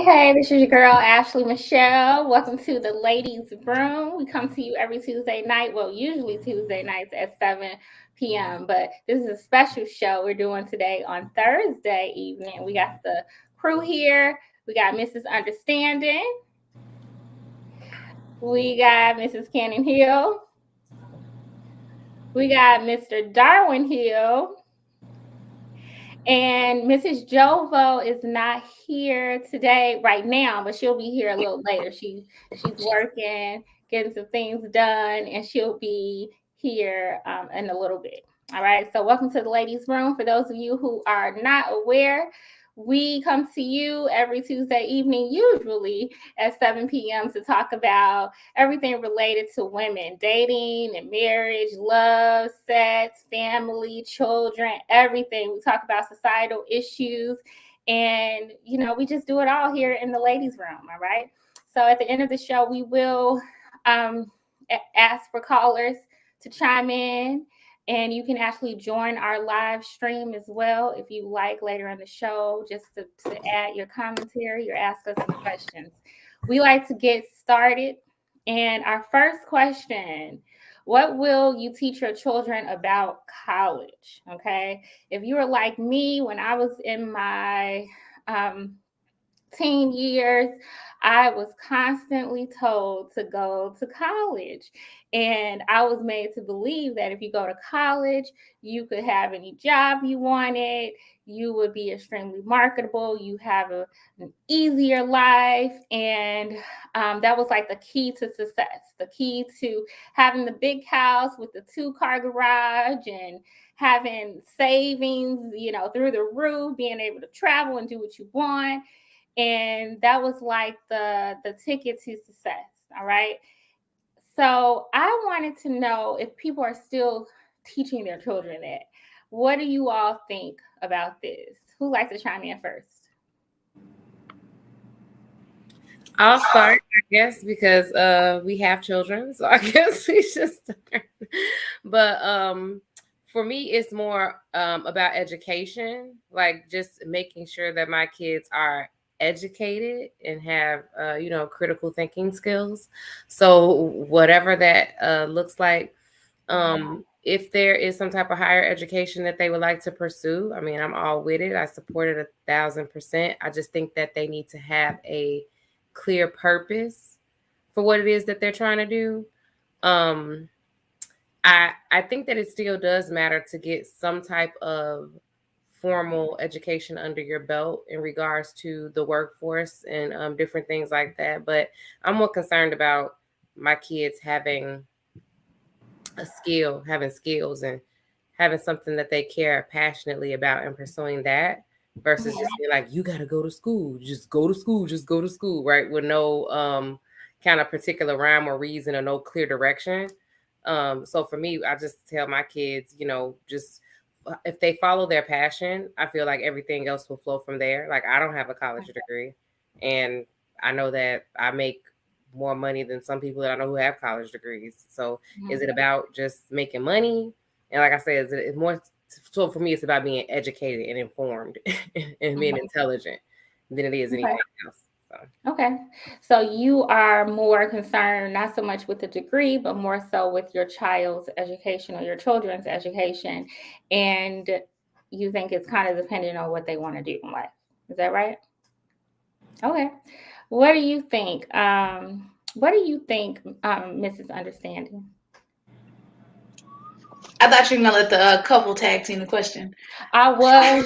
Hey, this is your girl, Ashley Michelle. Welcome to the Ladies Room. We come to you every Tuesday night. Well, usually Tuesday nights at 7 p.m., but this is a special show we're doing today on Thursday evening. We got the crew here. We got Mrs. Understanding. We got Mrs. Cannon Hill. We got Mr. Darwin Hill. And Mrs. Jovo is not here today right now, but she'll be here a little later. She's working, getting some things done, and she'll be here in a little bit. All right. So welcome to the ladies' room. For those of you who are not aware, we come to you every Tuesday evening, usually at 7 p.m. to talk about everything related to women, dating and marriage, love, sex, family, children, everything. We talk about societal issues, and we just do it all here in the ladies' room. All right. So at the end of the show, we will ask for callers to chime in. And you can actually join our live stream as well if you like later in the show, just to add your commentary or ask us some questions. We like to get started. And our first question, what will you teach your children about college? Okay. If you were like me when I was in my teen years, I was constantly told to go to college. And I was made to believe that if you go to college, you could have any job you wanted, you would be extremely marketable, you have an easier life. And that was like the key to success, the key to having the big house with the 2-car garage and having savings, through the roof, being able to travel and do what you want. And that was like the ticket to success. All right. So I wanted to know if people are still teaching their children that. What do you all think about this? Who likes to chime in first? I'll start, I guess, because we have children, so I guess we should start. But for me, it's more about education, like just making sure that my kids are educated and have critical thinking skills. So whatever that looks like, if there is some type of higher education that they would like to pursue, I mean, I'm all with it. I support it 1,000%. I just think that they need to have a clear purpose for what it is that they're trying to do. I think that it still does matter to get some type of formal education under your belt in regards to the workforce and different things like that. But I'm more concerned about my kids having a skill, having skills, and having something that they care passionately about and pursuing that versus just being like, you got to go to school, just go to school, just go to school, right? With no kind of particular rhyme or reason or no clear direction. So for me, I just tell my kids, just if they follow their passion, I feel like everything else will flow from there. Like I don't have a college degree, and I know that I make more money than some people that I know who have college degrees. So is it about just making money? And like I said, it's more, so for me, it's about being educated and informed and being intelligent than it is anything else. So. Okay. So you are more concerned, not so much with the degree, but more so with your child's education or your children's education. And you think it's kind of dependent on what they want to do in life. Is that right? Okay. What do you think? Mrs. Understanding? I thought you were gonna let the couple tag team the question. I was,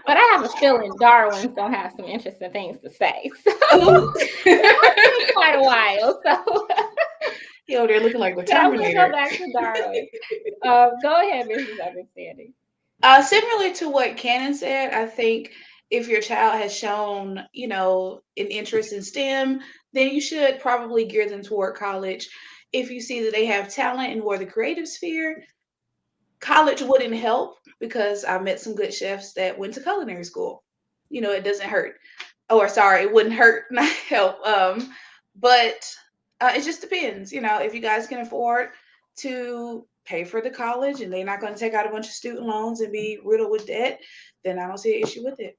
but I have a feeling Darwin's gonna have some interesting things to say. So quite a while. So he over there looking like the Terminator. Terminator. Go back to Darwin. Go ahead, Mrs. Understanding. Similarly to what Cannon said, I think if your child has shown, an interest in STEM, then you should probably gear them toward college. If you see that they have talent in more the creative sphere, college wouldn't help because I met some good chefs that went to culinary school. It doesn't hurt. Or sorry, it wouldn't hurt, not help. But it just depends. If you guys can afford to pay for the college and they're not going to take out a bunch of student loans and be riddled with debt, then I don't see an issue with it.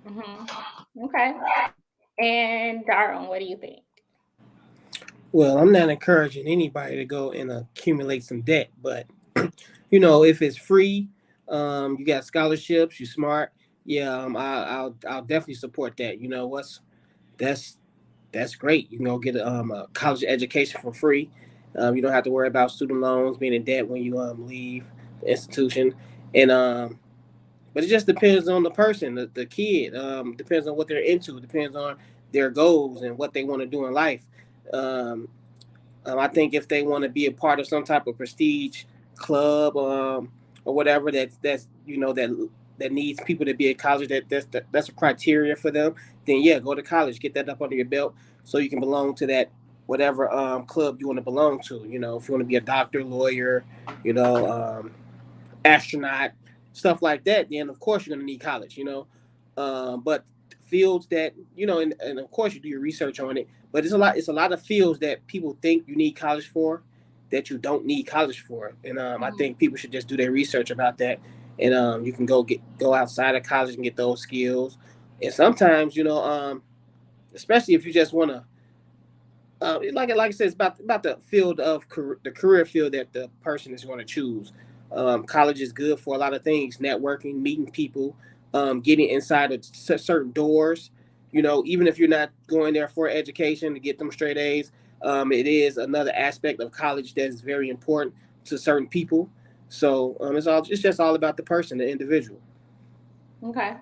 Mm-hmm. Okay. And Darwin, what do you think? Well, I'm not encouraging anybody to go and accumulate some debt, but you know, if it's free, you got scholarships, you smart, yeah, I'll definitely support that. You know, that's that's great. You can go get a college education for free. You don't have to worry about student loans, being in debt when you leave the institution, and but it just depends on the person, the kid. Depends on what they're into. Depends on their goals and what they want to do in life. Um, I think if they want to be a part of some type of prestige club, or whatever that's that needs people to be at college, that's a criteria for them. Then yeah, go to college, get that up under your belt, so you can belong to that whatever club you want to belong to. You know, if you want to be a doctor, lawyer, you know, astronaut, stuff like that, then of course you're going to need college, you know. But fields that, you know, and of course you do your research on it, but it's a lot of fields that people think you need college for that you don't need college for. And I Mhm. think people should just do their research about that. And you can go outside of college and get those skills. And sometimes, you know, especially if you just want to like I said, it's about the field of the career field that the person is going to choose. College is good for a lot of things: networking, meeting people, getting inside of certain doors. You know, even if you're not going there for education to get them straight A's, it is another aspect of college that is very important to certain people. So it's just all about the person, the individual. Okay.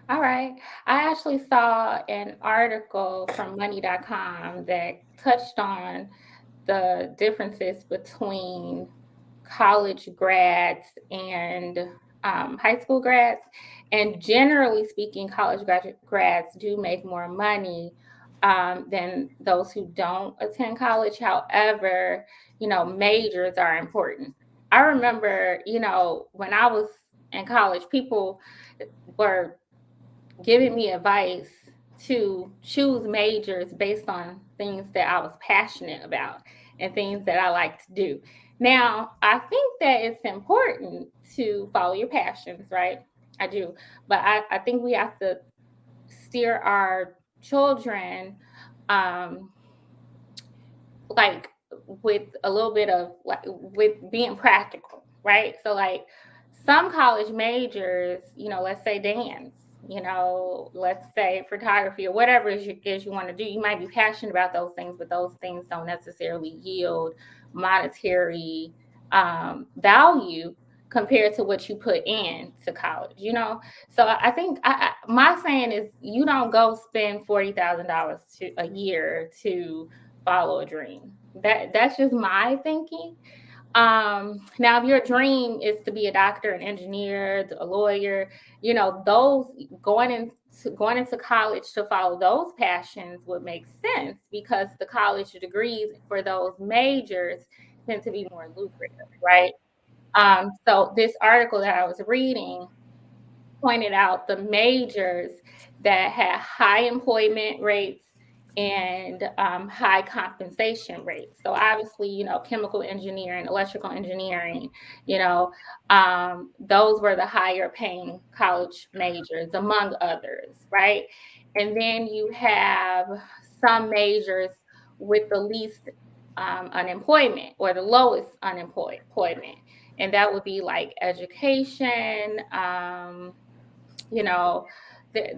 All right. I actually saw an article from money.com that touched on the differences between college grads and high school grads. And generally speaking, grads do make more money than those who don't attend college. However, majors are important. I remember, when I was in college, people were giving me advice to choose majors based on things that I was passionate about and things that I like to do. Now, I think that it's important to follow your passions, right? I do. But I think we have to steer our children um, like with a little bit of like with being practical, right? So like some college majors, let's say dance, let's say photography or whatever is you want to do. You might be passionate about those things, but those things don't necessarily yield monetary value compared to what you put in to college. So I think my saying is you don't go spend $40,000 a year to follow a dream. That's just my thinking. Now if your dream is to be a doctor, an engineer, a lawyer, those going into college to follow those passions would make sense because the college degrees for those majors tend to be more lucrative, right? So this article that I was reading pointed out the majors that had high employment rates and high compensation rates. So obviously, chemical engineering, electrical engineering, those were the higher paying college majors, among others, right? And then you have some majors with the least unemployment or the lowest unemployment. And that would be like education, you know,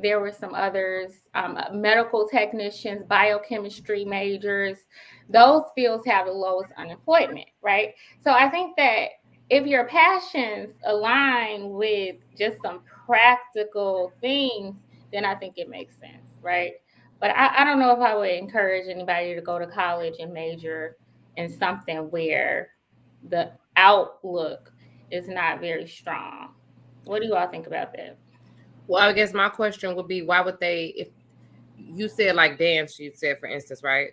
there were some others, medical technicians, biochemistry majors. Those fields have the lowest unemployment, right? So I think that if your passions align with just some practical things, then I think it makes sense, right? But I don't know if I would encourage anybody to go to college and major in something where the outlook is not very strong. What do you all think about that? Well, I guess my question would be, why would they, if you said like dance, you said for instance, right?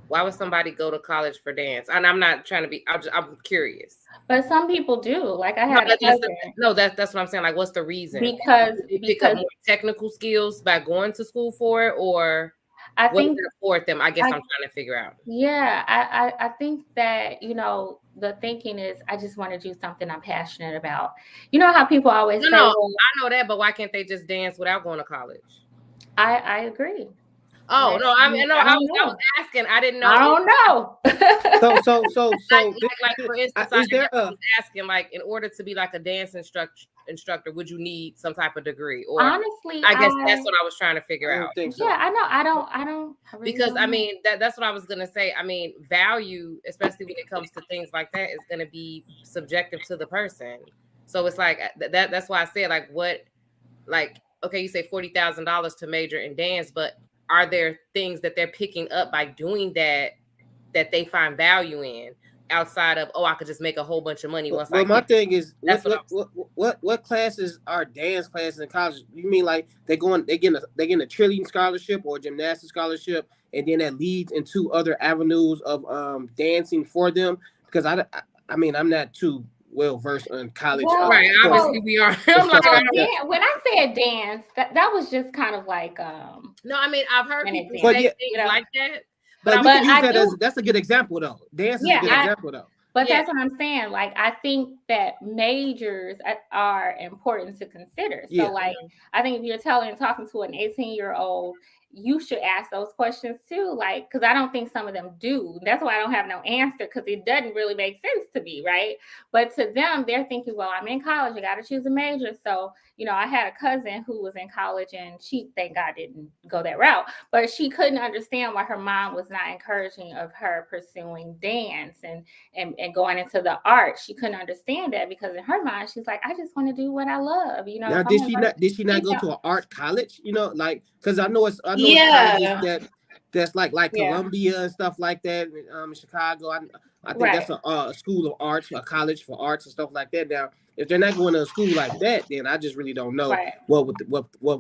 Why would somebody go to college for dance? And I'm not trying to be, I'm curious. But some people do. Like I No, had a cousin that's what I'm saying. Like, what's the reason? because Did they pick up because more technical skills by going to school for it, or I what does think it afford them? I guess I I'm trying to figure out. yeah, I think that, the thinking is I just want to do something I'm passionate about. You know how people always No, say, no, well, I know that, but why can't they just dance without going to college? I agree. Oh no, I don't was know. asking. I didn't know. I don't know. Like for instance, I is there was asking, like, in order to be like a dance instructor, would you need some type of degree? Or Honestly, I guess that's what I was trying to figure I out. don't think so. yeah, I know. I really Because don't I know. mean that's what I was gonna say. I mean, value, especially when it comes to things like that, is gonna be subjective to the person. So it's like that's why I said, like, what, like, okay, you say $40,000 to major in dance, but are there things that they're picking up by doing that they find value in, outside of, oh, I could just make a whole bunch of money once I Well, my get. thing is, That's what I was. what classes are dance classes in college? You mean like they getting a cheerleading scholarship or a gymnastics scholarship, and then that leads into other avenues of dancing for them? Because I mean, I'm not too well versed in college Well, Right, courses obviously we are. and I'm like, stuff like that. when I said dance, that was just kind of like no, I mean, I've heard an people But say example, yeah, you things know. like that, but but I we was, can But use I that as do, that's a good example though. Dance is a yeah, good example though. but yeah, that's what I'm saying. Like, I think that majors are important to consider. So, Yeah. like, I think if you're talking to an 18-year-old, you should ask those questions too. Like, because I don't think some of them do. That's why I don't have no answer, because it doesn't really make sense to me, right? But to them, they're thinking, well, I'm in college, I got to choose a major. So, I had a cousin who was in college, and she, thank God, didn't go that route, but she couldn't understand why her mom was not encouraging of her pursuing dance and going into the art. She couldn't understand that, because in her mind, she's like, I just want to do what I love. If Now, I'm gonna go, did she not you go know, to an art college? Like, because I know it's colleges Yeah. that's like yeah, Columbia and stuff like that. In Chicago, I think right, that's a school of arts, a college for arts and stuff like that. Now, if they're not going to a school like that, then I just really don't know right, what would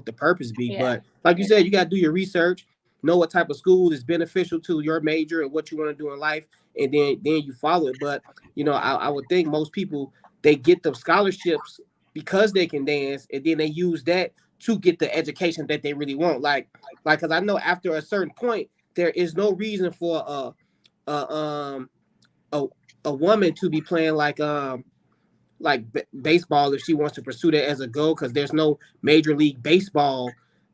the purpose be. yeah, But like you yeah, said, you got to do your research, know what type of school is beneficial to your major and what you want to do in life, and then you follow it. But I would think most people, they get the scholarships because they can dance, and then they use that to get the education that they really want. Because I know after a certain point, there is no reason for a a, a woman to be playing baseball if she wants to pursue that as a goal, because there's no major league baseball.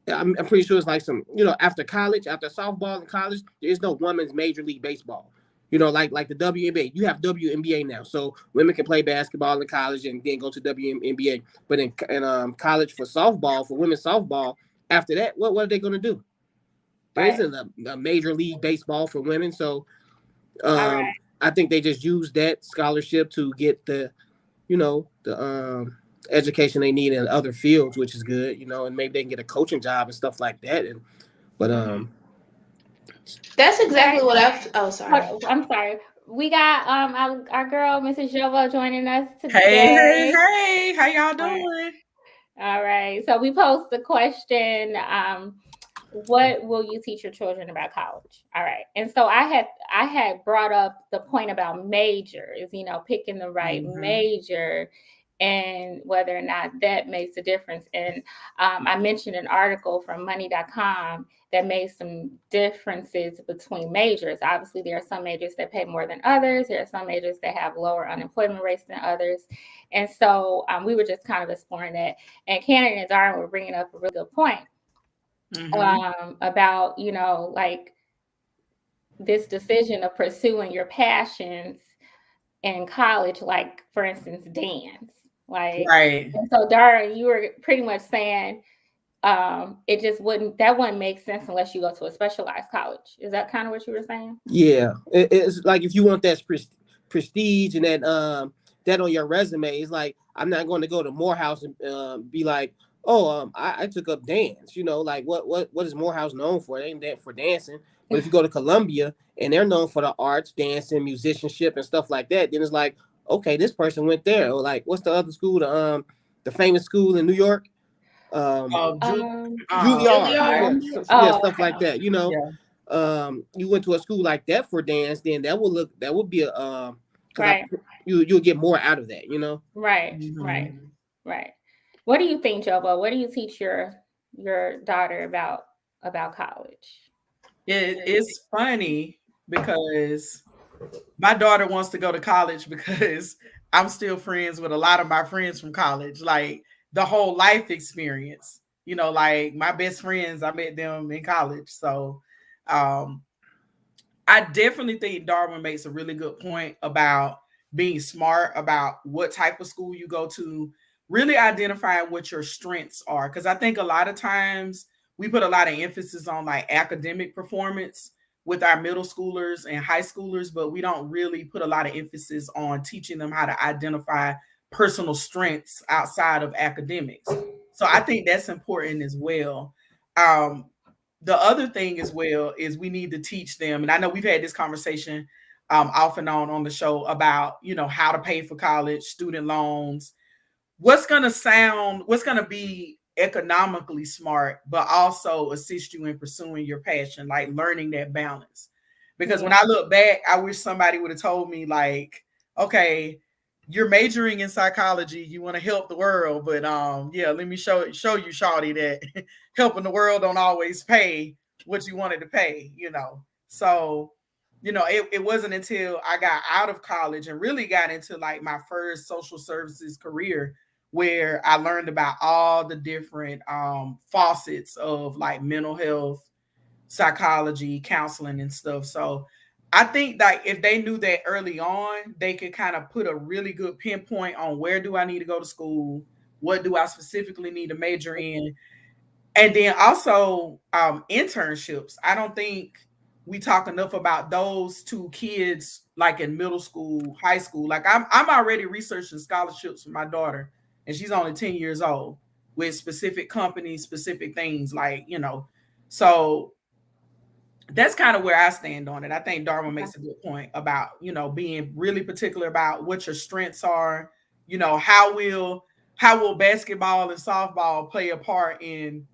I'm pretty sure it's like some, after college, after softball in college, there's no women's major league baseball. Like the WNBA, you have WNBA now, so women can play basketball in college and then go to WNBA. But in college for softball, for women's softball, after that, what are they going to do? There right. isn't a major league baseball for women, so All right, I think they just use that scholarship to get the education they need in other fields, which is good, and maybe they can get a coaching job and stuff like that. But That's exactly right. what oh, sorry. I'm sorry. We got our girl, Mrs. Jovo, joining us Hey, hey, today. hey, how y'all All right. doing? All right. So we posed the question, what will you teach your children about college? All right. And so I had brought up the point about majors, picking the right major and whether or not that makes a difference. And I mentioned an article from money.com that made some differences between majors. Obviously, there are some majors that pay more than others. There are some majors that have lower unemployment rates than others. And so we were just kind of exploring that. And Cannon and Darwin were bringing up a really good point about, like this decision of pursuing your passions in college, like, for instance, dance. Like, Right. and so Darwin, you were pretty much saying it just wouldn't make sense unless you go to a specialized college. Is that kind of what you were saying? yeah, it's like if you want that prestige and that on your resume, it's like, I'm not going to go to Morehouse and be like, oh, I took up dance. Like what is Morehouse known for? It ain't that for dancing. But if you go to Columbia and they're known for the arts, dancing, musicianship, and stuff like that, then it's like, okay, this person went there. Or like, what's the other school? The famous school in New York, Um, Juilliard. Juilliard. Yeah, yeah, oh, stuff okay. like that. yeah. You went to a school like that for dance, then that would be a because Right, you'll get more out of that. right, right, right. What do you think, Jobo? What do you teach your daughter about college? It's funny because my daughter wants to go to college because I'm still friends with a lot of my friends from college, like the whole life experience. Like my best friends, I met them in college. So um, I definitely think Darwin makes a really good point about being smart about what type of school you go to, really identifying what your strengths are. Because I think a lot of times we put a lot of emphasis on like academic performance with our middle schoolers and high schoolers, but we don't really put a lot of emphasis on teaching them how to identify personal strengths outside of academics. So I think that's important as well. Um, the other thing as well is we need to teach them, and I know we've had this conversation off and on the show about how to pay for college, student loans, what's going to be economically smart, but also assist you in pursuing your passion, like learning that balance. Because when I look back, I wish somebody would have told me like, okay, you're majoring in psychology, you want to help the world, but yeah, let me show you, Shawty, that helping the world don't always pay what you wanted to pay, So, it wasn't until I got out of college and really got into like my first social services career where I learned about all the different faucets of like mental health, psychology, counseling, and stuff. So I think that if they knew that early on, they could kind of put a really good pinpoint on where do I need to go to school, what do I specifically need to major in, and then also internships. I don't think we talk enough about those two kids like in middle school, high school. Like I'm already researching scholarships for my daughter, and she's only 10 years old, with specific companies, specific things, like, so that's kind of where I stand on it. I think Darwin makes a good point about, being really particular about what your strengths are. How will basketball and softball play a part in,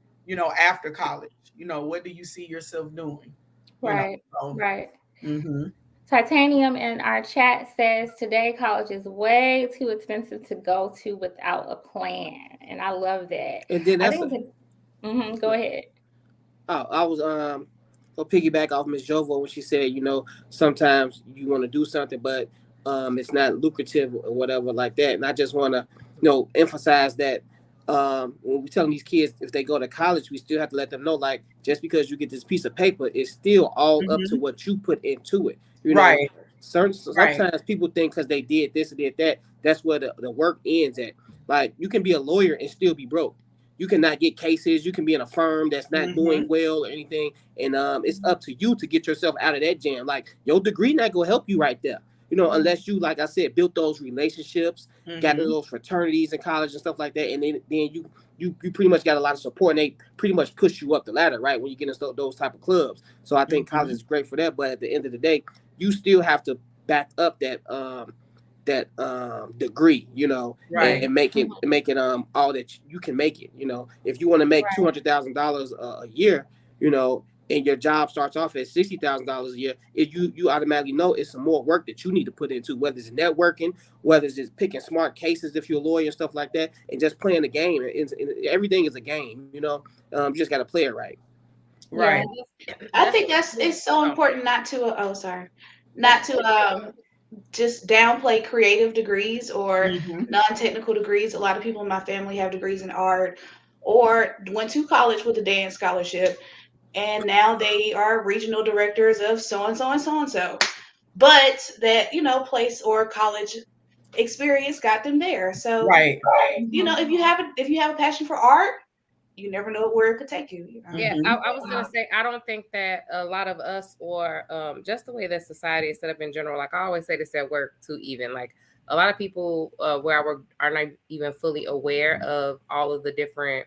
after college? What do you see yourself doing? Right. So, Right. mm-hmm. Titanium in our chat says today college is way too expensive to go to without a plan, and I love that. And then I that's think go ahead. I was gonna piggyback off Miss Jovo when she said, sometimes you want to do something, but it's not lucrative or whatever like that. And I just want to, emphasize that when we telling these kids if they go to college, we still have to let them know, like, just because you get this piece of paper, it's still all up to Mm-hmm. what you put into it. Right. Sometimes people think because they did this or did that, that's where the work ends at. Like, you can be a lawyer and still be broke. You cannot get cases. You can be in a firm that's not Mm-hmm. doing well or anything, and it's up to you to get yourself out of that jam. Like, your degree not gonna help you right there, unless you, like I said, built those relationships, got into those fraternities in college and stuff like that, and then you pretty much got a lot of support, and they pretty much push you up the ladder, right, when you get into those type of clubs. So I think college is great for that, but at the end of the day, you still have to back up that degree, Right. and make it all that you can make it. If you want to make $200,000 a year, and your job starts off at $60,000 a year, you automatically know it's some more work that you need to put into, whether it's networking, whether it's just picking smart cases if you're a lawyer and stuff like that, and just playing the game. Everything is a game, you just got to play it right. Right. I think it's so important not to just downplay creative degrees or Mm-hmm. non-technical degrees. A lot of people in my family have degrees in art or went to college with a dance scholarship, and now they are regional directors of so and so and so and so. But that, place or college experience got them there. So, Right. if you have a passion for art, you never know where it could take you. Yeah, Mm-hmm. I was gonna say, I don't think that a lot of us, or just the way that society is set up in general, like I always say this at work too, even like a lot of people where I work are not even fully aware of all of the different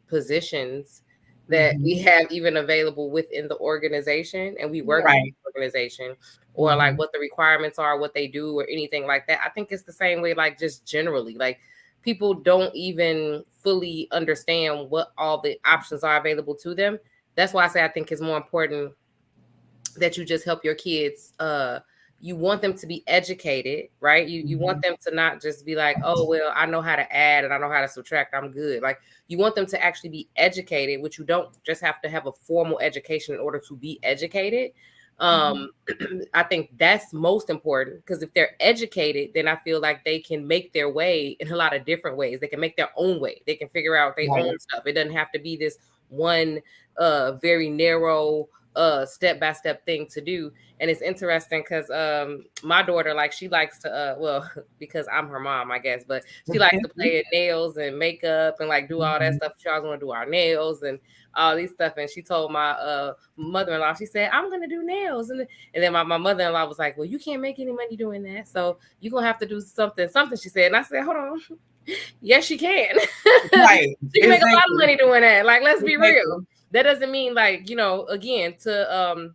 positions that we have even available within the organization, and we work in the organization, or like what the requirements are, what they do, or anything like that. I think it's the same way, like just generally, like people don't even fully understand what all the options are available to them. That's why I say I think it's more important that you just help your kids. You want them to be educated, right? You want them to not just be like, oh, well, I know how to add and I know how to subtract, I'm good. Like, you want them to actually be educated, which you don't just have to have a formal education in order to be educated. I think that's most important, because if they're educated, then I feel like they can make their way in a lot of different ways. They can make their own way. They can figure out their own stuff. It doesn't have to be this one very narrow step-by-step thing to do. And it's interesting because my daughter, like, she likes to well, because I'm her mom, I guess, but she likes to play at nails and makeup and like do all that stuff. She always want to do our nails and all these stuff. And she told my mother-in-law, she said, I'm gonna do nails. And then my mother-in-law was like, well, you can't make any money doing that, so you're gonna have to do something, she said. And I said, hold on. Yes, she can. Right. She can make a lot of money doing that. Like, let's be real. That doesn't mean, like, you know, again, to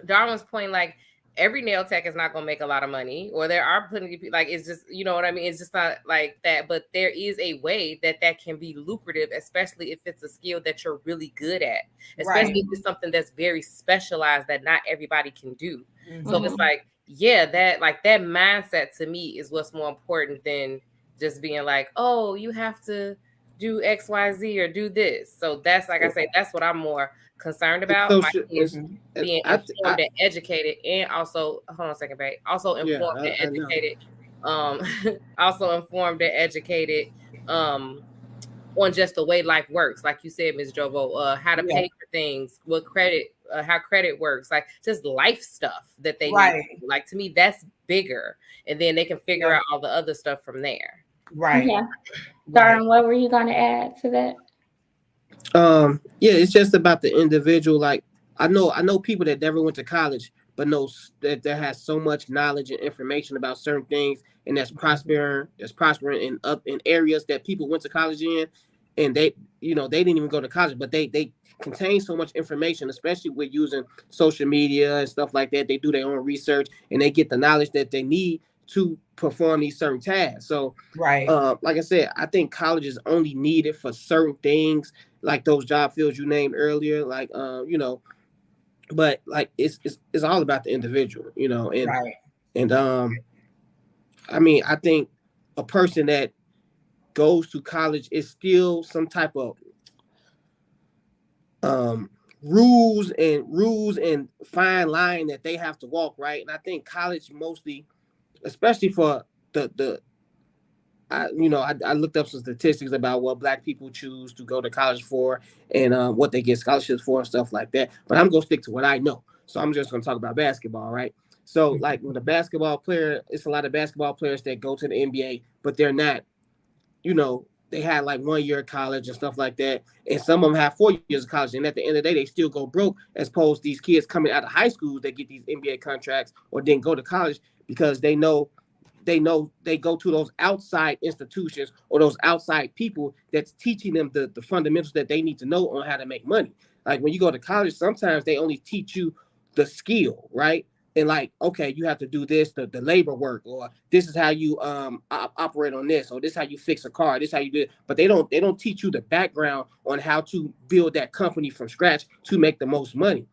Darwin's point, like, every nail tech is not going to make a lot of money, or there are plenty of people, like, it's just, you know what I mean? It's just not like that, but there is a way that can be lucrative, especially if it's a skill that you're really good at, especially if it's something that's very specialized that not everybody can do. So it's like, yeah, that mindset to me is what's more important than just being like, oh, you have to do X, Y, Z or do this. So that's, like I say, that's what I'm more concerned about. My kids being informed and educated, and also, hold on a second, babe. Also informed and educated. Also informed and educated on just the way life works. Like you said, Ms. Jovo, how to pay for things, what credit, how credit works, like just life stuff that they need. Like, to me, that's bigger. And then they can figure out all the other stuff from there. Right. Yeah. Darren, what were you going to add to that? Yeah, it's just about the individual. Like, I know people that never went to college, but knows that has so much knowledge and information about certain things, and that's prospering in areas that people went to college in, and they didn't even go to college, but they contain so much information, especially with using social media and stuff like that. They do their own research and they get the knowledge that they need to perform these certain tasks. So, like I said, I think college is only needed for certain things, like those job fields you named earlier, like but like it's all about the individual, and I mean, I think a person that goes to college is still some type of rules and fine line that they have to walk, right? And I think college mostly, especially for I looked up some statistics about what Black people choose to go to college for, and what they get scholarships for and stuff like that. But I'm gonna stick to what I know. So I'm just gonna talk about basketball, right? So, like, with a basketball player, it's a lot of basketball players that go to the NBA, but they're not, they had like 1 year of college and stuff like that. And some of them have 4 years of college. And at the end of the day, they still go broke, as opposed to these kids coming out of high schools that get these NBA contracts or didn't go to college because they know they go to those outside institutions or those outside people that's teaching them the fundamentals that they need to know on how to make money. Like, when you go to college, sometimes they only teach you the skill, right? And like, okay, you have to do this, the labor work, or this is how you operate on this, or this is how you fix a car, this is how you do it. But they don't teach you the background on how to build that company from scratch to make the most money.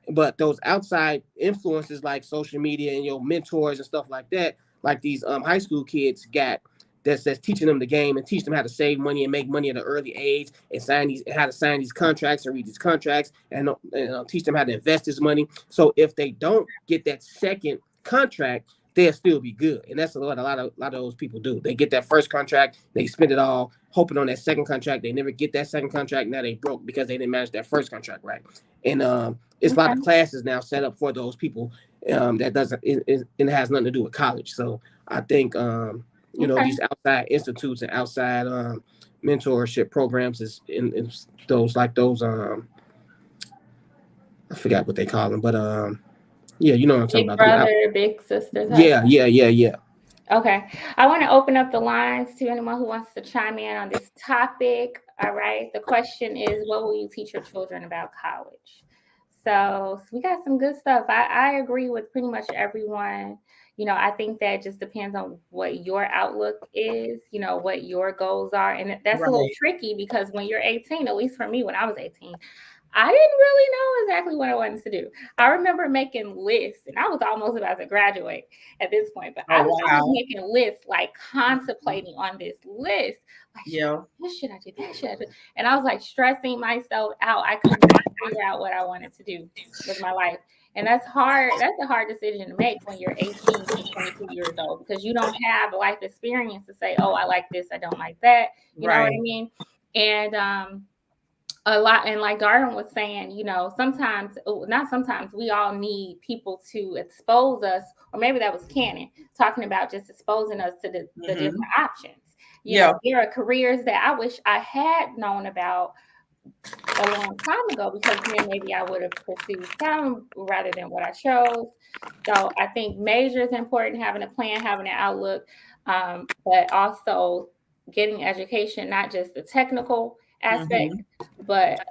But those outside influences like social media and your mentors and stuff like that, like these high school kids got, that's teaching them the game and teach them how to save money and make money at an early age, and how to sign these contracts and read these contracts, and teach them how to invest this money. So if they don't get that second contract, they'll still be good. And that's what a lot of those people do. They get that first contract, they spend it all hoping on that second contract. They never get that second contract. Now they broke because they didn't manage that first contract right. And it's a lot of classes now set up for those people that doesn't it has nothing to do with college. So I think these outside institutes and outside mentorship programs is in those I forgot what they call them, but yeah, you know what I'm talking about. Big brother, big sister. Yeah. Okay. I want to open up the lines to anyone who wants to chime in on this topic. All right. The question is, what will you teach your children about college? So we got some good stuff. I agree with pretty much everyone. I think that just depends on what your outlook is, what your goals are. And that's a little tricky because when you're 18, at least for me, when I was 18, I didn't really know exactly what I wanted to do. I remember making lists, and I was almost about to graduate at this point, but I was making lists, like contemplating on this list. Like, this should I do? That should I do? And I was like stressing myself out. I could not figure out what I wanted to do with my life. And that's hard. That's a hard decision to make when you're 18 to 22 years old, because you don't have life experience to say, oh, I like this, I don't like that. You know what I mean? And a lot, and like Darwin was saying, you know, sometimes, not sometimes, we all need people to expose us, or maybe that was Cannon talking about just exposing us to the different options. You know, there are careers that I wish I had known about a long time ago, because then maybe I would have pursued some rather than what I chose. So I think major is important, having a plan, having an outlook, but also getting education, not just the technical aspect, but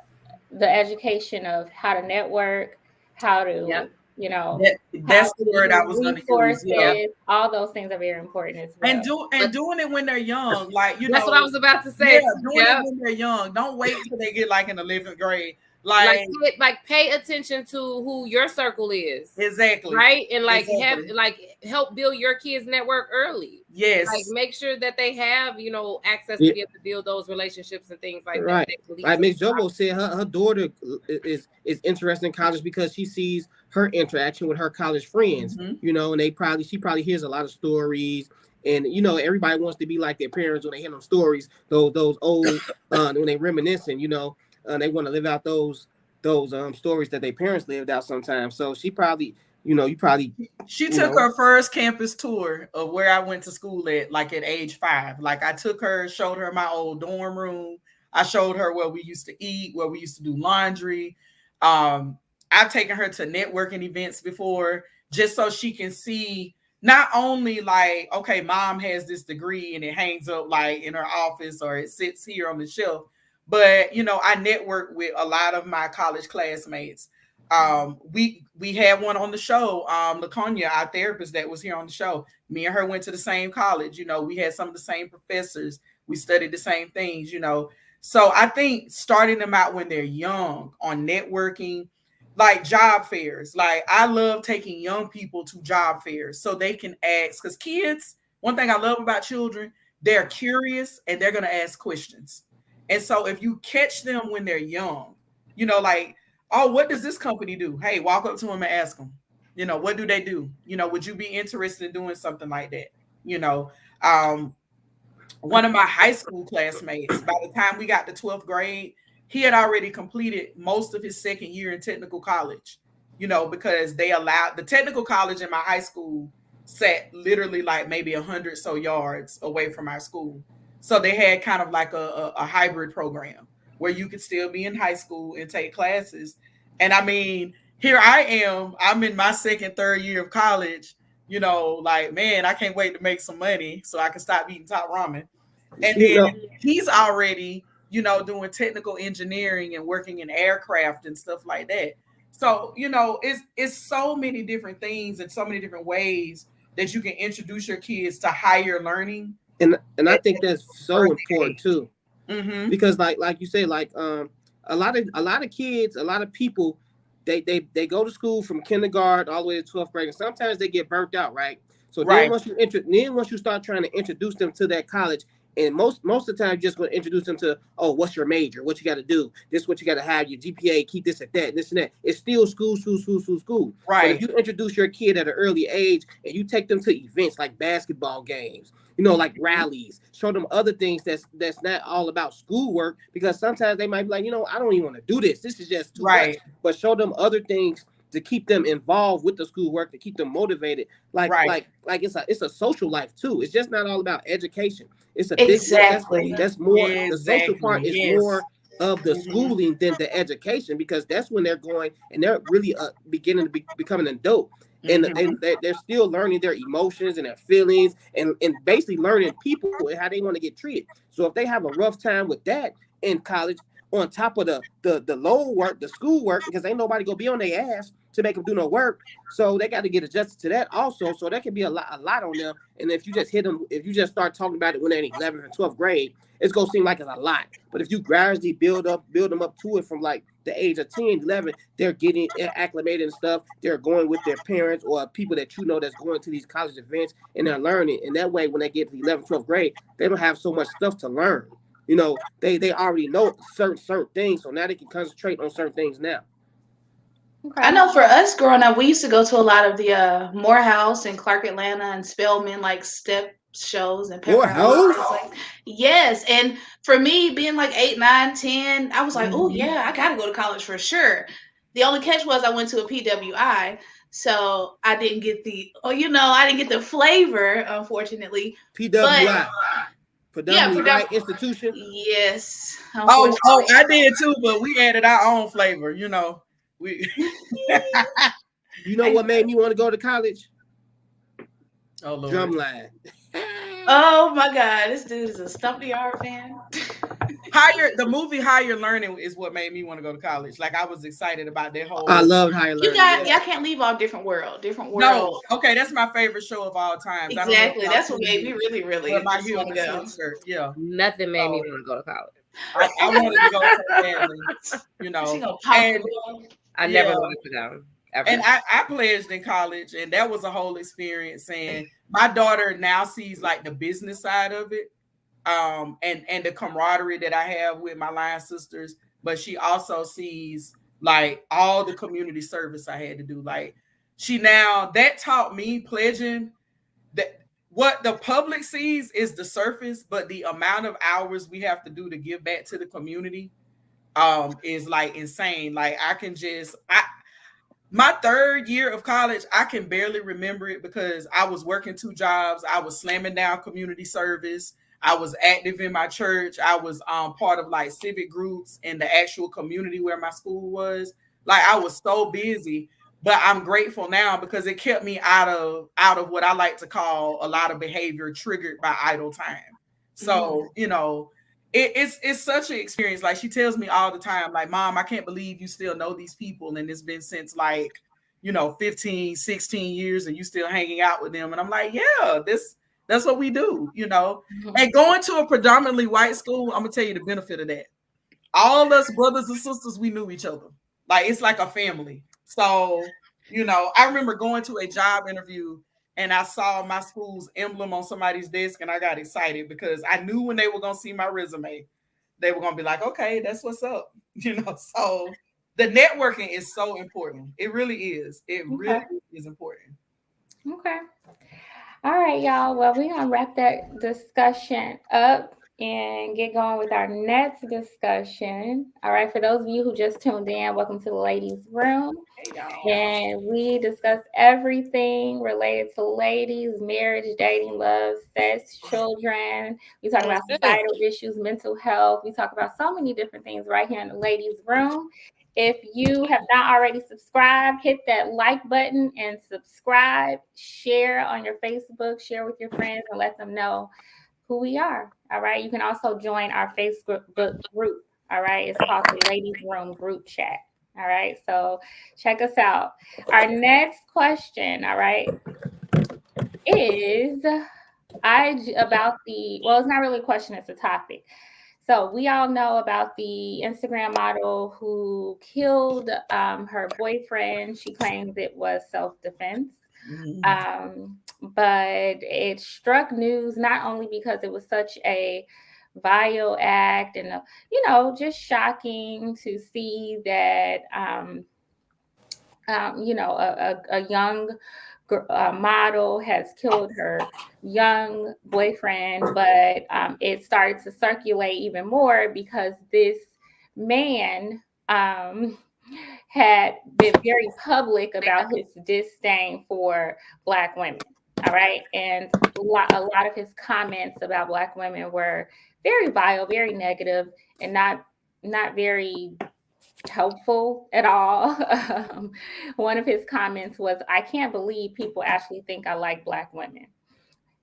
the education of how to network, how to, you know, that's the word I was going to use. Yeah. All those things are very important as well. And doing it when they're young, like, you know, that's what I was about to say. Yeah, doing it when they're young. Don't wait till they get like in 11th grade. Like pay attention to who your circle is. Exactly. Right? And help build your kids' network early. Yes. Like make sure that they have, you know, access to be able to build those relationships and things like that. Right. Like Miss Jovo said, her daughter is interested in college because she sees her interaction with her college friends, you know, and she probably hears a lot of stories. And, you know, everybody wants to be like their parents when they hear them stories, those old, when they reminiscing, you know, they want to live out those stories that their parents lived out sometimes. So she probably, you know, she took her first campus tour of where I went to school at age 5. Like I took her, showed her my old dorm room. I showed her where we used to eat, where we used to do laundry. I've taken her to networking events before, just so she can see not only like, okay, mom has this degree and it hangs up like in her office or it sits here on the shelf, but, you know, I network with a lot of my college classmates. We had one on the show, LaConya, our therapist that was here on the show. Me and her went to the same college. You know, we had some of the same professors. We studied the same things, you know. So I think starting them out when they're young on networking, like job fairs. Like I love taking young people to job fairs so they can ask, because kids, one thing I love about children, they're curious and they're going to ask questions. And so if you catch them when they're young, you know, like, oh, what does this company do? Hey, walk up to them and ask them, you know, what do they do? You know, would you be interested in doing something like that? You know, one of my high school classmates, by the time we got to 12th grade, he had already completed most of his second year in technical college, you know, because they allowed the technical college in my high school sat literally like maybe 100 so yards away from our school. So they had kind of like a hybrid program where you could still be in high school and take classes. And I mean, here I am, I'm in my second, third year of college, you know, like, man, I can't wait to make some money so I can stop eating top ramen. And then he's already, you know, doing technical engineering and working in aircraft and stuff like that. So, you know, it's so many different things and so many different ways that you can introduce your kids to higher learning. And I think that's so important too, because like you say, like a lot of kids, a lot of people, they go to school from kindergarten all the way to 12th grade, and sometimes they get burnt out, right? So then once you start trying to introduce them to that college, and most of the time you're just going to introduce them to, oh, what's your major? What you got to do? This is what you got to have, your GPA, keep this at that, this and that. It's still school. Right. But if you introduce your kid at an early age and you take them to events like basketball games, you know, like rallies, show them other things that's not all about schoolwork, because sometimes they might be like, you know, I don't even want to do this. This is just too much. But show them other things to keep them involved with the schoolwork, to keep them motivated. Like it's a social life too. It's just not all about education. It's a big that's more the social part is more of the schooling than the education, because that's when they're going and they're really beginning to become an adult. And they're still learning their emotions and their feelings and basically learning people and how they want to get treated. So if they have a rough time with that in college, on top of the low work, the school work, because ain't nobody gonna be on their ass to make them do no work, so they got to get adjusted to that also. So that can be a lot on them. And if you just hit them, if you just start talking about it when they're in 11th and 12th grade, it's gonna seem like it's a lot. But if you gradually build them up to it from like the age of 10, 11, they're getting acclimated and stuff. They're going with their parents or people that you know that's going to these college events, and they're learning. And that way, when they get to 11th, 12th grade, they don't have so much stuff to learn. You know, they already know certain things, so now they can concentrate on certain things now. I Okay. know for us growing up, we used to go to a lot of the Morehouse and Clark Atlanta and Spelman like step shows and Pepperell and Morehouse. things like. Yes, and for me being like 8, 9, 10, I was like, oh Mhm. yeah, I gotta go to college for sure. The only catch was I went to a PWI, so I didn't get I didn't get the flavor, unfortunately. But PWI, yeah, predominantly white institution. yes, Oh, unfortunately. I did too, but we added our own flavor. We. You know I know. what made me want to go to college? Oh Lord. Drumline. Oh my God, this dude is a Stump the Yard fan. The movie Higher Learning is what made me want to go to college. Like I was excited about that I whole. loved higher You learning. got Yeah. y'all can't leave off different world. Different No, world. okay, that's my favorite show of all times. I don't know if Exactly. y'all That's what seen made me it, really, but really my just heels want to and go. sweatshirt. Yeah. Nothing made me So want to go to college. I wanted to go so badly, She gonna pop the and ball. I yeah, never wanted to go and ever. I pledged in college, and that was a whole experience. And my daughter now sees like the business side of it, and the camaraderie that I have with my line sisters, but she also sees like all the community service I had to do. Like she now that taught me pledging that what the public sees is the surface, but the amount of hours we have to do to give back to the community is like insane. Like I my third year of college, I can barely remember it because I was working 2 jobs. I was slamming down community service. I was active in my church. I was part of like civic groups in the actual community where my school was. Like I was so busy, but I'm grateful now because it kept me out of what I like to call a lot of behavior triggered by idle time. So, it's such an experience. Like she tells me all the time, like, Mom, I can't believe you still know these people. And it's been since like, 15, 16 years and you still hanging out with them. And I'm like, yeah, that's what we do. Mhm. And going to a predominantly white school, I'm gonna tell you the benefit of that. All us brothers and sisters, we knew each other. Like it's like a family. So, I remember going to a job interview and I saw my school's emblem on somebody's desk and I got excited because I knew when they were gonna see my resume, they were gonna be like, okay, that's what's up. So the networking is so important. It really is. It Okay. really is important. Okay. All right, y'all. Well, we're going to wrap that discussion up and get going with our next discussion. All right. For those of you who just tuned in, welcome to the ladies' room. Hey y'all. And we discuss everything related to ladies, marriage, dating, love, sex, children. We talk about societal issues, mental health. We talk about so many different things right here in the ladies' room. If you have not already subscribed, hit that like button and subscribe. Share on your Facebook, share with your friends, and let them know who we are. All right. You can also join our Facebook group. All right. It's called the Ladies Room Group Chat. All right. So check us out. Our next question, all right, is about it's not really a question, it's a topic. So we all know about the Instagram model who killed her boyfriend. She claims it was self-defense. Mhm. But it struck news not only because it was such a vile act and, just shocking to see that, a young model has killed her young boyfriend, but it started to circulate even more because this man had been very public about his disdain for Black women. All right. And a lot of his comments about Black women were very vile, very negative, and not very helpful at all. One of his comments was, I can't believe people actually think I like Black women.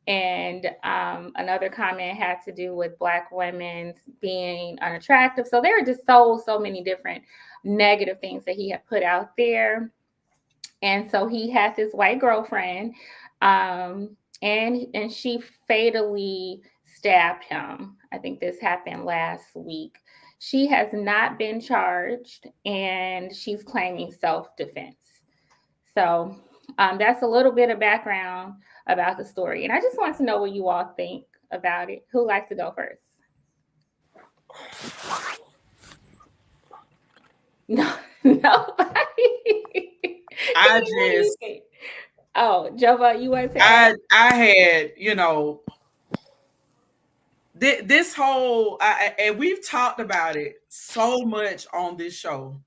And another comment had to do with Black women being unattractive. So there were just so many different negative things that he had put out there. And so he had this white girlfriend, and she fatally stabbed him. I think this happened last week. She has not been charged, and she's claiming self-defense. So that's a little bit of background about the story. And I just want to know what you all think about it. Who likes to go first? No. Nobody. I What do you just think? Oh, Jova, you want to add? I had, this whole and we've talked about it so much on this show.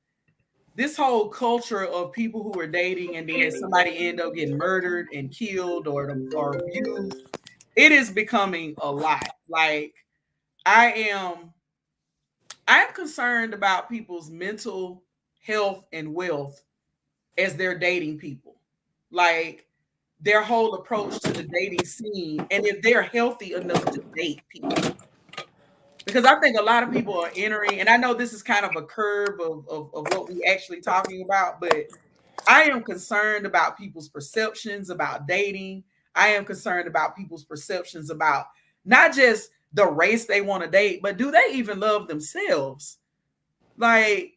This whole culture of people who are dating and then somebody end up getting murdered and killed or abused, it is becoming a lot. Like I am I'm concerned about people's mental health and wealth as they're dating people. Like their whole approach to the dating scene and if they're healthy enough to date people. Because I think a lot of people are entering, and I know this is kind of a curve of what we actually talking about, but I am concerned about people's perceptions about dating. I am concerned about people's perceptions about not just the race they want to date, but do they even love themselves? Like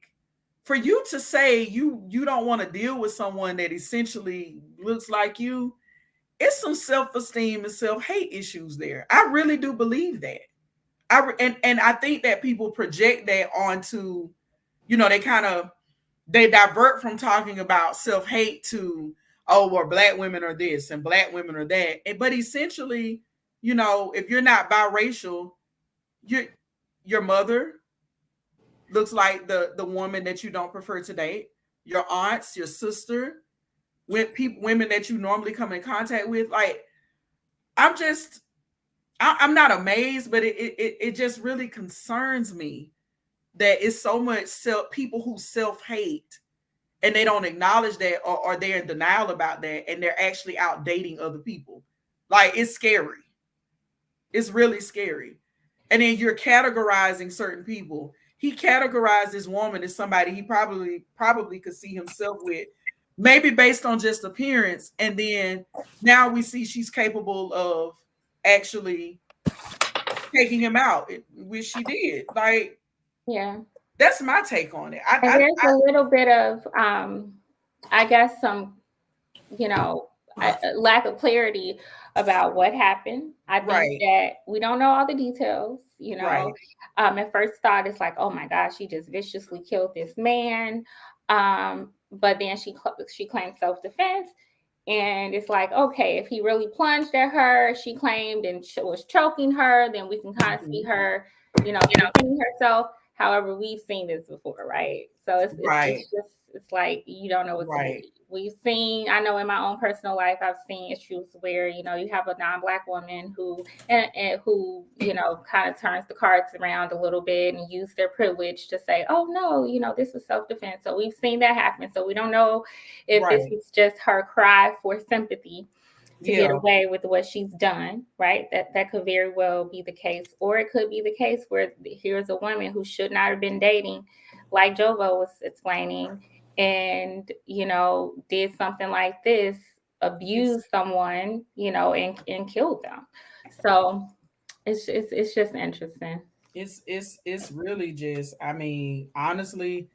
for you to say you don't want to deal with someone that essentially looks like you, it's some self-esteem and self-hate issues there. I really do believe that. And I think that people project that onto, they divert from talking about self-hate to, oh, well, black women are this and black women are that. But essentially, if you're not biracial, your mother looks like the woman that you don't prefer to date, your aunts, your sister, women that you normally come in contact with. Like, I'm not amazed, but it just really concerns me that it's so much people who self-hate and they don't acknowledge that or they're in denial about that and they're actually out dating other people. Like it's scary. It's really scary. And then you're categorizing certain people. He categorized this woman as somebody he probably could see himself with, maybe based on just appearance. And then now we see she's capable of actually taking him out, which she did. Like, Yeah. that's my take on it. And there's a little bit of, I guess, some, lack of clarity about what happened. I think that we don't know all the details. At first thought it's like, oh my gosh, she just viciously killed this man. But then she claimed self-defense. And it's like, okay, if he really plunged at her, she claimed, and was choking her, then we can kind of see her, defending herself. However, we've seen this before, right? So it's like you don't know what to believe. We've seen, I know in my own personal life, I've seen issues where, you have a non-Black woman who who, kind of turns the cards around a little bit and use their privilege to say, oh no, this was self-defense. So we've seen that happen. So we don't know if this is just her cry for sympathy to get away with what she's done, right? That could very well be the case. Or it could be the case where here's a woman who should not have been dating, like Jovo was explaining, and, did something like this, abused someone, and killed them. So it's just interesting. It's really just, I mean, honestly,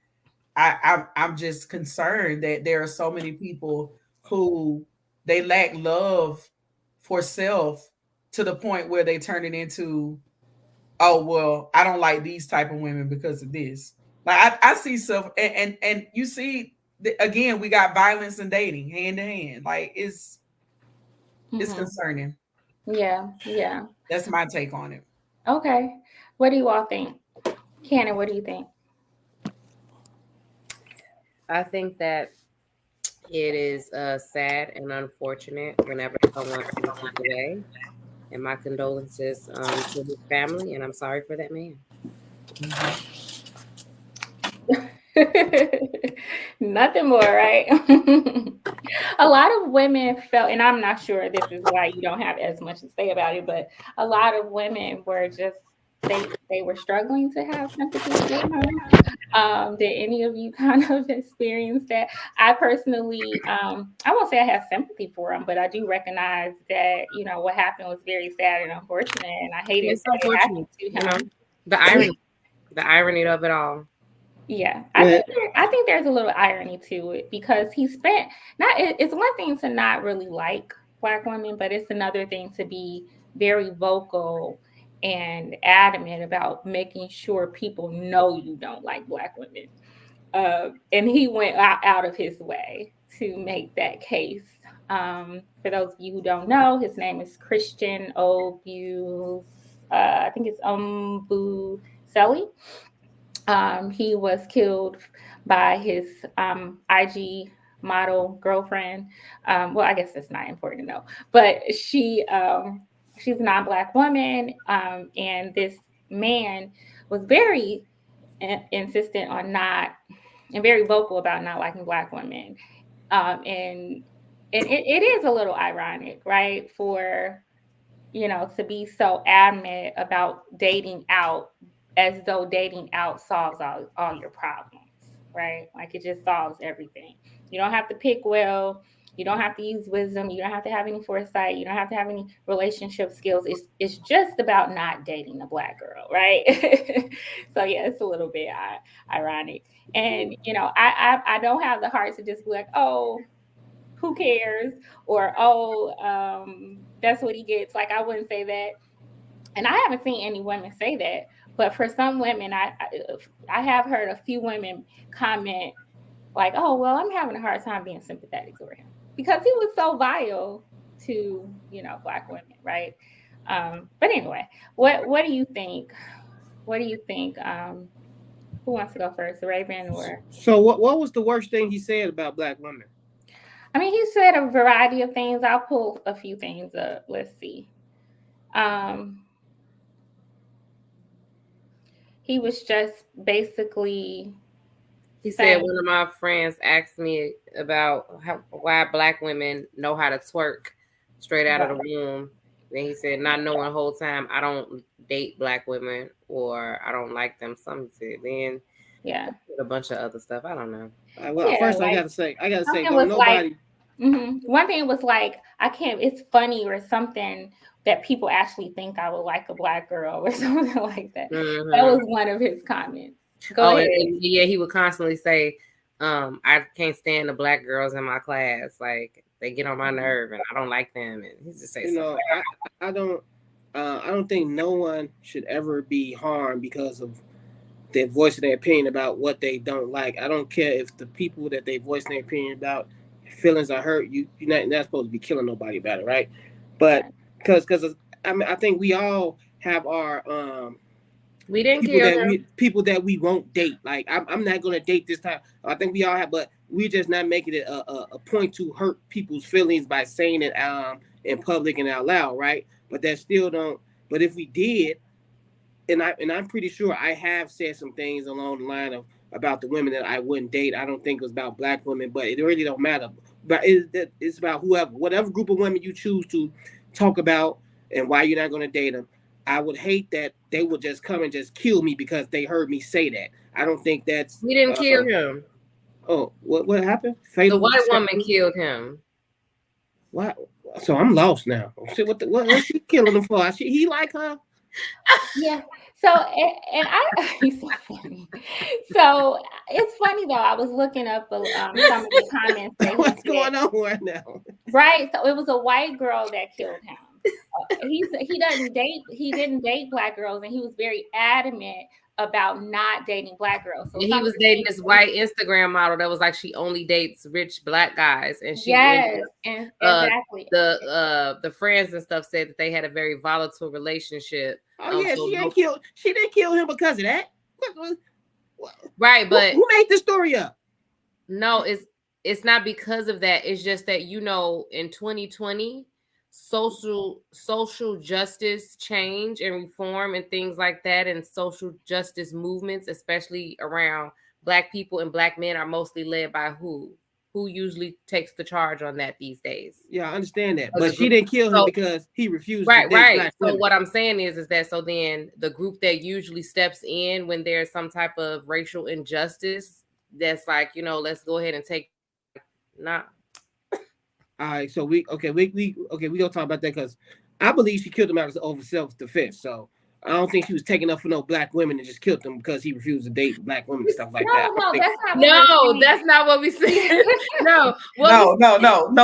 I'm just concerned that there are so many people who they lack love for self to the point where they turn it into, oh well, I don't like these type of women because of this. Like I see self and you see again, we got violence and dating hand in hand. Like it's concerning. Yeah. That's my take on it. Okay. What do you all think? Cannon, what do you think? I think that it is sad and unfortunate whenever someone passes away. And my condolences to his family, and I'm sorry for that man. Nothing more, right? A lot of women felt, and I'm not sure this is why you don't have as much to say about it, but a lot of women were just they were struggling to have sympathy for him. Did any of you kind of experience that? I personally, I won't say I have sympathy for him, but I do recognize that what happened was very sad and unfortunate, and I hated that it happened to him. The irony of it all. Yeah, I think there's a little irony to it because he spent it's one thing to not really like Black women, but it's another thing to be very vocal and adamant about making sure people know you don't like Black women. And he went out of his way to make that case. For those of you who don't know, his name is Christian I think it's Obumseli. He was killed by his IG model girlfriend. Well, I guess that's not important to know, but she's a non-Black woman, and this man was very insistent on not, and very vocal about not liking Black women, and it is a little ironic, right, for to be so adamant about dating out, as though dating out solves all your problems, right? Like it just solves everything. You don't have to pick well. You don't have to use wisdom. You don't have to have any foresight. You don't have to have any relationship skills. It's just about not dating a Black girl, right? So yeah, it's a little bit ironic. And I don't have the heart to just be like, oh, who cares? Or, oh, that's what he gets. Like, I wouldn't say that. And I haven't seen any women say that. But for some women, I have heard a few women comment like, oh, well, I'm having a hard time being sympathetic toward him because he was so vile to, Black women, right? But anyway, what do you think? What do you think? Who wants to go first, Raven or? So what was the worst thing he said about Black women? I mean, he said a variety of things. I'll pull a few things up. Let's see. He was just basically. He said one of my friends asked me about why Black women know how to twerk straight out of the womb. Then he said, not knowing the whole time, I don't date Black women or I don't like them. Something said. Then a bunch of other stuff. I don't know. First, I gotta say, don't nobody. One thing was like, I can't. It's funny or something that people actually think I would like a Black girl or something like that. Mm-hmm. That was one of his comments. Go ahead. And he would constantly say, I can't stand the Black girls in my class. Like they get on my nerve and I don't like them. And he just say, I don't think no one should ever be harmed because of their voicing their opinion about what they don't like. I don't care if the people that they voice their opinion about feelings are hurt. You're not supposed to be killing nobody about it, right? But because I think we all have our we didn't kill people that we won't date. Like I'm not gonna date this time. I think we all have, but we just not making it a point to hurt people's feelings by saying it in public and out loud, right? But that still don't. But if we did, and I'm pretty sure I have said some things along the line of about the women that I wouldn't date. I don't think it was about Black women, but it really don't matter. But it's about whatever group of women you choose to talk about and why you're not going to date them. I would hate that they would just come and just kill me because they heard me say that. I don't think that's. We didn't kill him. Oh, what happened? The white woman killed him. What? So I'm lost now. What's she killing him for? He like her? Yeah. So and he's so funny. So it's funny though. I was looking up some of the comments. What's going on right now? Right. So it was a white girl that killed him. He didn't date Black girls, and he was very adamant about not dating Black girls. So he was dating this white Instagram model that was like she only dates rich Black guys, and she and exactly the friends and stuff said that they had a very volatile relationship. Oh yeah, she didn't kill him because of that. Right, but who made the story up? No, it's not because of that. It's just that in 2020. Social justice change and reform and things like that, and social justice movements, especially around Black people and Black men, are mostly led by who usually takes the charge on that these days. Yeah, I understand that, but she didn't kill him because he refused. Right. Black so women. What I'm saying is that so then the group that usually steps in when there's some type of racial injustice, that's like let's go ahead and take not. All right, so we gonna talk about that because I believe she killed him out of self-defense. So I don't think she was taking up for no Black women and just killed him because he refused to date Black women and stuff like that. That's not what we said. No,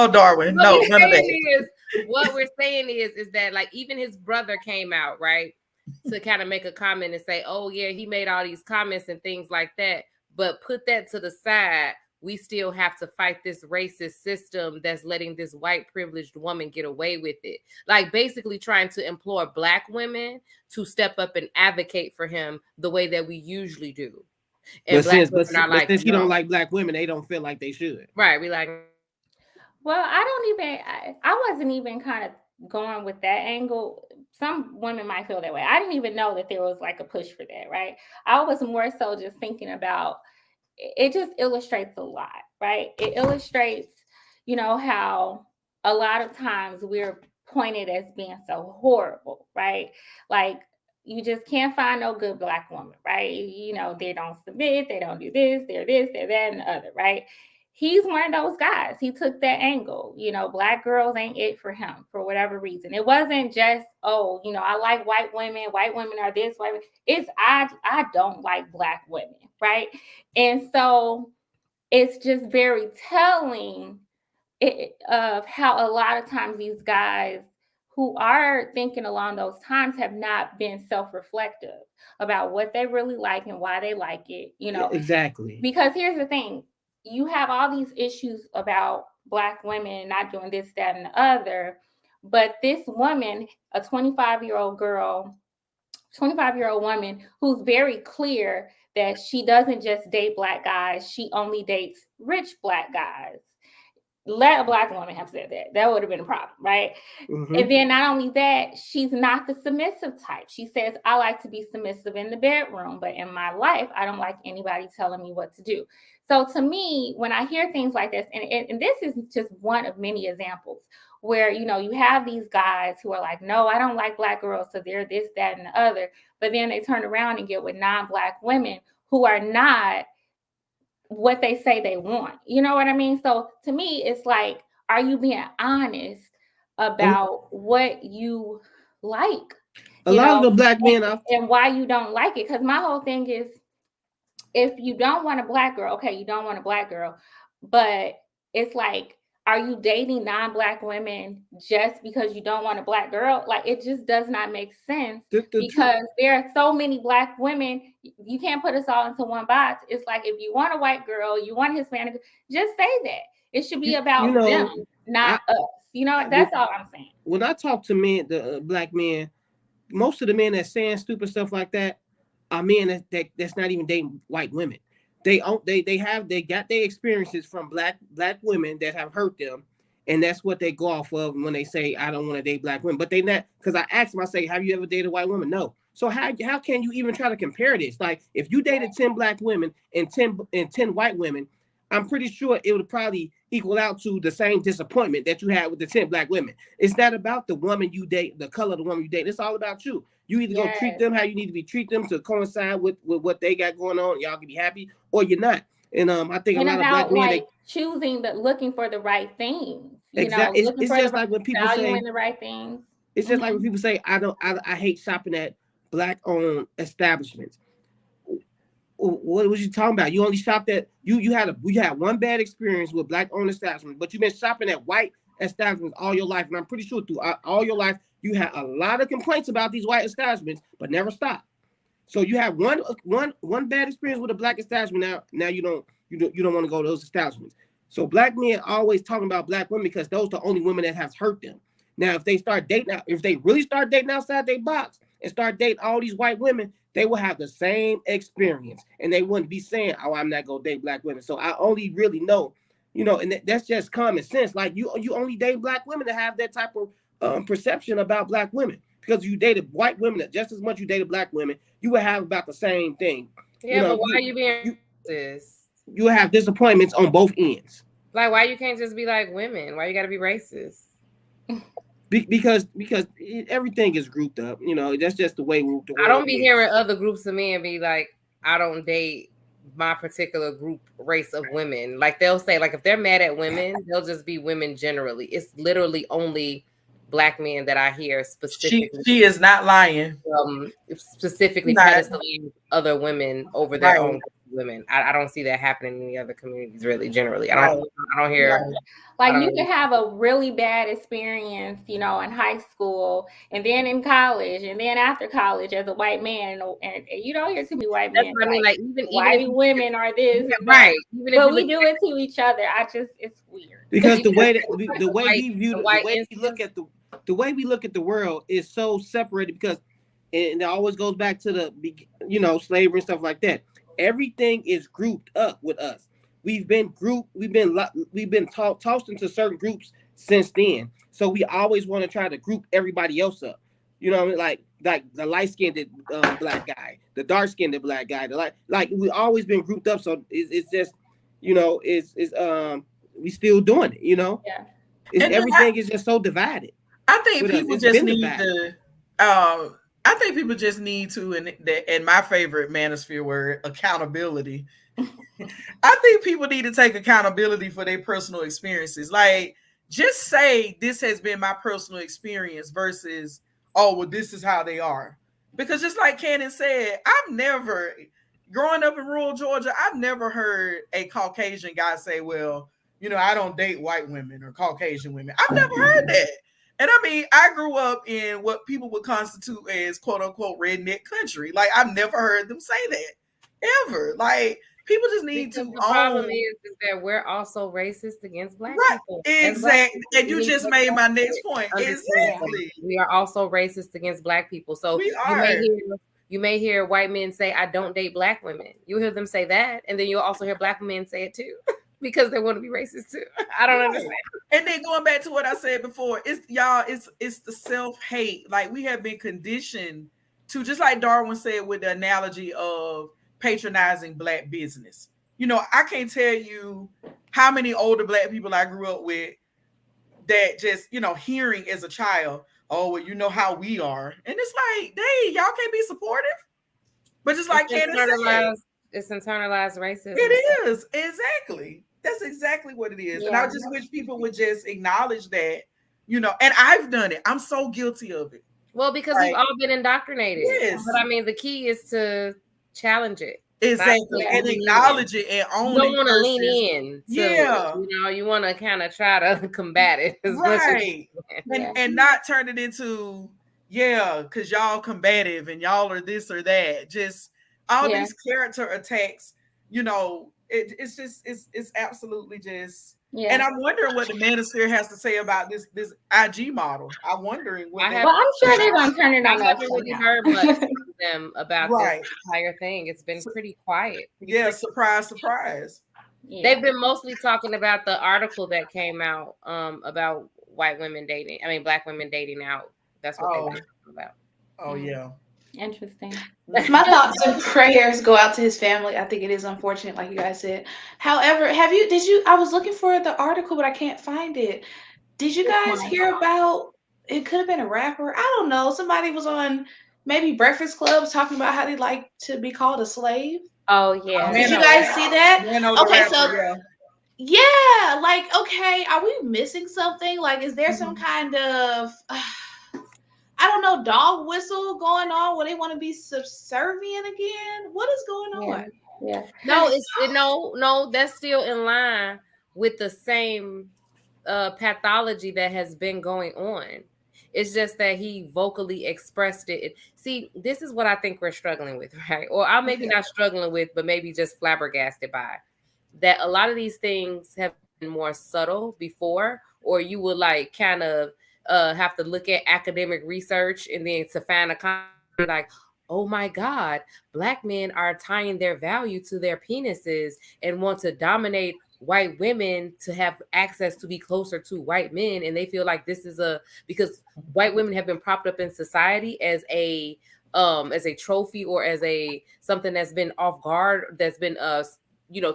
Darwin. No, none of that. What we're saying is that like even his brother came out, right, to kind of make a comment and say, oh yeah, he made all these comments and things like that. But put that to the side. We still have to fight this racist system that's letting this white privileged woman get away with it. Like basically trying to implore Black women to step up and advocate for him the way that we usually do. And Black women are like, since he no. don't like Black women, they don't feel like they should. Right. We like, Well, I wasn't even kind of going with that angle. Some women might feel that way. I didn't even know that there was like a push for that, right? I was more so just thinking about it just illustrates a lot, right? It illustrates, how a lot of times we're pointed as being so horrible, right? Like you just can't find no good Black woman, right? They don't submit, they don't do this, they're that, and the other, right? He's one of those guys. He took that angle. Black girls ain't it for him for whatever reason. It wasn't just, I like white women. White women are this, white women. It's I don't like Black women, right? And so it's just very telling of how a lot of times these guys who are thinking along those times have not been self-reflective about what they really like and why they like it, Exactly. Because here's the thing, you have all these issues about Black women not doing this, that, and the other, but this woman, a 25-year-old girl, 25-year-old woman who's very clear that she doesn't just date Black guys, she only dates rich Black guys. Let a Black woman have said that. That would have been a problem, right? Mm-hmm. And then not only that, she's not the submissive type. She says, I like to be submissive in the bedroom, but in my life, I don't like anybody telling me what to do. So to me, when I hear things like this, and this is just one of many examples where, you have these guys who are like, no, I don't like Black girls, so they're this, that, and the other. But then they turn around and get with non-Black women who are not what they say they want. You know what I mean? So to me, it's like, are you being honest about what you like? A lot of the Black men and why you don't like it. Because my whole thing is, if you don't want a Black girl, okay, you don't want a Black girl, but it's like, are you dating non-Black women just because you don't want a Black girl? Like, it just does not make sense because there are so many Black women. You can't put us all into one box. It's like, if you want a white girl, you want a Hispanic, just say that. It should be about them, not us. That's all I'm saying. When I talk to men, the Black men, most of the men that's saying stupid stuff like that are men that's not even dating white women. They got their experiences from black women that have hurt them, and that's what they go off of when they say I don't want to date Black women. But they not, because I asked them, I say, have you ever dated a white woman? No. So how can you even try to compare this? Like, if you dated 10 Black women and 10 white women, I'm pretty sure it would probably equal out to the same disappointment that you had with the 10 Black women. It's not about the woman you date, the color of the woman you date. It's all about you. You either go treat them how you need to be treat them to coincide with what they got going on. Y'all can be happy, or you're not. And I think a lot of Black men choosing looking for the right things. Exactly. It's just like when people say valuing the right things. It's just like when people say I hate shopping at Black-owned establishments. What was you talking about? You only shopped at you had one bad experience with Black-owned establishments, but you've been shopping at white establishments all your life, and I'm pretty sure through all your life you had a lot of complaints about these white establishments, but never stopped. So you have one bad experience with a Black establishment. Now you don't want to go to those establishments. So Black men always talking about Black women because those are the only women that have hurt them. Now, if they really start dating outside their box and start dating all these white women, they will have the same experience, and they wouldn't be saying, "Oh, I'm not gonna date Black women." So I only really know, and that's just common sense. Like you only date Black women to have that type of perception about Black women, because you dated white women just as much you dated Black women, you would have about the same thing. Yeah, but why are you being racist? You have disappointments on both ends. Like, why you can't just be like women? Why you got to be racist? Because everything is grouped up. That's just the way I don't be hearing other groups of men be like, I don't date my particular group race of women. Like, they'll say, like, if they're mad at women, they'll just be women generally. It's literally only Black men that I hear specifically. She is not lying. Specifically pedestaling other women over their own women. I don't see that happening in any other communities, really. Generally, I don't hear. Like you can have a really bad experience, in high school, and then in college, and then after college as a white man, and you don't hear too many white men. I mean, like even white if women are this, and right? That. But we do it to each other. It's weird because the way we view the way instance. we look at the way we look at the world is so separated because and it always goes back to the slavery and stuff like that. Everything is grouped up with us. We've been tossed into certain groups since then. So we always want to try to group everybody else up. You know, like the light skinned black guy, the dark skinned black guy, like we always been grouped up. So it's just we still doing it. Yeah. Everything is just so divided. I think people just need to. I think people just need to, and my favorite manosphere word, accountability. I think people need to take accountability for their personal experiences. Like, just say this has been my personal experience versus, oh, well, this is how they are. Because just like Cannon said, growing up in rural Georgia, I've never heard a Caucasian guy say, well, I don't date white women or Caucasian women. I've never heard that. And I mean, I grew up in what people would constitute as quote unquote redneck country. Like, I've never heard them say that ever. Like, people just need to. The problem is that we're also racist against black people. Exactly. And you just made my next point. Exactly. We are also racist against black people. So you may hear white men say, I don't date black women. You'll hear them say that. And then you'll also hear black men say it too. Because they want to be racist too. I don't understand. And then going back to what I said before, it's the self-hate. Like, we have been conditioned to, just like Darwin said with the analogy of patronizing black business. I can't tell you how many older black people I grew up with that just, hearing as a child, oh, well, you know how we are. And it's like, dang, y'all can't be supportive. But just like Candace said, it's internalized racism. It is. Exactly. That's exactly what it is. Yeah. And I just wish people would just acknowledge that, and I've done it. I'm so guilty of it. Well, because we've all been indoctrinated. Yes. But I mean, the key is to challenge it. Exactly. And acknowledge it and own it. You don't want to lean in. You want to kind of try to combat it. Right. And not turn it into, because y'all combative and y'all are this or that. Just all these character attacks, it's absolutely just. Yeah. And I'm wondering what the manosphere has to say about this IG model. I'm wondering what. I'm sure they're gonna turn it on. I haven't really heard much from them about this entire thing. It's been pretty quiet. Yeah, surprise. Yeah. They've been mostly talking about the article that came out about black women dating out. That's what they've been talking about. Oh yeah. Interesting. My thoughts and prayers go out to his family. I think it is unfortunate, like you guys said. However, I was looking for the article, but I can't find it. Did you guys hear about, it could have been a rapper, I don't know, somebody was on maybe Breakfast Club talking about how they like to be called a slave? Oh yeah. Did you guys see that? Yeah, like, okay, are we missing something? Like, is there some kind of I don't know, dog whistle going on where they want to be subservient again? What is going on? Yeah. No, that's still in line with the same pathology that has been going on. It's just that he vocally expressed it. See, this is what I think we're struggling with, right? Or I'm maybe not struggling with, but maybe just flabbergasted by. That a lot of these things have been more subtle before, or you would like kind of have to look at academic research and then to find a comment like, oh my God, black men are tying their value to their penises and want to dominate white women to have access to be closer to white men. And they feel like this is because white women have been propped up in society as a trophy or as something that's been off guard, that's been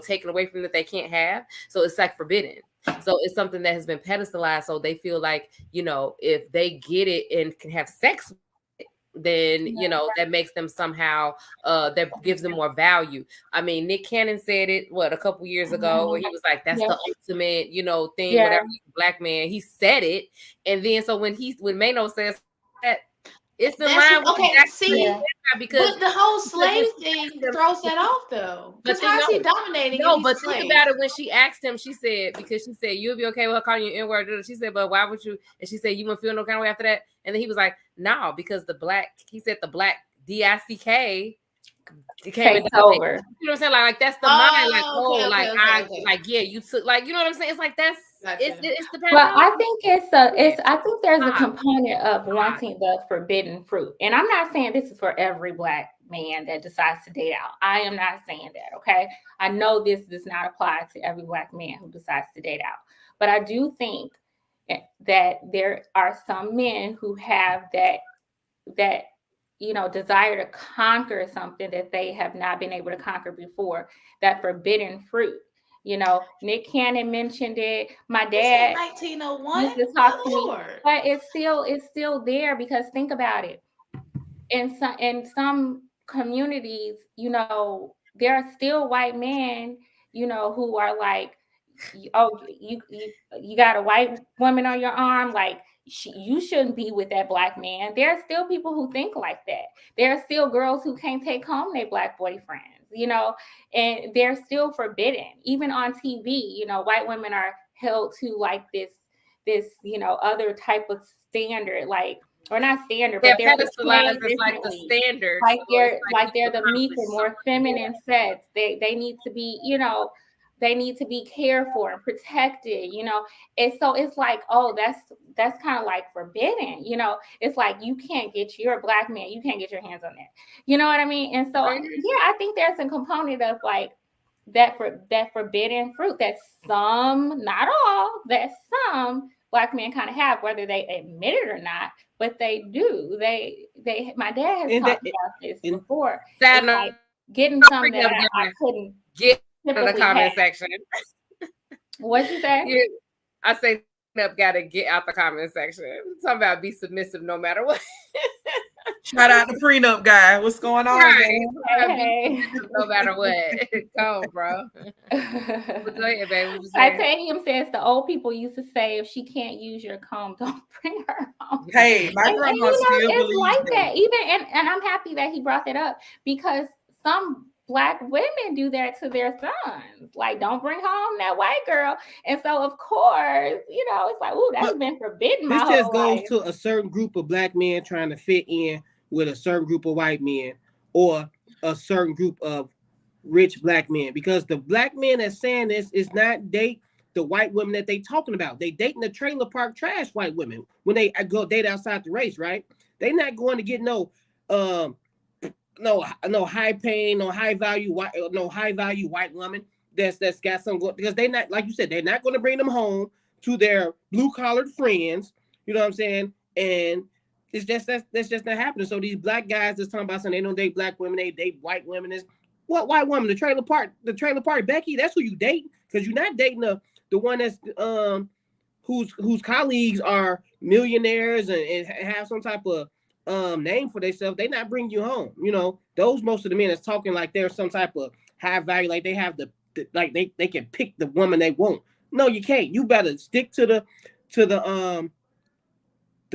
taken away from them that they can't have. So it's like forbidden. So it's something that has been pedestalized. So they feel like, if they get it and can have sex with it, then, that makes them somehow, that gives them more value. I mean, Nick Cannon said it, a couple years ago, where he was like, that's the ultimate, thing, whatever, black man. He said it. And then so when Mano says that, It's the That's line with okay. exactly See, because but the whole when slave she thing asked him, throws that off, though. but Because think how is he no, dominating if no, he's a but think slave? about it. When she asked him, she said, because she said, you'll be okay with her calling you N-word. She said, but why would you? And she said, you wouldn't feel no kind of way after that. And then he was like, no, because he said the black DICK came Takes and dominated. over. You know what I'm saying? Like that's the mind. Like, Okay, oh, like okay. like yeah, you took, like, you know what I'm saying? It's like that's Gotcha. it's the Well, I pathology. think I think there's a component of wanting the forbidden fruit. And I'm not saying this is for every black man that decides to date out. I am not saying that, okay? I know this does not apply to every black man who decides to date out. But I do think that there are some men who have that desire to conquer something that they have not been able to conquer before, that forbidden fruit. Nick Cannon mentioned it. My This in dad 1901. used to talk to Good me, Lord. but it's still there, because think about it. In some communities, there are still white men, who are like, oh, you got a white woman on your arm, like you shouldn't be with that black man. There are still people who think like that. There are still girls who can't take home their black boyfriends, and they're still forbidden. Even on TV, white women are held to like this other type of standard, like, or not standard, Yeah, but they're pedestalized portrayed as like the differently. standard. Like So it's they're like like you they're the meeker, accomplish more something. feminine sex. They need to be, they need to be cared for and protected, And so it's like, oh, that's kind of like forbidden, It's like you can't get your black man, you can't get your hands on that. You know what I mean? And so yeah, I think there's a component of like that forbidden fruit that some, not all, that some black men kind of have, whether they admit it or not, but they do. My dad has And that talked about this and before. Sad It's enough, like getting something that prenup I guy, couldn't get out of the typically have. comment section. What'd you say? I say prenup gotta get out the comment section. Talking about be submissive no matter what. Shout out to prenup guy. What's going on, Right. man? Hey. No matter what. Go on, bro. But go ahead, baby. What you saying? Titanium says the old people used to say, if she can't use your comb, don't bring her home. Hey, my grandma still It's believes like that. Even and I'm happy that he brought that up, because some black women do that to their sons. Like, don't bring home that white girl. And so of course, it's like, ooh, that's been forbidden my this just whole goes life. to a certain group of black men trying to fit in with a certain group of white men, or a certain group of rich black men. Because the black men that's saying this is not date the white women that they talking about. They dating the trailer park trash white women when they go date outside the race, right? They not going to get um no high paying, no high value white woman that's got some good, because they not, like you said, they're not going to bring them home to their blue collared friends. You know what I'm saying? And that's just not happening. So these black guys that's talking about saying they don't date black women, they date white women. Is what white woman? The trailer park Becky. That's who you date, because you're not dating the one that's whose colleagues are millionaires and have some type of name for themselves. They not bring you home. Those most of the men that's talking like they're some type of high value, like they have like they can pick the woman they want. No, you can't. You better stick to the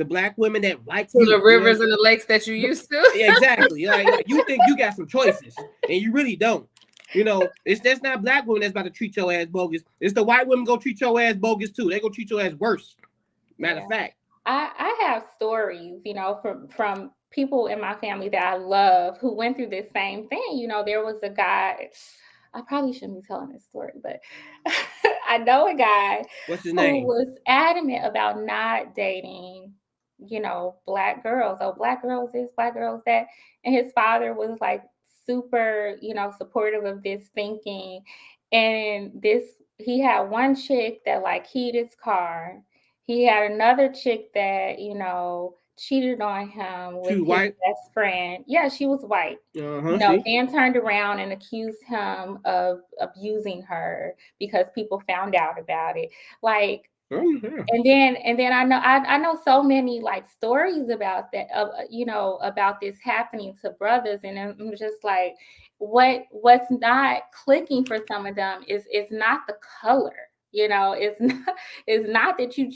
black women that like to you. the rivers and the lakes that you used to. Yeah, exactly. Like you think you got some choices, and you really don't. That's not black women that's about to treat your ass bogus. It's the white women go treat your ass bogus too. They go treat your ass worse. Matter of fact. I have stories, from people in my family that I love who went through this same thing. There was a guy, I probably shouldn't be telling this story, but I know a guy What's his who name? was adamant about not dating, black girls. Oh, black girls this, black girls that. And his father was like super, supportive of this thinking. And he had one chick that like keyed his car. He had another chick that, cheated on him with She was his white? best friend. Yeah, she was white. See? Dan turned around and accused him of abusing her because people found out about it. Like, and then I know so many like stories about that, about this happening to brothers, and I'm just like, what's not clicking for some of them is not the color. It's not that you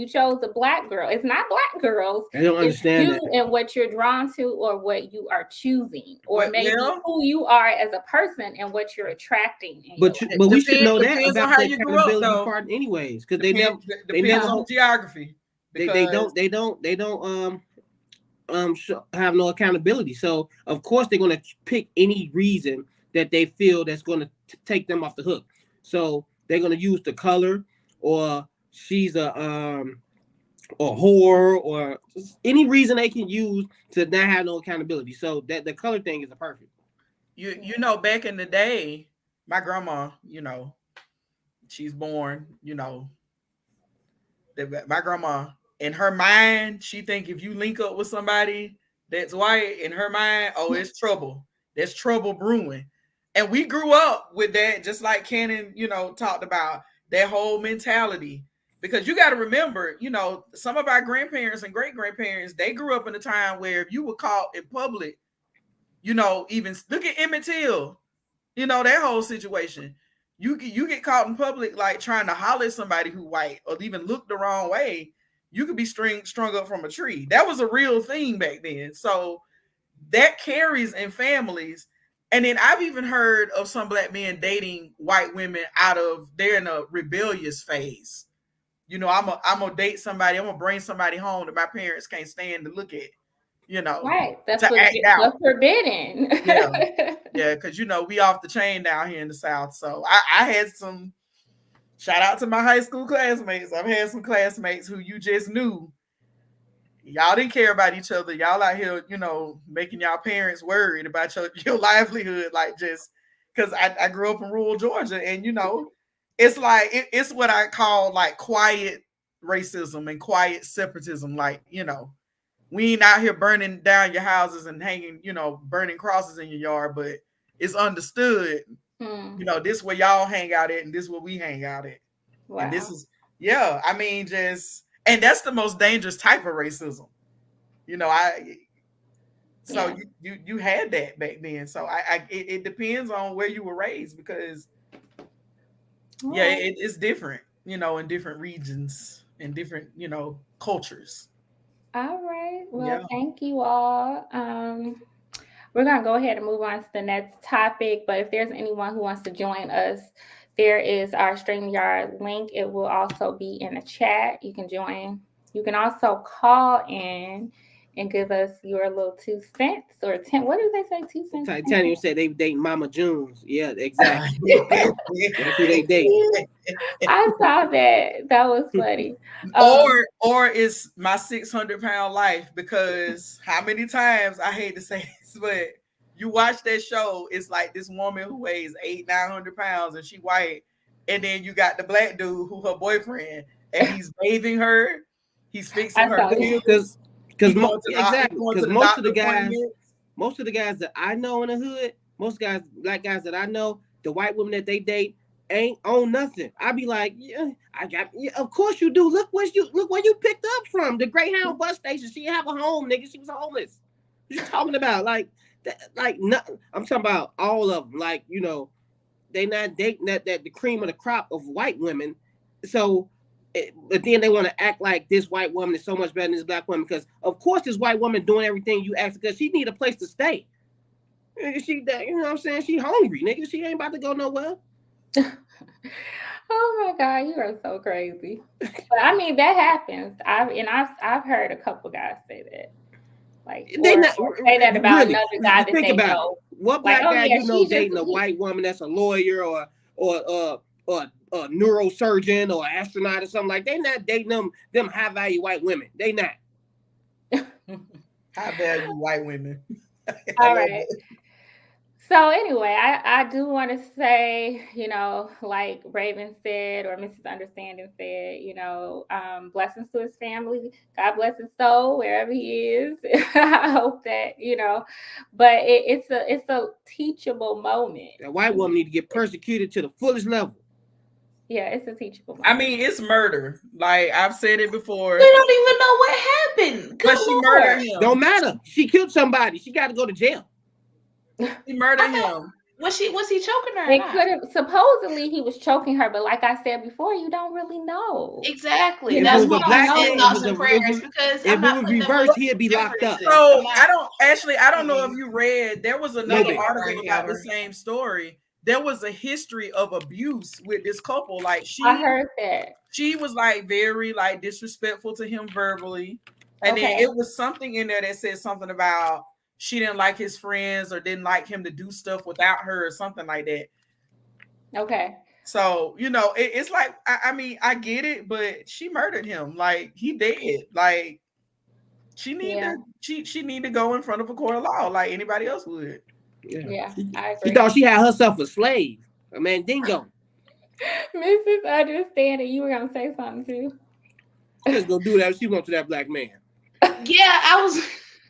chose a black girl. It's not black girls. I don't understand it's you that. and what you're drawn to, or what you are choosing, or maybe Well, who you are as a person and what you're attracting in your But life. we should know that depends on about how the you grew up, accountability though. part, anyways, because Depends on geography. they don't have no accountability. So of course they're gonna pick any reason that they feel that's gonna take them off the hook. So they're gonna use the color, or she's a whore, or any reason they can use to not have no accountability. So that the color thing is a perfect. You know, back in the day, my grandma, she's born, my grandma, in her mind, she think if you link up with somebody that's white, in her mind, oh, it's trouble. There's trouble brewing. And we grew up with that, just like Cannon, talked about that whole mentality. Because you got to remember, some of our grandparents and great grandparents, they grew up in a time where if you were caught in public, even look at Emmett Till, that whole situation. You get caught in public, like trying to holler at somebody who white, or even look the wrong way, you could be strung up from a tree. That was a real thing back then. So that carries in families. And then I've even heard of some black men dating white women they're in a rebellious phase. I'm gonna date somebody, I'm gonna bring somebody home that my parents can't stand to look at, Right. That's out. forbidden. Yeah, because we off the chain down here in the South. So I had some shout out to my high school classmates. I've had some classmates who you just knew y'all didn't care about each other. Y'all out here, making y'all parents worried about your livelihood, like just because I grew up in rural Georgia, and it's like it's what I call like quiet racism and quiet separatism. Like, we ain't out here burning down your houses and hanging, burning crosses in your yard, but it's understood, this where y'all hang out at, and this where we hang out at. Wow. And this is, and that's the most dangerous type of racism. You had that back then. So it depends on where you were raised, because it's different, in different regions and different, cultures. All right. Well, thank you all. We're going to go ahead and move on to the next topic. But if there's anyone who wants to join us, there is our StreamYard link. It will also be in the chat. You can join. You can also call in and give us your little 2 cents or 10. What did they say? 2 cents? Titanium said they date Mama Junes. Yeah, exactly. That's who they date. I saw that. That was funny. Or it's my 600-pound life, because how many times, I hate to say this, but you watch that show, it's like this woman who weighs 800-900 pounds and she white, and then you got the black dude who her boyfriend, and he's bathing her, he's fixing her because most of the guys that I know in the hood, black guys that I know, the white women that they date ain't own nothing. I be like, of course you do. Look where you picked up from, the Greyhound bus station. She have a home, nigga. She was homeless. What you talking about? I'm talking about all of them. Like, they not dating that the cream of the crop of white women. So, but then they want to act like this white woman is so much better than this black woman, because of course this white woman doing everything you ask, because she need a place to stay. She, you know what I'm saying? She hungry, nigga. She ain't about to go nowhere. Oh my God, you are so crazy. But I mean, that happens. I've heard a couple guys say that. Like, say that about really, another guy that they know. What black guy dating a white woman that's a lawyer or a neurosurgeon or astronaut or something? Like, they not dating them high value white women. They not high value white women. All right. So anyway, I do want to say, like Raven said, or Mrs. Understanding said, blessings to his family. God bless his soul wherever he is. I hope that, but it's a teachable moment. That white woman need to get persecuted to the fullest level. Yeah, it's a teachable moment. I mean, it's murder. Like, I've said it before. We don't even know what happened. But she murdered him. Don't matter. She killed somebody. She got to go to jail. She murdered him. Was he choking her or It not? could have supposedly he was choking her, but like I said before, you don't really know. Exactly. You If know, it That's was you why a I'm don't black know man, saying these thoughts and prayers because if I'm it not was putting them reversed, with he'd be locked up. differences. So I'm not. I don't Ashley, I don't know if you read, there was No, another Get my article brain about the power. same story. There was a history of abuse with this couple. Like I heard that. she was like very like disrespectful to him verbally. And then Okay. it was something in there that said something about she didn't like his friends or didn't like him to do stuff without her or something like that. Okay. So, you know, it's like, I mean, I get it, but she murdered him. Like, he dead. Like, she need Yeah. to she need to go in front of a court of law like anybody else would. Yeah, I She agree. thought she had herself a slave, a mandingo. Mrs. Understanding, you were gonna say something too. Just go do that. She went to that black man. Yeah, I was.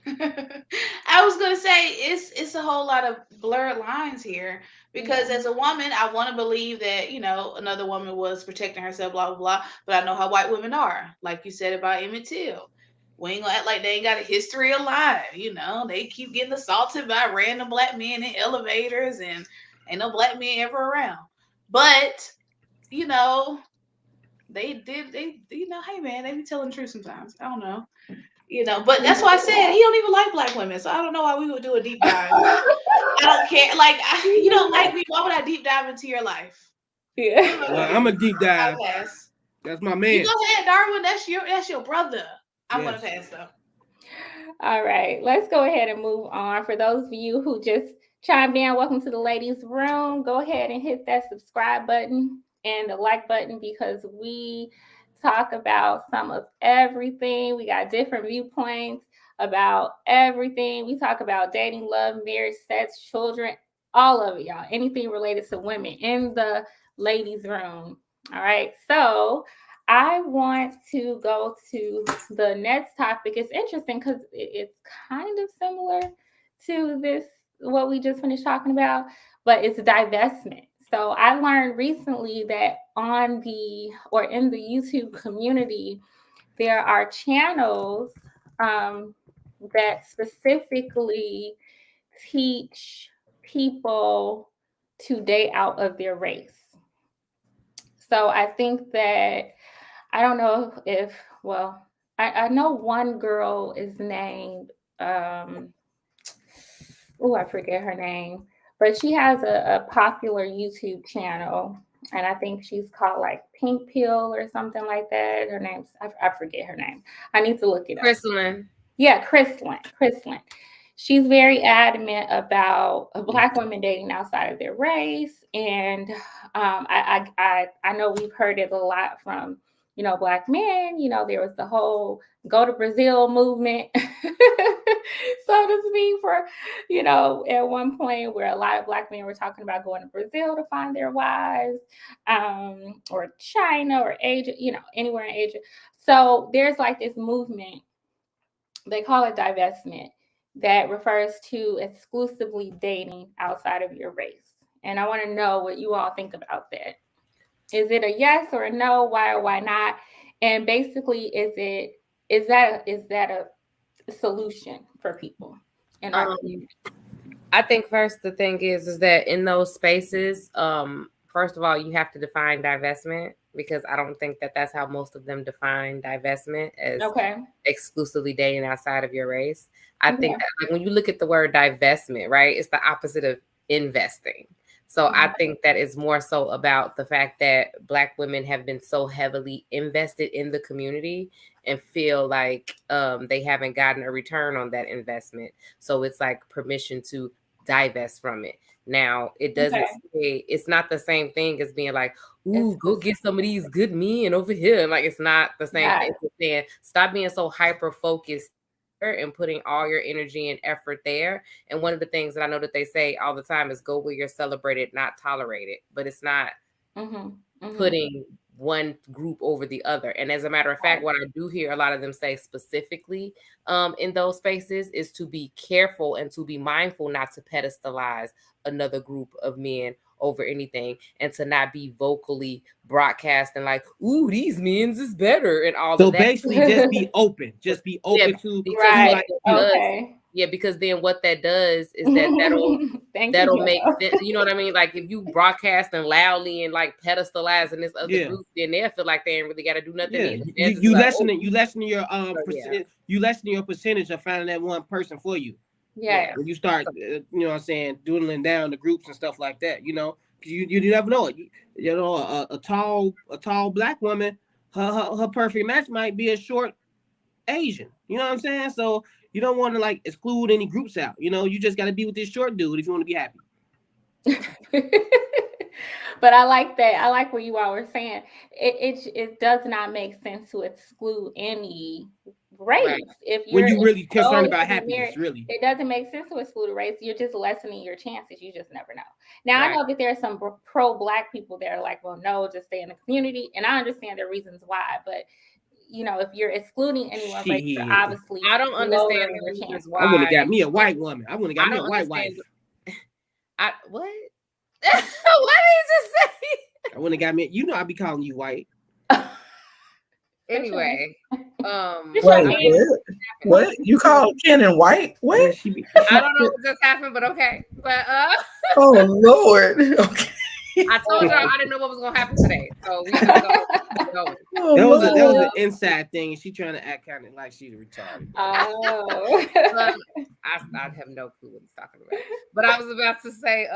I was gonna say it's a whole lot of blurred lines here because Yeah. as a woman, I want to believe that another woman was protecting herself, blah blah blah. But I know how white women are, like you said about Emmett Till. We ain't gonna act like they ain't got a history of lying. They keep getting assaulted by random black men in elevators, and ain't no black men ever around. But you know, hey man, they be telling the truth sometimes. I don't know. But that's why I said he don't even like black women, so I don't know why we would do a deep dive. I don't care. Like, you don't like me. Why would I deep dive into your life? Yeah. Well, I'm a deep dive. I'll pass. That's my You man. go ahead, Darwin. That's your brother. I'm Yes. gonna pass though. All right, let's go ahead and move on. For those of you who just chimed in, welcome to the ladies' room. Go ahead and hit that subscribe button and the like button because we talk about some of everything. We got different viewpoints about everything. We talk about dating, love, marriage, sex, children, all of it, y'all. Anything related to women in the ladies' room. All right, so I want to go to the next topic. It's interesting because it's kind of similar to this, what we just finished talking about, but it's divestment. So I learned recently that in the YouTube community, there are channels that specifically teach people to date out of their race. So I think that I don't know if, well, I know one girl is named, I forget her name, but she has a popular YouTube channel. And I think she's called like Pink Pill or something like that. Her name's, I forget her name. I need to look it up. Crystalline. Yeah, Crystalline. She's very adamant about Black women dating outside of their race, and I know we've heard it a lot from Black men. There was the whole go to Brazil movement, so to speak, for at one point where a lot of Black men were talking about going to Brazil to find their wives, or China or Asia, anywhere in Asia. So there's like this movement, they call it divestment, that refers to exclusively dating outside of your race. And I want to know what you all think about that. Is it a yes or a no? Why or why not? And basically, is that a solution for people in our community? I think first the thing is that in those spaces, first of all, you have to define divestment, because I don't think that that's how most of them define divestment, as exclusively dating outside of your race. I think that like, when you look at the word divestment, right, it's the opposite of investing. So I think that it's more so about the fact that Black women have been so heavily invested in the community and feel like they haven't gotten a return on that investment. So it's like permission to divest from it. Now, it doesn't say, it's not the same thing as being like, ooh, go get some of these good men over here. Like, it's not the same thing. It's saying, stop being so hyper focused and putting all your energy and effort there. And one of the things that I know that they say all the time is go where you're celebrated, not tolerated. But it's not putting one group over the other. And as a matter of fact, what I do hear a lot of them say specifically in those spaces is to be careful and to be mindful not to pedestalize another group of men over anything, and to not be vocally broadcasting like, ooh, these men's is better and all of that. So basically just be open. Just be open to right. like, Okay. Yeah, because then what that does is that'll make you know what I mean? Like if you broadcasting loudly and like pedestalizing this other group, then they'll feel like they ain't really got to do nothing either. You lessen you lessen your percentage of finding that one person for you. Yeah. When you start, you know what I'm saying, dwindling down the groups and stuff like that, you know, you never know it. You know, a tall black woman, her perfect match might be a short Asian. You know what I'm saying? So you don't want to like exclude any groups out. You know, you just got to be with this short dude if you want to be happy. But I like that. I like what you all were saying. It does not make sense to exclude any race. Right. If you're when you really concerned about happiness, really, it doesn't make sense to exclude a race. You're just lessening your chances. You just never know. Now Right. I know that there are some pro-black people that are like, well, no, just stay in the community, and I understand their reasons why. But you know, if you're excluding anyone, race, you're obviously I don't understand your chances. I wouldn't have got me a white woman. I wouldn't have got me a white wife. What? What did you just say? I wouldn't have got me. You know, I'd be calling you white. Anyway, wait, what? You call Cannon white? What? I don't know what just happened, but okay. But oh Lord. Okay. I told y'all I didn't know what was gonna happen today, so we just go. That was an inside thing, and she trying to act kind of like she's retarded. Oh, I have no clue what he's talking about. But I was about to say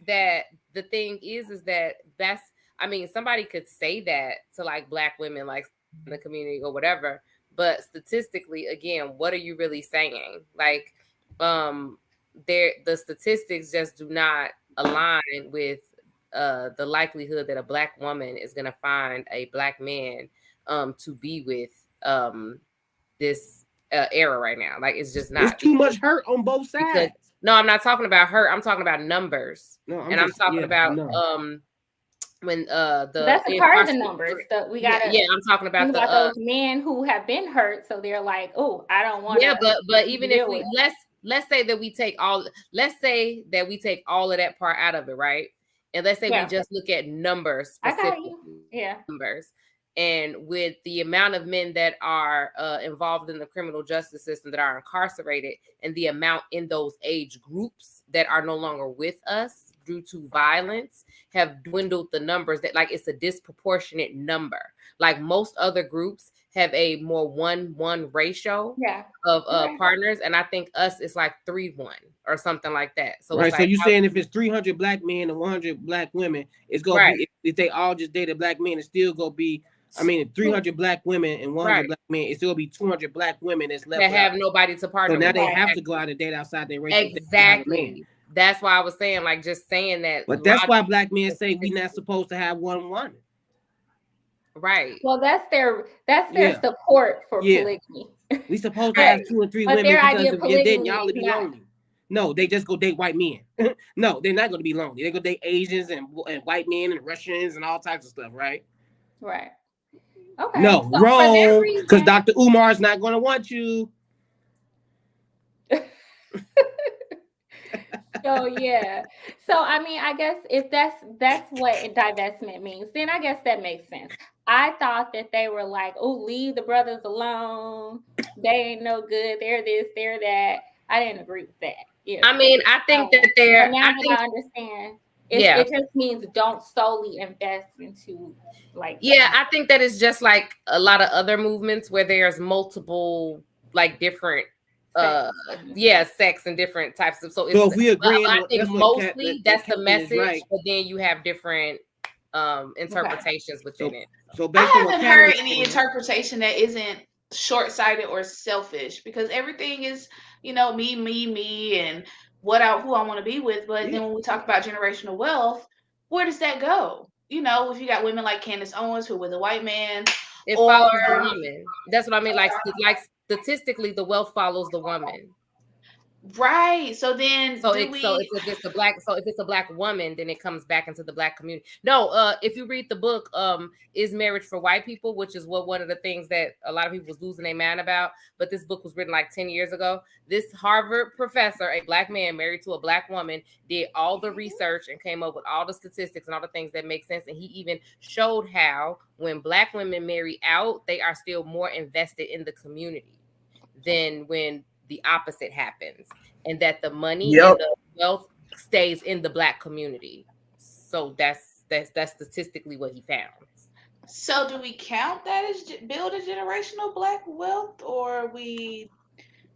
that the thing is that's I mean, somebody could say that to like black women, like in the community or whatever, but statistically, again, what are you really saying? Like, the statistics just do not align with the likelihood that a black woman is going to find a black man to be with this era right now. Like, it's just not. It's too much hurt on both sides. No, I'm not talking about hurt. I'm talking about numbers. No, I'm talking about when that's a part of the numbers that we got. Yeah, I'm talking about those men who have been hurt, so they're like, oh, I don't want. Yeah, but even if we let's say that we take all of that part out of it, right? And let's say we just look at numbers, specifically, numbers. And with the amount of men that are involved in the criminal justice system that are incarcerated, and the amount in those age groups that are no longer with us due to violence, have dwindled the numbers. That like it's a disproportionate number. Like most other groups have a more 1-1 ratio of partners, and I think us is like 3-1 or something like that. So right. It's so like, you're saying if it's 300 black men and 100 black women, it's gonna be if they all just dated black men, it's still gonna be. I mean, 300 black women and 100 black men, it's still be 200 black women that's left that have nobody to partner. So now they have to go out and date outside their race. Exactly. That's why I was saying, like, just saying that. But that's why black men say we not supposed to have 1-1. Right. Well, that's their support for polygamy. We supposed to have 2 and 3 women because then y'all would be lonely. No, they just go date white men. No, they're not going to be lonely. They go date Asians and white men and Russians and all types of stuff, right? Right. Okay. No, so wrong. Because Dr. Umar is not going to want you. So yeah. So I mean, I guess if that's what divestment means, then I guess that makes sense. I thought that they were like, oh, leave the brothers alone. They ain't no good. They're this, they're that. I didn't agree with that. Yeah. I mean, I think that they're. Now I understand. It just means don't solely invest into like. Yeah, I think that is just like a lot of other movements where there's multiple like different sex and different types of. So if we agree, I think mostly that's the message, right. But then you have different interpretations within it. So basically, I haven't heard any interpretation that isn't short-sighted or selfish, because everything is, me, and who I want to be with. But then when we talk about generational wealth, where does that go? If you got women like Candace Owens who with a white man, it follows the woman. That's what I mean. Like statistically, the wealth follows the woman. Right. So then, if it's a black woman, then it comes back into the black community. No, if you read the book, Is Marriage for White People, which is one of the things that a lot of people was losing their mind about. But this book was written like 10 years ago. This Harvard professor, a black man married to a black woman, did all the research and came up with all the statistics and all the things that make sense. And he even showed how when black women marry out, they are still more invested in the community than when the opposite happens, and that the money Yep. and the wealth stays in the Black community. So that's statistically what he found. So do we count that as build a generational Black wealth, or we?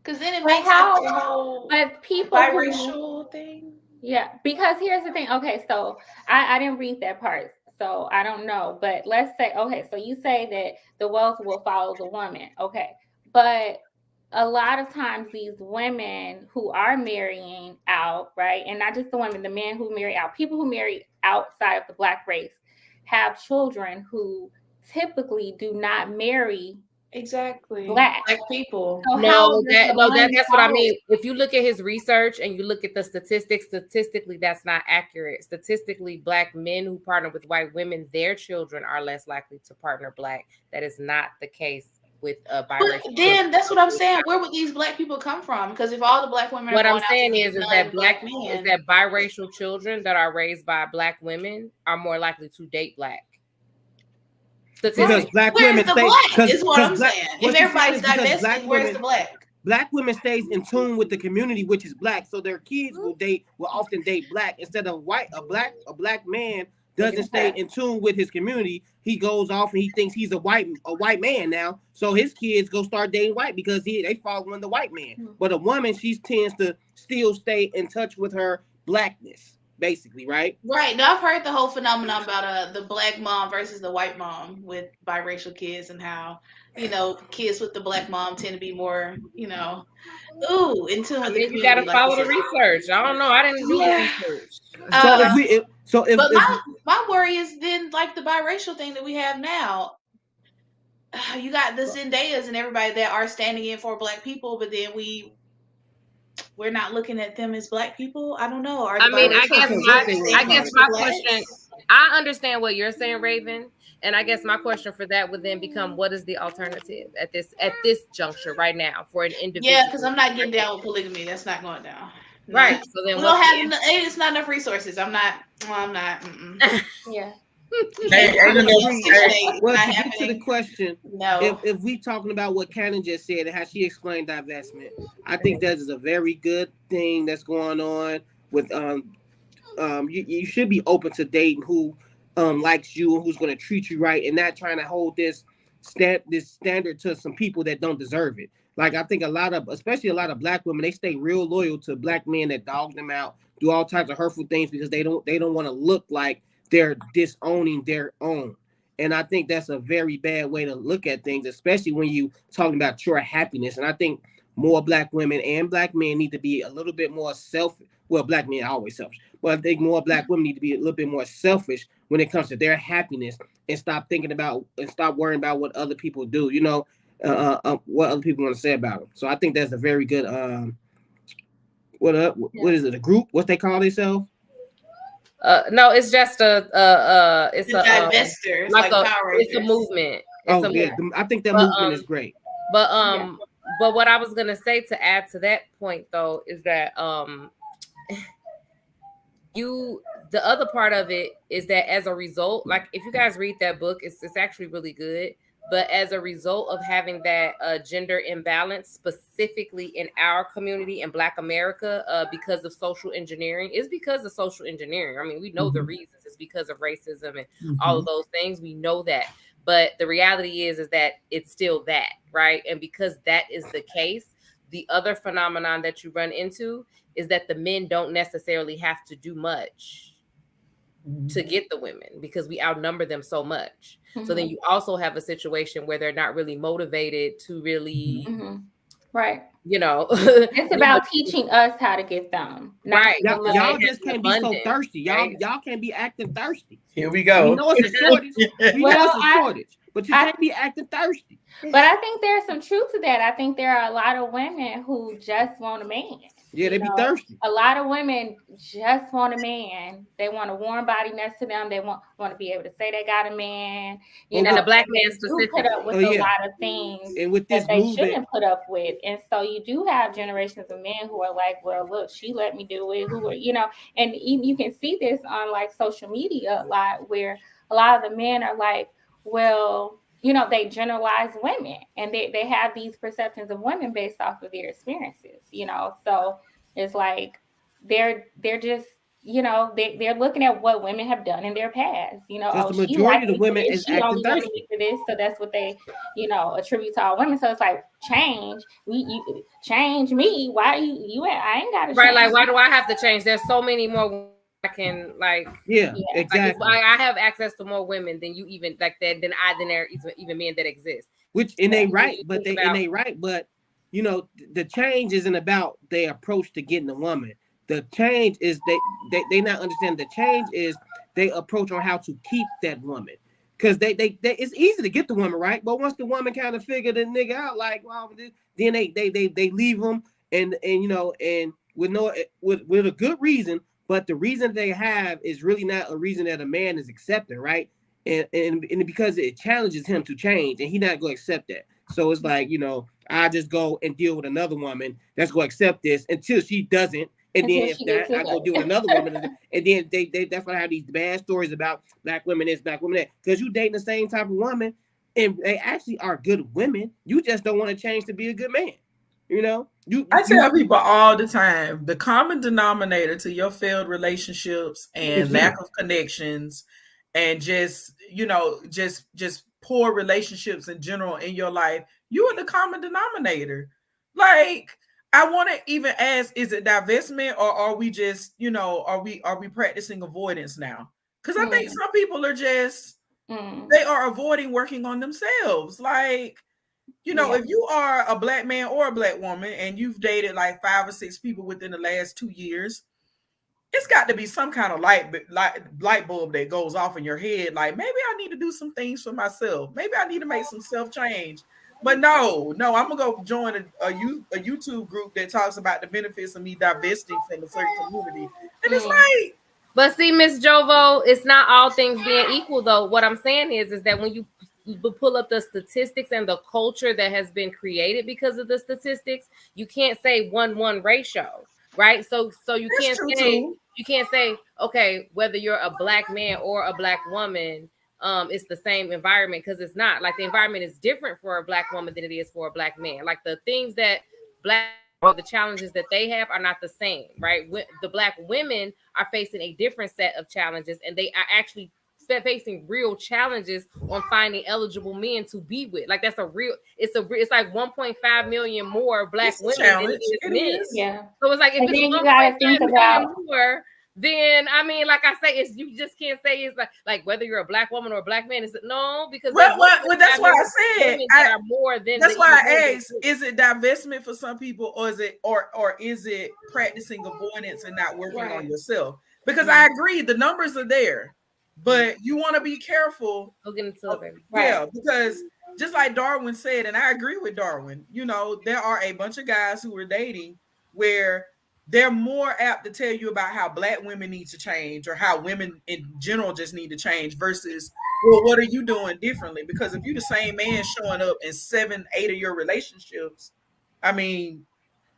Because then it But makes how- the whole But people who, biracial thing. yeah, because here's the thing. Okay, so I didn't read that part, so I don't know. But let's say, okay, so you say that the wealth will follow the woman. Okay, but a lot of times these women who are marrying out, right, and not just the women, the men who marry out, people who marry outside of the Black race have children who typically do not marry Exactly. Black. people. So how does the money That's what I follow? mean. If you look at his research and you look at the statistics, statistically, that's not accurate. Statistically, Black men who partner with white women, their children are less likely to partner Black. That is not the case with But biracial. then that's what I'm saying. Where would these Black people come from? Because if all the Black women What are I'm going saying out is to that Black men, biracial children that are raised by Black women are more likely to date Black. Because Black where's women the stay. Black? Is what I'm Black, saying. what If you're saying everybody's is because divesting, where's the Black? Black women stays in tune with the community, which is Black, so their kids will often date Black instead of white. A black man doesn't stay in tune with his community. He goes off and he thinks he's a white man now, so his kids go start dating white because they follow the white man. But a woman, she tends to still stay in touch with her Blackness, basically, right? Right. Now I've heard the whole phenomenon about the Black mom versus the white mom with biracial kids, and how kids with the Black mom tend to be more in tune with the community. You gotta like follow you the said. research. I don't know. I didn't do the research. So if but my worry is then like the biracial thing that we have now. You got the Zendayas and everybody that are standing in for Black people, but then we're not looking at them as Black people. I don't know. I guess my question. I understand what you're saying, Raven, and I guess my question for that would then become, what is the alternative at this juncture right now for an individual? Yeah, because I'm not getting down with polygamy. That's not going down. Right. So then we don't have. It's not enough resources. I'm not. Yeah. Well, to get to the question, no. If we talking about what Cannon just said and how she explained divestment, I think that is a very good thing that's going on with you should be open to dating who likes you and who's going to treat you right, and not trying to hold this standard to some people that don't deserve it. Like, I think especially a lot of Black women, they stay real loyal to Black men that dog them out, do all types of hurtful things because they don't want to look like they're disowning their own. And I think that's a very bad way to look at things, especially when you talking about your happiness. And I think more Black women and Black men need to be a little bit more selfish. Well, Black men are always selfish, but I think more Black women need to be a little bit more selfish when it comes to their happiness, and stop worrying about what other people do. What other people want to say about them. So I think that's a very good what is it? A group? What they call themselves? No, it's just it's divestors, like it's a movement. I think that movement is great. But what I was gonna say to add to that point though is that the other part of it is that as a result, like if you guys read that book, it's actually really good. But as a result of having that gender imbalance, specifically in our community in Black America, because of social engineering, it's because of social engineering. I mean, we know the reasons. It's because of racism and all of those things. We know that. But the reality is that it's still that, right? And because that is the case, the other phenomenon that you run into is that the men don't necessarily have to do much to get the women because we outnumber them so much. So then you also have a situation where they're not really motivated to really, right. It's about teaching us how to get them. Right. Y'all just can't be so thirsty. Y'all can't be acting thirsty. Here we go. We know it's a shortage. But you can't be acting thirsty. But I think there's some truth to that. I think there are a lot of women who just want a man. Yeah, they be thirsty. A lot of women just want a man. They want a warm body next to them. They want to be able to say they got a man. And a Black man specifically put up with a lot of things and with this that they shouldn't put up with. And so you do have generations of men who are like, well, look, she let me do it. Who are, and you can see this on like social media a lot, where a lot of the men are like, well, they generalize women, and they have these perceptions of women based off of their experiences, so it's like they're just, they're looking at what women have done in their past, Because oh, the she majority liked of the me for women this, is she acting only wanted thirsty. me for this, so that's what they, attribute to all women. So it's like, change me. Why I ain't gotta Right, like change. why do I have to change? There's so many more I can like. Yeah, Yeah. Like if exactly. I have access to more women than you even like that than there even men that exist. Which and they When right, you but think about the change isn't about their approach to getting a woman. The change is they not understand. The change is they approach on how to keep that woman. Because they it's easy to get the woman, right? But once the woman kind of figure the nigga out, like, well, then they leave them, and with no with a good reason. But the reason they have is really not a reason that a man is accepting, right? And because it challenges him to change, and he not going to accept that. So it's like, I just go and deal with another woman that's going to accept this until she doesn't, and then Until if she not, gets I it. go deal with another woman, and then they that's why I have these bad stories about black women this, black women that, because you dating the same type of woman, and they actually are good women. You just don't want to change to be a good man. I tell people all the time, the common denominator to your failed relationships and It's you. lack of connections and just poor relationships in general in your life, you are the common denominator. Like, I want to even ask, is it divestment, or are we just, are we practicing avoidance now? Because I think some people are just they are avoiding working on themselves. Like, if you are a black man or a black woman and you've dated like 5 or 6 people within the last 2 years, it's got to be some kind of light bulb that goes off in your head. Like, maybe I need to do some things for myself. Maybe I need to make some self change. But no, I'm gonna go join a YouTube group that talks about the benefits of me divesting from a certain community, and it's like. But see, Miss Jovo, it's not all things being equal, though. What I'm saying is that when you pull up the statistics and the culture that has been created because of the statistics, you can't say 1-1 ratio, right? So you That's can't true say too. okay, whether you're a black man or a black woman, it's the same environment, because it's not. Like, the environment is different for a black woman than it is for a black man. Like, the things that black or the challenges that they have are not the same, right? The black women are facing a different set of challenges, and they are actually facing real challenges on finding eligible men to be with. Like, that's it's like 1.5 million more black women than it is men. Yeah. So it's like, if And it's then you 1.5 gotta think million about more, then I mean, like I say, you just can't say it's like whether you're a black woman or a black man. It's no, because Well, that's why I said women that are more than that's why I asked, is it divestment for some people, or is it practicing avoidance and not working on yourself? Because I agree, the numbers are there, but you want to be careful. We'll get into it, baby. Yeah, because just like Darwin said, and I agree with Darwin, there are a bunch of guys who are dating where they're more apt to tell you about how black women need to change, or how women in general just need to change, versus, well, what are you doing differently? Because if you're the same man showing up in 7, 8 of your relationships, I mean,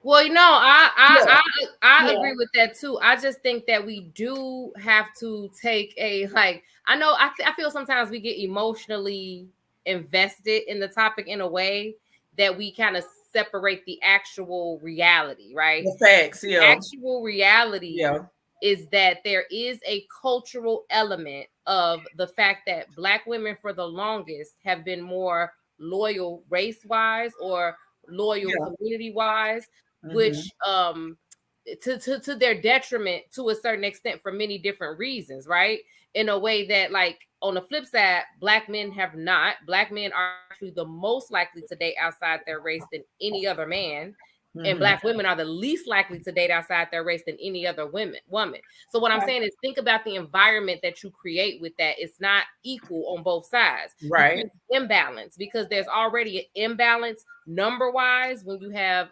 well, I agree with that too. I just think that we do have to take I know I feel sometimes we get emotionally invested in the topic in a way that we kind of separate the actual reality, right? The facts, the actual reality is that there is a cultural element of the fact that black women for the longest have been more loyal race-wise or loyal community-wise, which to their detriment to a certain extent for many different reasons, right? In a way that, like, on the flip side, black men have not. Black men are actually the most likely to date outside their race than any other man. And black women are the least likely to date outside their race than any other woman. So what I'm saying is, think about the environment that you create with that. It's not equal on both sides. Right. Imbalance, because there's already an imbalance number-wise when you have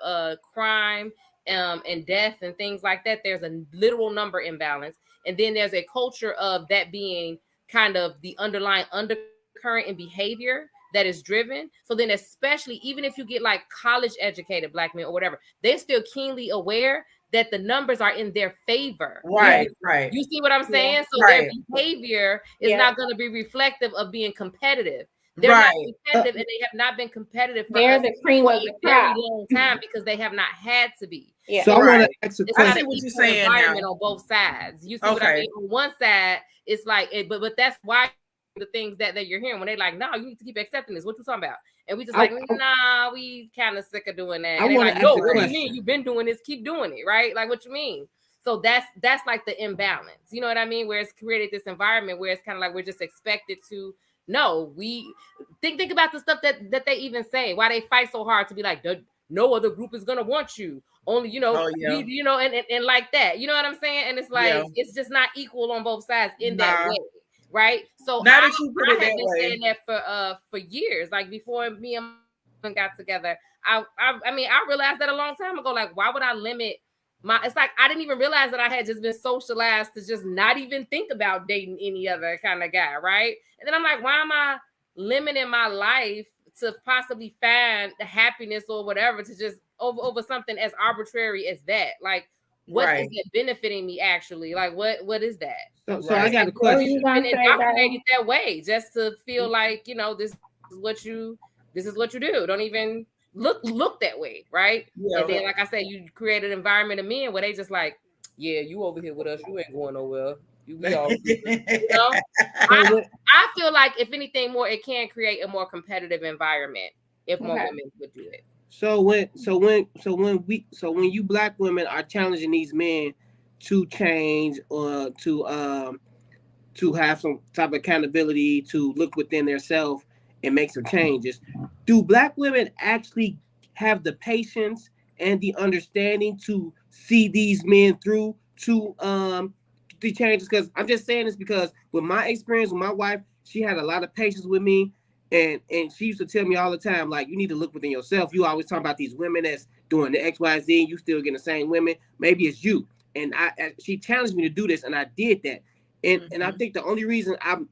crime and death and things like that. There's a literal number imbalance. And then there's a culture of that being kind of the underlying undercurrent in behavior that is driven. So then, especially even if you get like college educated black men or whatever, they're still keenly aware that the numbers are in their favor. Right. You see what I'm saying? So their behavior is not going to be reflective of being competitive. They're not Right. competitive, and they have not been competitive for They're us the cream for of a the very crop. long time because they have not had to be. Yeah. So I want Right. to ask a It's I not see an what you're equal saying environment now. on both sides. You see what I Okay. mean? On one side, it's like, but that's why the things that you're hearing when they like, no, you need to keep accepting this. What you talking about? And we just like, nah, we kind of sick of doing that. I And they wanna like, ask no, a what do you question. mean? You've been doing this, keep doing it, right? Like, what you mean? So that's like the imbalance. You know what I mean? Where it's created this environment where it's kind of like we're just expected to. No, we think about the stuff that they even say. Why they fight so hard to be like, no other group is gonna want you. Only, you know, Oh, yeah. we, you know, and like that. You know what I'm saying? And it's like Yeah. it's just not equal on both sides in that Nah. way, right? So Now I that you put it have that been way. saying that for years. Like before me and my husband got together, I mean I realized that a long time ago. Like, why would I limit my? It's like I didn't even realize that I had just been socialized to just not even think about dating any other kind of guy, right? And then I'm like, why am I limiting my life to possibly find the happiness or whatever to just over something as arbitrary as that? Like, what is Right. it benefiting me actually? Like, what is that? So I Right. got a What were question. you You've gonna been say, indoctrinated Darwin? that way just to feel like, you know, this is what you do. Don't even look that way, right? Yeah. And then, like I said, you create an environment of men where they just like, yeah, you over here with us, you ain't going nowhere. We all good. You know? So when, I feel like if anything more, it can create a more competitive environment if more Okay. women would do it. so when you black women are challenging these men to change or to have some type of accountability, to look within themselves and make some changes, do black women actually have the patience and the understanding to see these men through to the changes? Because I'm just saying this because with my experience with my wife, she had a lot of patience with me. And she used to tell me all the time, like, you need to look within yourself. You always talk about these women that's doing the XYZ, you still getting the same women. Maybe it's you. And she challenged me to do this, and I did that. And I think the only reason I'm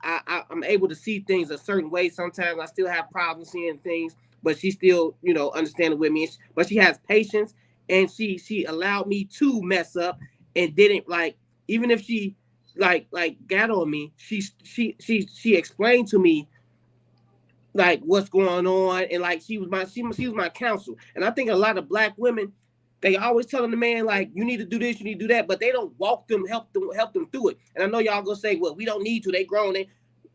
able to see things a certain way, sometimes I still have problems seeing things, but she still, you know, understanding with me. But she has patience, and she allowed me to mess up and didn't, like, even if she like got on me, she explained to me like what's going on, and like she was my counsel. And I think a lot of black women, they always telling the man like, you need to do this, you need to do that, but they don't walk them, help them through it. And I know y'all gonna say, well, we don't need to, they grown.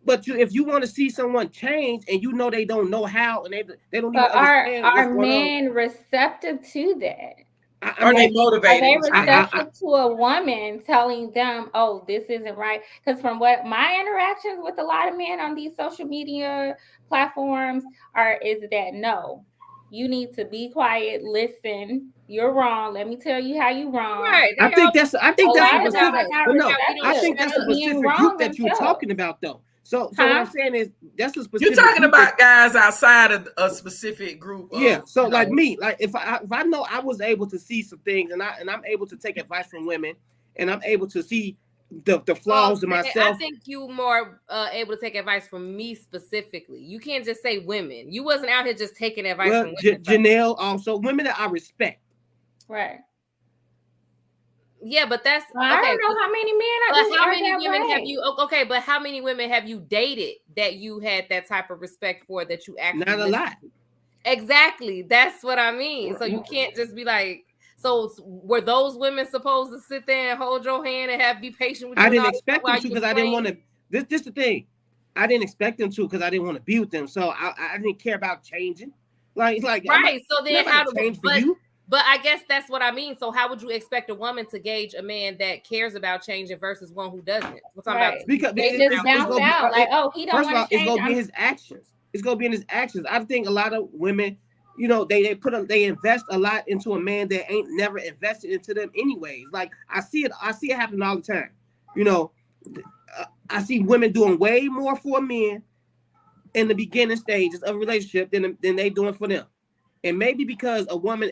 But if you want to see someone change and you know they don't know how, and they don't even But understand what's are going on. men receptive to that? Are they Are motivated? they to change? receptive to a woman telling them, oh, this isn't right? Because from what my interactions with a lot of men on these social media platforms is that no, you need to be quiet, listen, you're wrong. Let me tell you how you wrong. Right. I think that's A a lot of them specific, are not but no, I receptive think that's to a being specific wrong group that you're themselves. talking about, though. So what I'm saying is that's a You're specific talking group about guys outside of a specific group. yeah. So you like know. me, like if I know I was able to see some things, and I'm able to take advice from women, and I'm able to see the flaws in I myself. think you more able to take advice from me specifically. You can't just say women. You wasn't out here just taking advice Well, from women. Janelle also, women that I respect. Right. Yeah, but that's Well, I don't know how many men But how are many that women have way. you? Okay, but how many women have you dated that you had that type of respect for that you actually Not a lot. Exactly. That's what I mean. So you can't just be like. So were those women supposed to sit there and hold your hand and be patient with you? I didn't expect them to because I didn't want to. This the thing. I didn't expect them to because I didn't want to be with them. So I didn't care about changing. Like right. So then how do change for you? But I guess that's what I mean. So how would you expect a woman to gauge a man that cares about changing versus one who doesn't? We're talking about because they just bounce out like, oh, he don't want to change. It's gonna be his actions. It's gonna be in his actions. I think a lot of women, you know, they invest a lot into a man that ain't never invested into them anyways. Like I see it happen all the time. You know, I see women doing way more for men in the beginning stages of a relationship than they doing for them. And maybe because a woman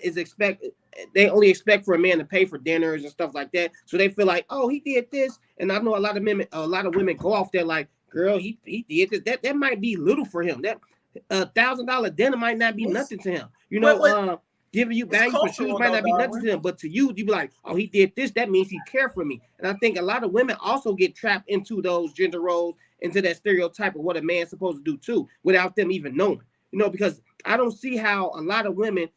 they only expect for a man to pay for dinners and stuff like that. So they feel like, oh, he did this. And I know a lot of women go off there like, girl, he did this. That might be little for him. That $1,000 dinner might not be nothing to him. You know, giving you value for shoes might not be nothing to him. But to you, you be like, oh, he did this. That means he cared for me. And I think a lot of women also get trapped into those gender roles into that stereotype of what a man's supposed to do too, without them even knowing. Because I don't see how a lot of women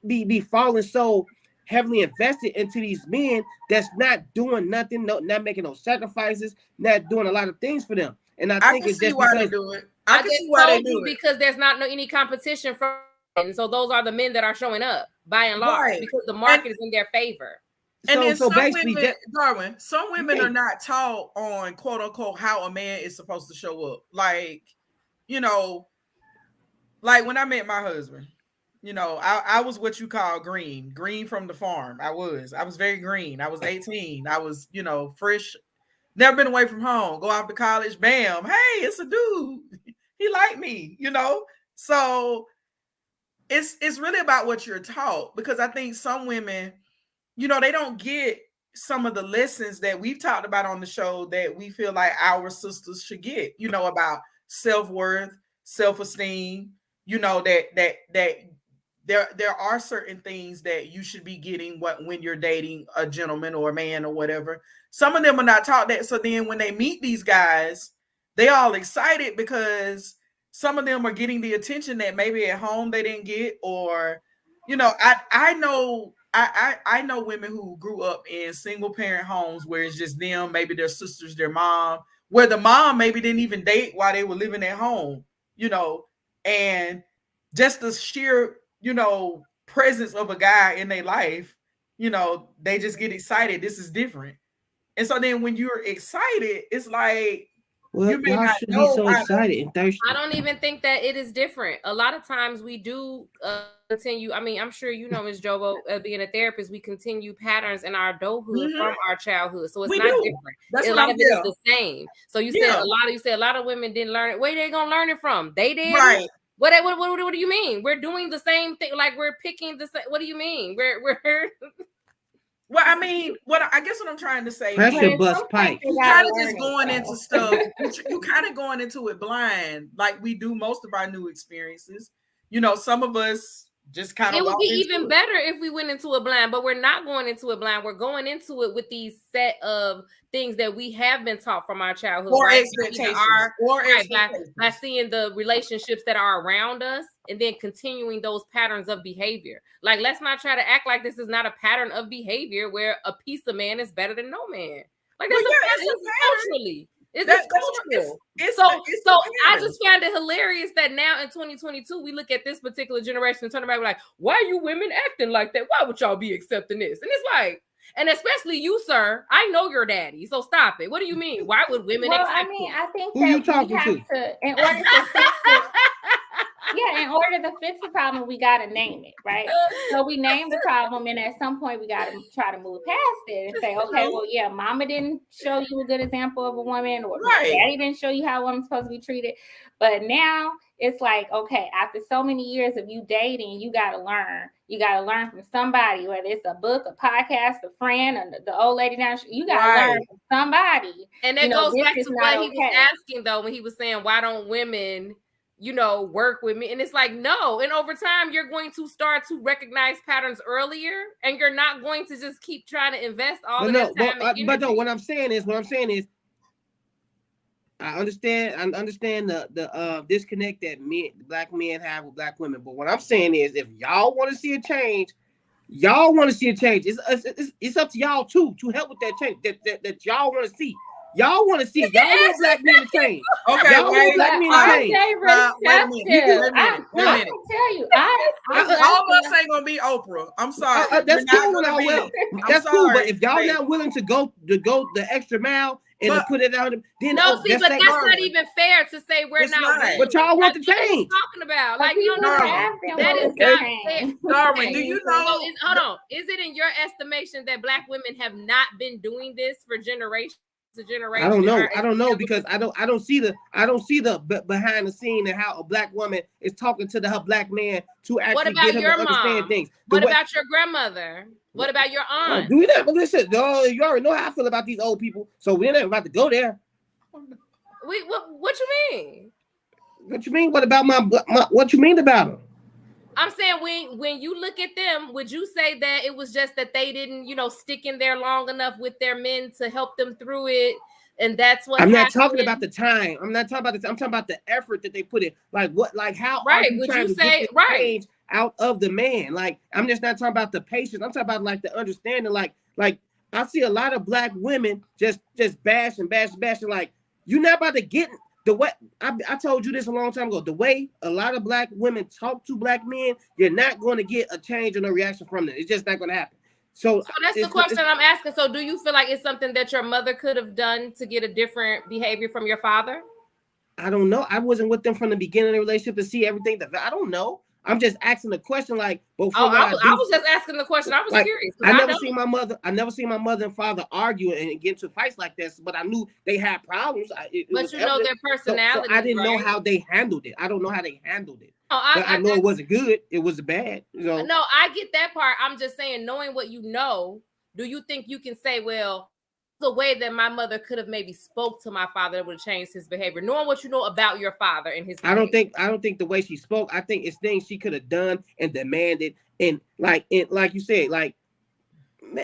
be falling so heavily invested into these men that's not doing nothing, not making no sacrifices, not doing a lot of things for them. And I think can it's see just why because they do it. I can just see why they told do you it. because there's not any competition from men. So those are the men that are showing up by and large Right. because the market is in their favor. And then so some basically, women, Darwin, some women Okay. are not taught on quote unquote how a man is supposed to show up. Like, like when I met my husband, I was what you call green from the farm. I was very green. I was 18. I was, fresh, never been away from home, go off to college, bam, hey, it's a dude. He liked me, So it's really about what you're taught, because I think some women, they don't get some of the lessons that we've talked about on the show that we feel like our sisters should get, about self-worth, self-esteem, that there are certain things that you should be getting when you're dating a gentleman or a man or whatever. Some of them are not taught that. So then when they meet these guys, they all excited because some of them are getting the attention that maybe at home they didn't get, or, I know women who grew up in single parent homes where it's just them, maybe their sisters, their mom, where the mom maybe didn't even date while they were living at home, and just the sheer, presence of a guy in their life, they just get excited. This is different. And so then when you're excited, it's like, well, you may y'all not should be know so how excited and thirsty. I don't even think that it is different. A lot of times we do continue. I mean, I'm sure Ms. Jobo, being a therapist, we continue patterns in our adulthood from our childhood. So it's we not do. different. That's A what lot I'm of it is the same. So you said a lot of women didn't learn it. Where they gonna learn it from? They did. Right. What do you mean? We're doing the same thing. Like we're picking the same. What do you mean? We're Well, I mean, I guess what I'm trying to say Pressure is bust pipe. you kind of just going into stuff. You kind of going into it blind, like we do most of our new experiences. Some of us just kind of. It would be even better if we went into it blind, but we're not going into it blind. We're going into it with these set of things that we have been taught from our childhood, or right? expectations, By seeing the relationships that are around us and then continuing those patterns of behavior. Like, let's not try to act like this is not a pattern of behavior where a piece of man is better than no man. Like that's culturally. It's cultural. So I just found it hilarious that now in 2022 we look at this particular generation and turn around and be like, why are you women acting like that? Why would y'all be accepting this? And it's like, and especially you, sir, I know your daddy, so stop it. What do you mean? Why would women accept it? I think Who that you talking we have to? in order to fix it. Yeah, in order to fix the problem, we got to name it, right? So we name the problem, and at some point, we got to try to move past it and say, okay, well, yeah, mama didn't show you a good example of a woman, or daddy didn't show you how a woman's supposed to be treated. But now it's like, okay, after so many years of you dating, you got to learn. You got to learn from somebody, whether it's a book, a podcast, a friend, or the old lady down. You got to learn from somebody. And that goes back to what he was asking, though, when he was saying, why don't women work with me? And it's like, no. And over time, you're going to start to recognize patterns earlier, and you're not going to just keep trying to invest all of that time and energy. But no, what I'm saying is, I understand the disconnect that black men have with black women. But what I'm saying is, if y'all want to see a change, it's up to y'all too to help with that change that y'all want to see. Y'all want to see it. Y'all want black men to change. Okay, y'all want black men to change. Wait a minute. I can tell you, all of us ain't gonna be Oprah. I'm sorry. That's cool. That's cool. But if y'all not willing to go the extra mile and to put it out, then but that's not even fair to say we're not. But y'all want to change. Talking about that is not fair. Darwin, do you know? So hold on. Is it in your estimation that black women have not been doing this for generations? I don't know because I don't see the behind the scene and how a black woman is talking to her black man to actually get him to understand things. What about your grandmother? What about your aunt? Do that, but listen, you already know how I feel about these old people, so we're not about to go there. What you mean? What you mean? What about what you mean about them? I'm saying when you look at them, would you say that it was just that they didn't, stick in there long enough with their men to help them through it? And that's what I'm not happened. talking about the time. I'm not talking about the. I'm talking about the effort that they put in. Like what? Like how are you Would trying you to say get this change out of the man? Like I'm just not talking about the patience. I'm talking about like the understanding. Like I see a lot of black women just bashing. Like you're not about to get the way. I told you this a long time ago. The way a lot of black women talk to black men, you're not going to get a change or no reaction from them. It's just not going to happen. So that's the question I'm asking. So do you feel like it's something that your mother could have done to get a different behavior from your father? I don't know. I wasn't with them from the beginning of the relationship to see everything. I don't know. I'm just asking the question. Like, but I was just asking the question. I was like, curious. I never seen my mother and father argue and get into fights like this. But I knew they had problems. But you know their personality. So I didn't know how they handled it. I don't know how they handled it. I know it wasn't good. It was bad. No, I get that part. I'm just saying, knowing what you know, do you think you can say, well, the way that my mother could have maybe spoke to my father that would have changed his behavior, knowing what you know about your father and his behavior? I don't think the way she spoke, I think it's things she could have done and demanded. And like you said, like,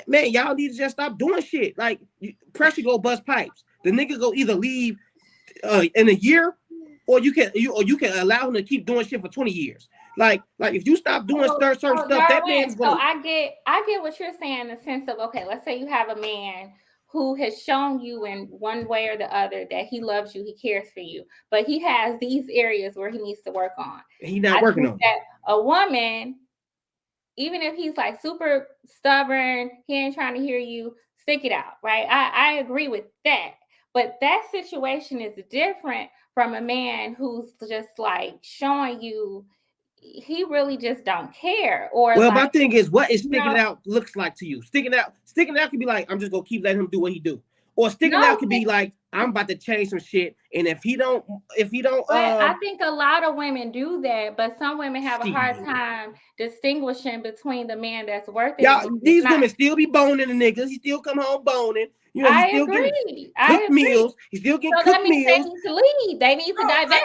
man, y'all need to just stop doing shit. Like pressure go bust pipes. The nigga go either leave in a year, or you can allow him to keep doing shit for 20 years. Like if you stop doing certain stuff, that man's gonna. So I get what you're saying in the sense of, okay, let's say you have a man who has shown you in one way or the other that he loves you, he cares for you, but he has these areas where he needs to work on. He's not working on that. A woman, even if he's like super stubborn, he ain't trying to hear you, stick it out, right? I agree with that. But that situation is different from a man who's just like showing you he really just don't care. Or well, my thing is, what is sticking it out looks like to you? Sticking it out can be like, I'm just gonna keep letting him do what he do. Or sticking it out can be like, I'm about to change some shit, and if he don't, I think a lot of women do that, but some women have a hard time distinguishing between the man that's worth it. Y'all, these women still be boning the niggas. He still come home boning. You know, I agree. Cooked meals. He's still getting cooked meals. They need to leave. They need to divest.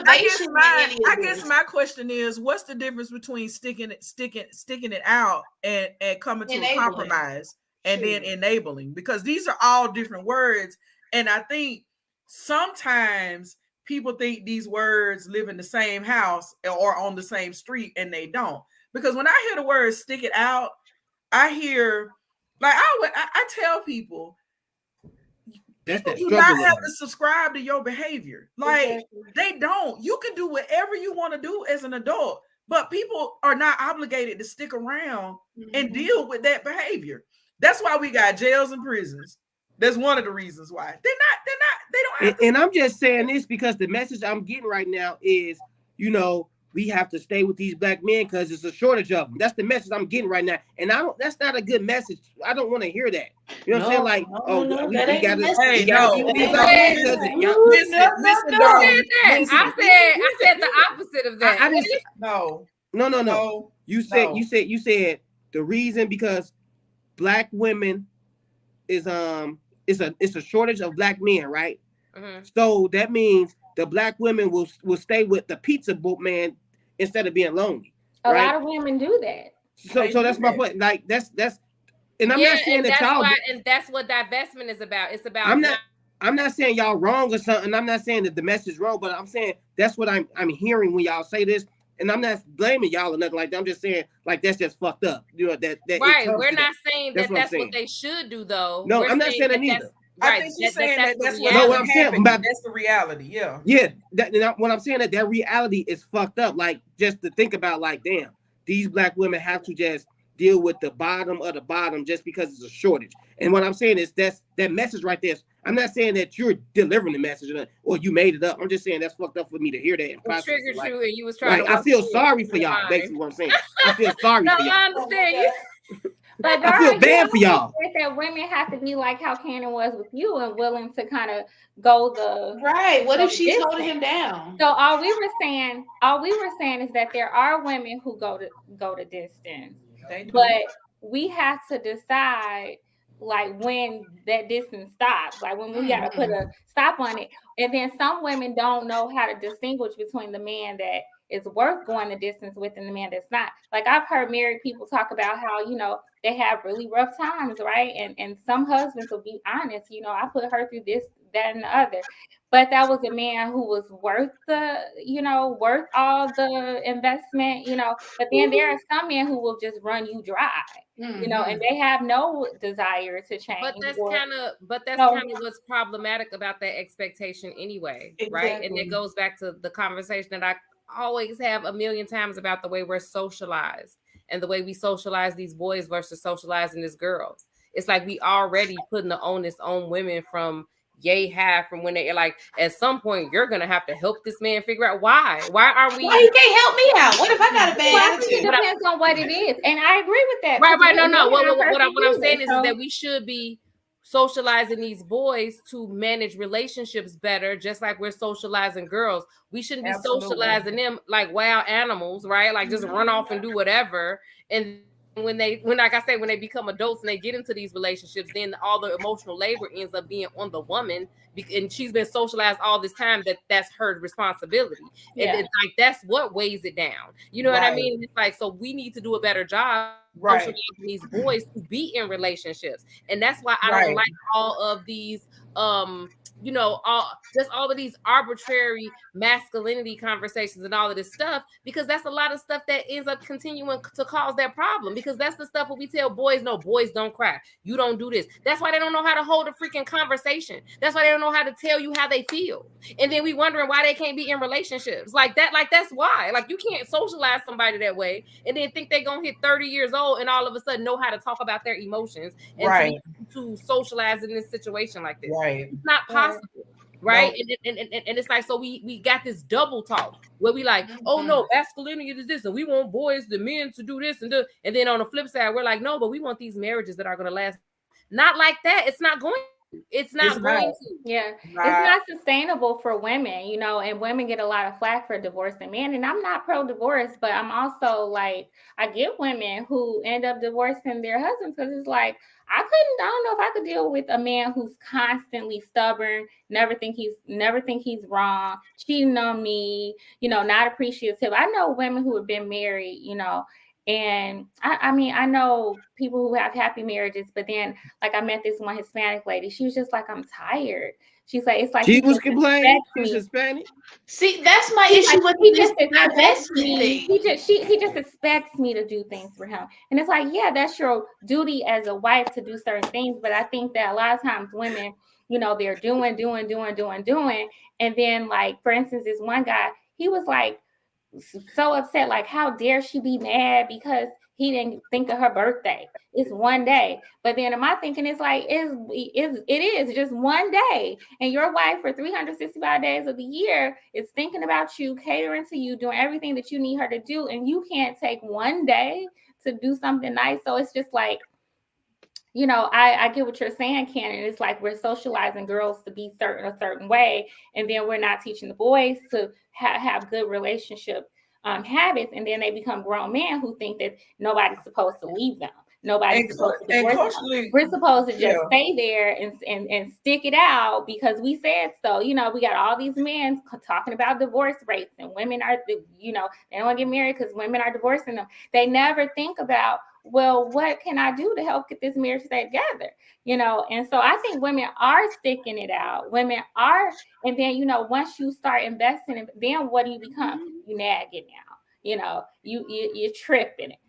I guess my question is, what's the difference between sticking it out and coming to a compromise and then enabling? Because these are all different words, and I think sometimes people think these words live in the same house or on the same street, and they don't. Because when I hear the word "stick it out," I hear. Like I tell people, people do not have to subscribe to your behavior. Like they don't. You can do whatever you want to do as an adult, but people are not obligated to stick around and deal with that behavior. That's why we got jails and prisons. That's one of the reasons why they don't have to. And I'm just saying this because the message I'm getting right now is, we have to stay with these black men because there's a shortage of them. That's the message I'm getting right now. And that's not a good message. I don't want to hear that. You know what I'm saying? Like, we got to I said the opposite of that. No. You said the reason because black women is it's a shortage of black men, right? Mm-hmm. So that means the black women will stay with the pizza boat man instead of being lonely. A lot of women do that. So that's my point. Like that's, and I'm not saying that y'all. And that's what divestment is about. It's about. I'm not saying y'all wrong or something. I'm not saying that the message is wrong, but I'm saying that's what I'm hearing when y'all say this. And I'm not blaming y'all or nothing like that. I'm just saying like that's just fucked up. That right. We're not saying that's what they should do though. No, I'm not saying that neither. Right. I think you're saying that's what I'm saying. That's the reality. Yeah. Yeah. When I'm saying that reality is fucked up. Like just to think about, like, damn, these black women have to just deal with the bottom of the bottom just because it's a shortage. And what I'm saying is that message right there. I'm not saying that you're delivering the message or you made it up. I'm just saying that's fucked up for me to hear that. It triggered you, and you was trying to. I feel sorry for y'all. Basically, what I'm saying. I feel sorry for y'all. I understand you. But I feel bad for y'all. That women have to be like how Cannon was with you and willing to kind of go the right. What if she's holding him down? So all we were saying is that there are women who go to distance, but we have to decide like when that distance stops, like when we got to put a stop on it. And then some women don't know how to distinguish between the man that is worth going the distance with and the man that's not. Like I've heard married people talk about how, they have really rough times, right? And some husbands will be honest, I put her through this, that, and the other. But that was a man who was worth worth all the investment, But then there are some men who will just run you dry, and they have no desire to change. But that's kind of what's problematic about that expectation anyway, right? And it goes back to the conversation that I always have a million times about the way we're socialized and the way we socialize these boys versus socializing these girls. It's like we already putting the onus on women from from when they're like, at some point you're gonna have to help this man figure out why aren't we? Why you can't help me out? What if I got a bad attitude? It depends on what it is, and I agree with that. Right. No. What I'm saying is that we should be socializing these boys to manage relationships better, just like we're socializing girls. We shouldn't be socializing them like wild animals, right? Like just run off and do whatever. And when like I say, when they become adults and they get into these relationships, then all the emotional labor ends up being on the woman, and she's been socialized all this time that's her responsibility. And it's like that's what weighs it down. You know what I mean? It's like, so we need to do a better job socializing these boys to be in relationships. And that's why I don't like all of these all of these arbitrary masculinity conversations and all of this stuff, because that's a lot of stuff that ends up continuing to cause that problem, because that's the stuff where we tell boys, no, boys don't cry, you don't do this. That's why they don't know how to hold a freaking conversation. That's why they don't know how to tell you how they feel. And then we wondering why they can't be in relationships like that. Like that's why, like, you can't socialize somebody that way and then think they're gonna hit 30 years old and all of a sudden know how to talk about their emotions and to socialize in this situation like this. It's not possible. Right. No. And it's like, so we got this double talk where we like, oh no, masculinity is this, and we want boys, the men, to do this and then on the flip side, we're like, no, but we want these marriages that are going to last. Not like that. It's not going to. It's not going to. Yeah. It's not sustainable for women, and women get a lot of flack for divorcing men. And I'm not pro-divorce, but I'm also like, I get women who end up divorcing their husbands because it's like, I don't know if I could deal with a man who's constantly stubborn, never think he's wrong, cheating on me, not appreciative. I know women who have been married, and I know people who have happy marriages, but then like I met this one Hispanic lady. She was just like, I'm tired. She's like, it's like she was complaining. She's Hispanic. See, that's my issue with this divestment thing. He just expects me to do things for him, and it's like, yeah, that's your duty as a wife to do certain things. But I think that a lot of times women, they're doing, and then like for instance, this one guy, he was like so upset, like how dare she be mad because he didn't think of her birthday. It's one day. But then am I thinking it's like it is just one day, and your wife for 365 days of the year is thinking about you, catering to you, doing everything that you need her to do, and you can't take one day to do something nice. So it's just like, I get what you're saying, Cannon. It's like we're socializing girls to be a certain way, and then we're not teaching the boys to have good relationship habits, and then they become grown men who think that nobody's supposed to leave them. Nobody's supposed to divorce them. We're supposed to just stay there and stick it out because we said so. We got all these men talking about divorce rates, and women are, they don't want to get married because women are divorcing them. They never think about, well, what can I do to help get this marriage stay together? And so I think women are sticking it out. Women are, and then, once you start investing, then what do you become? You nagging now, you're tripping it.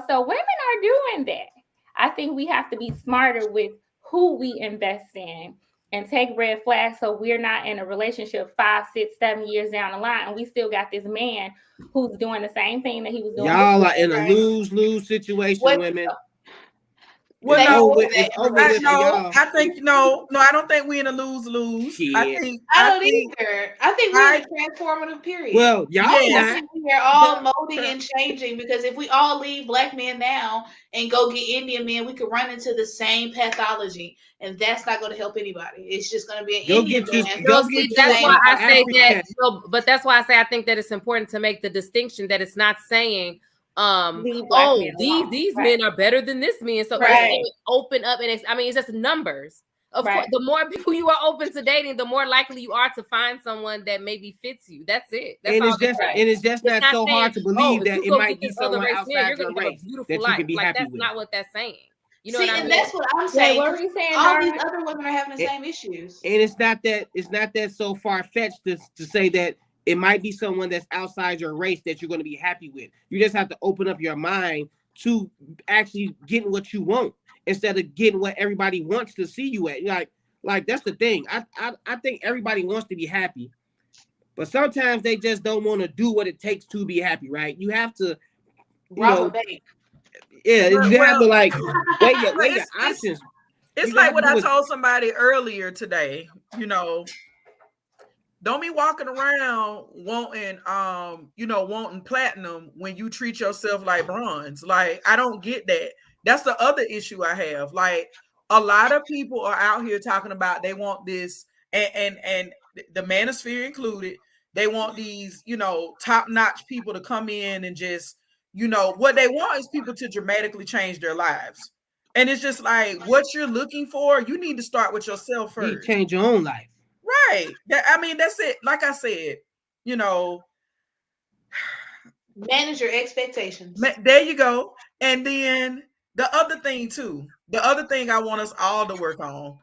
So women are doing that. I think we have to be smarter with who we invest in and take red flags so we're not in a relationship 5, 6, 7 years down the line and we still got this man who's doing the same thing that he was doing. Y'all are in a lose-lose situation, women. Well, it's over with for y'all. I think no, I don't think we're in a lose-lose. I don't either. I think we're in a transformative period. Well, y'all I think we are all molding and changing, because if we all leave black men now and go get Indian men, we could run into the same pathology, and that's not going to help anybody. It's just going to be an Indian man. That's why I say that. But that's why I say I think that it's important to make the distinction that it's not saying, these men are better than this man. So it's open up, and it's just numbers. Of course, the more people you are open to dating, the more likely you are to find someone that maybe fits you. That's it. That's and all. it's just not so saying, hard to believe that it might be this other someone race man, outside you're your gonna have a race beautiful that you life. can be Like happy that's with. not what that's saying. You know See, what I and mean? that's what I'm saying. What were you saying, all Darwin? these other women are having the same issues. And it's not that so far-fetched to say that it might be someone that's outside your race that you're going to be happy with. You just have to open up your mind to actually getting what you want instead of getting what everybody wants to see you at. Like that's the thing. I think everybody wants to be happy, but sometimes they just don't want to do what it takes to be happy, right? You have to, rob a bank. Yeah, you have to like weigh your options. It's like what I told somebody earlier today. You know, don't be walking around wanting wanting platinum when you treat yourself like bronze. Like, I don't get that. That's the other issue I have. Like, a lot of people are out here talking about they want this, and the manosphere included. They want these, top-notch people to come in and just, what they want is people to dramatically change their lives. And it's just like, what you're looking for, you need to start with yourself first. You change your own life. Right. That's it. Like I said, manage your expectations. There you go. And then the other thing I want us all to work on,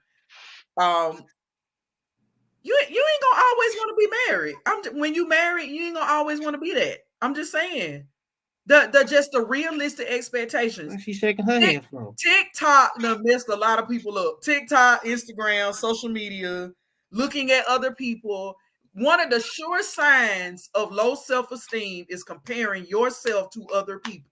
you ain't gonna always want to be married. When you married, you ain't gonna always want to be that. I'm just saying. The realistic expectations. She's shaking her head from. TikTok done messed a lot of people up. TikTok, Instagram, social media, looking at other people. One of the sure signs of low self-esteem is comparing yourself to other people.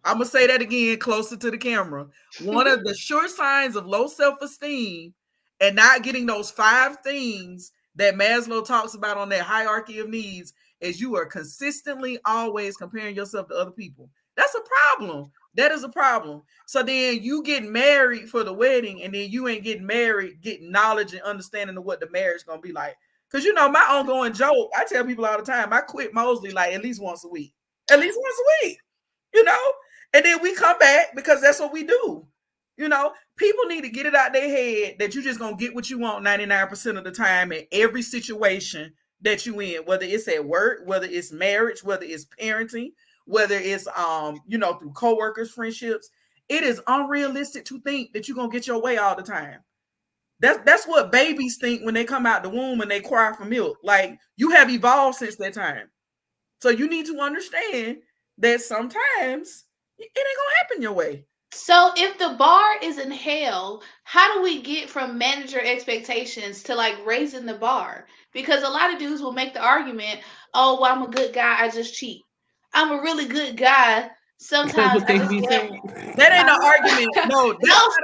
I'm gonna say that again, closer to the camera. One of the sure signs of low self-esteem and not getting those 5 things that Maslow talks about on that hierarchy of needs is you are consistently always comparing yourself to other people. That's a problem. That is a problem. So then you get married for the wedding, and then you ain't getting married, getting knowledge and understanding of what the marriage is gonna be like. Because my ongoing joke, I tell people all the time, I quit Mosley like at least once a week. At least once a week, and then we come back because that's what we do. People need to get it out their head that you're just gonna get what you want 99% of the time in every situation that you in, whether it's at work, whether it's marriage, whether it's parenting, whether it's through coworkers, friendships. It is unrealistic to think that you're gonna get your way all the time. That's what babies think when they come out the womb and they cry for milk. Like, you have evolved since that time. So you need to understand that sometimes it ain't gonna happen your way. So if the bar is in hell, how do we get from manager expectations to like raising the bar? Because a lot of dudes will make the argument, oh, well, I'm a good guy, I just cheat. I'm a really good guy. Sometimes I just that ain't no argument. No,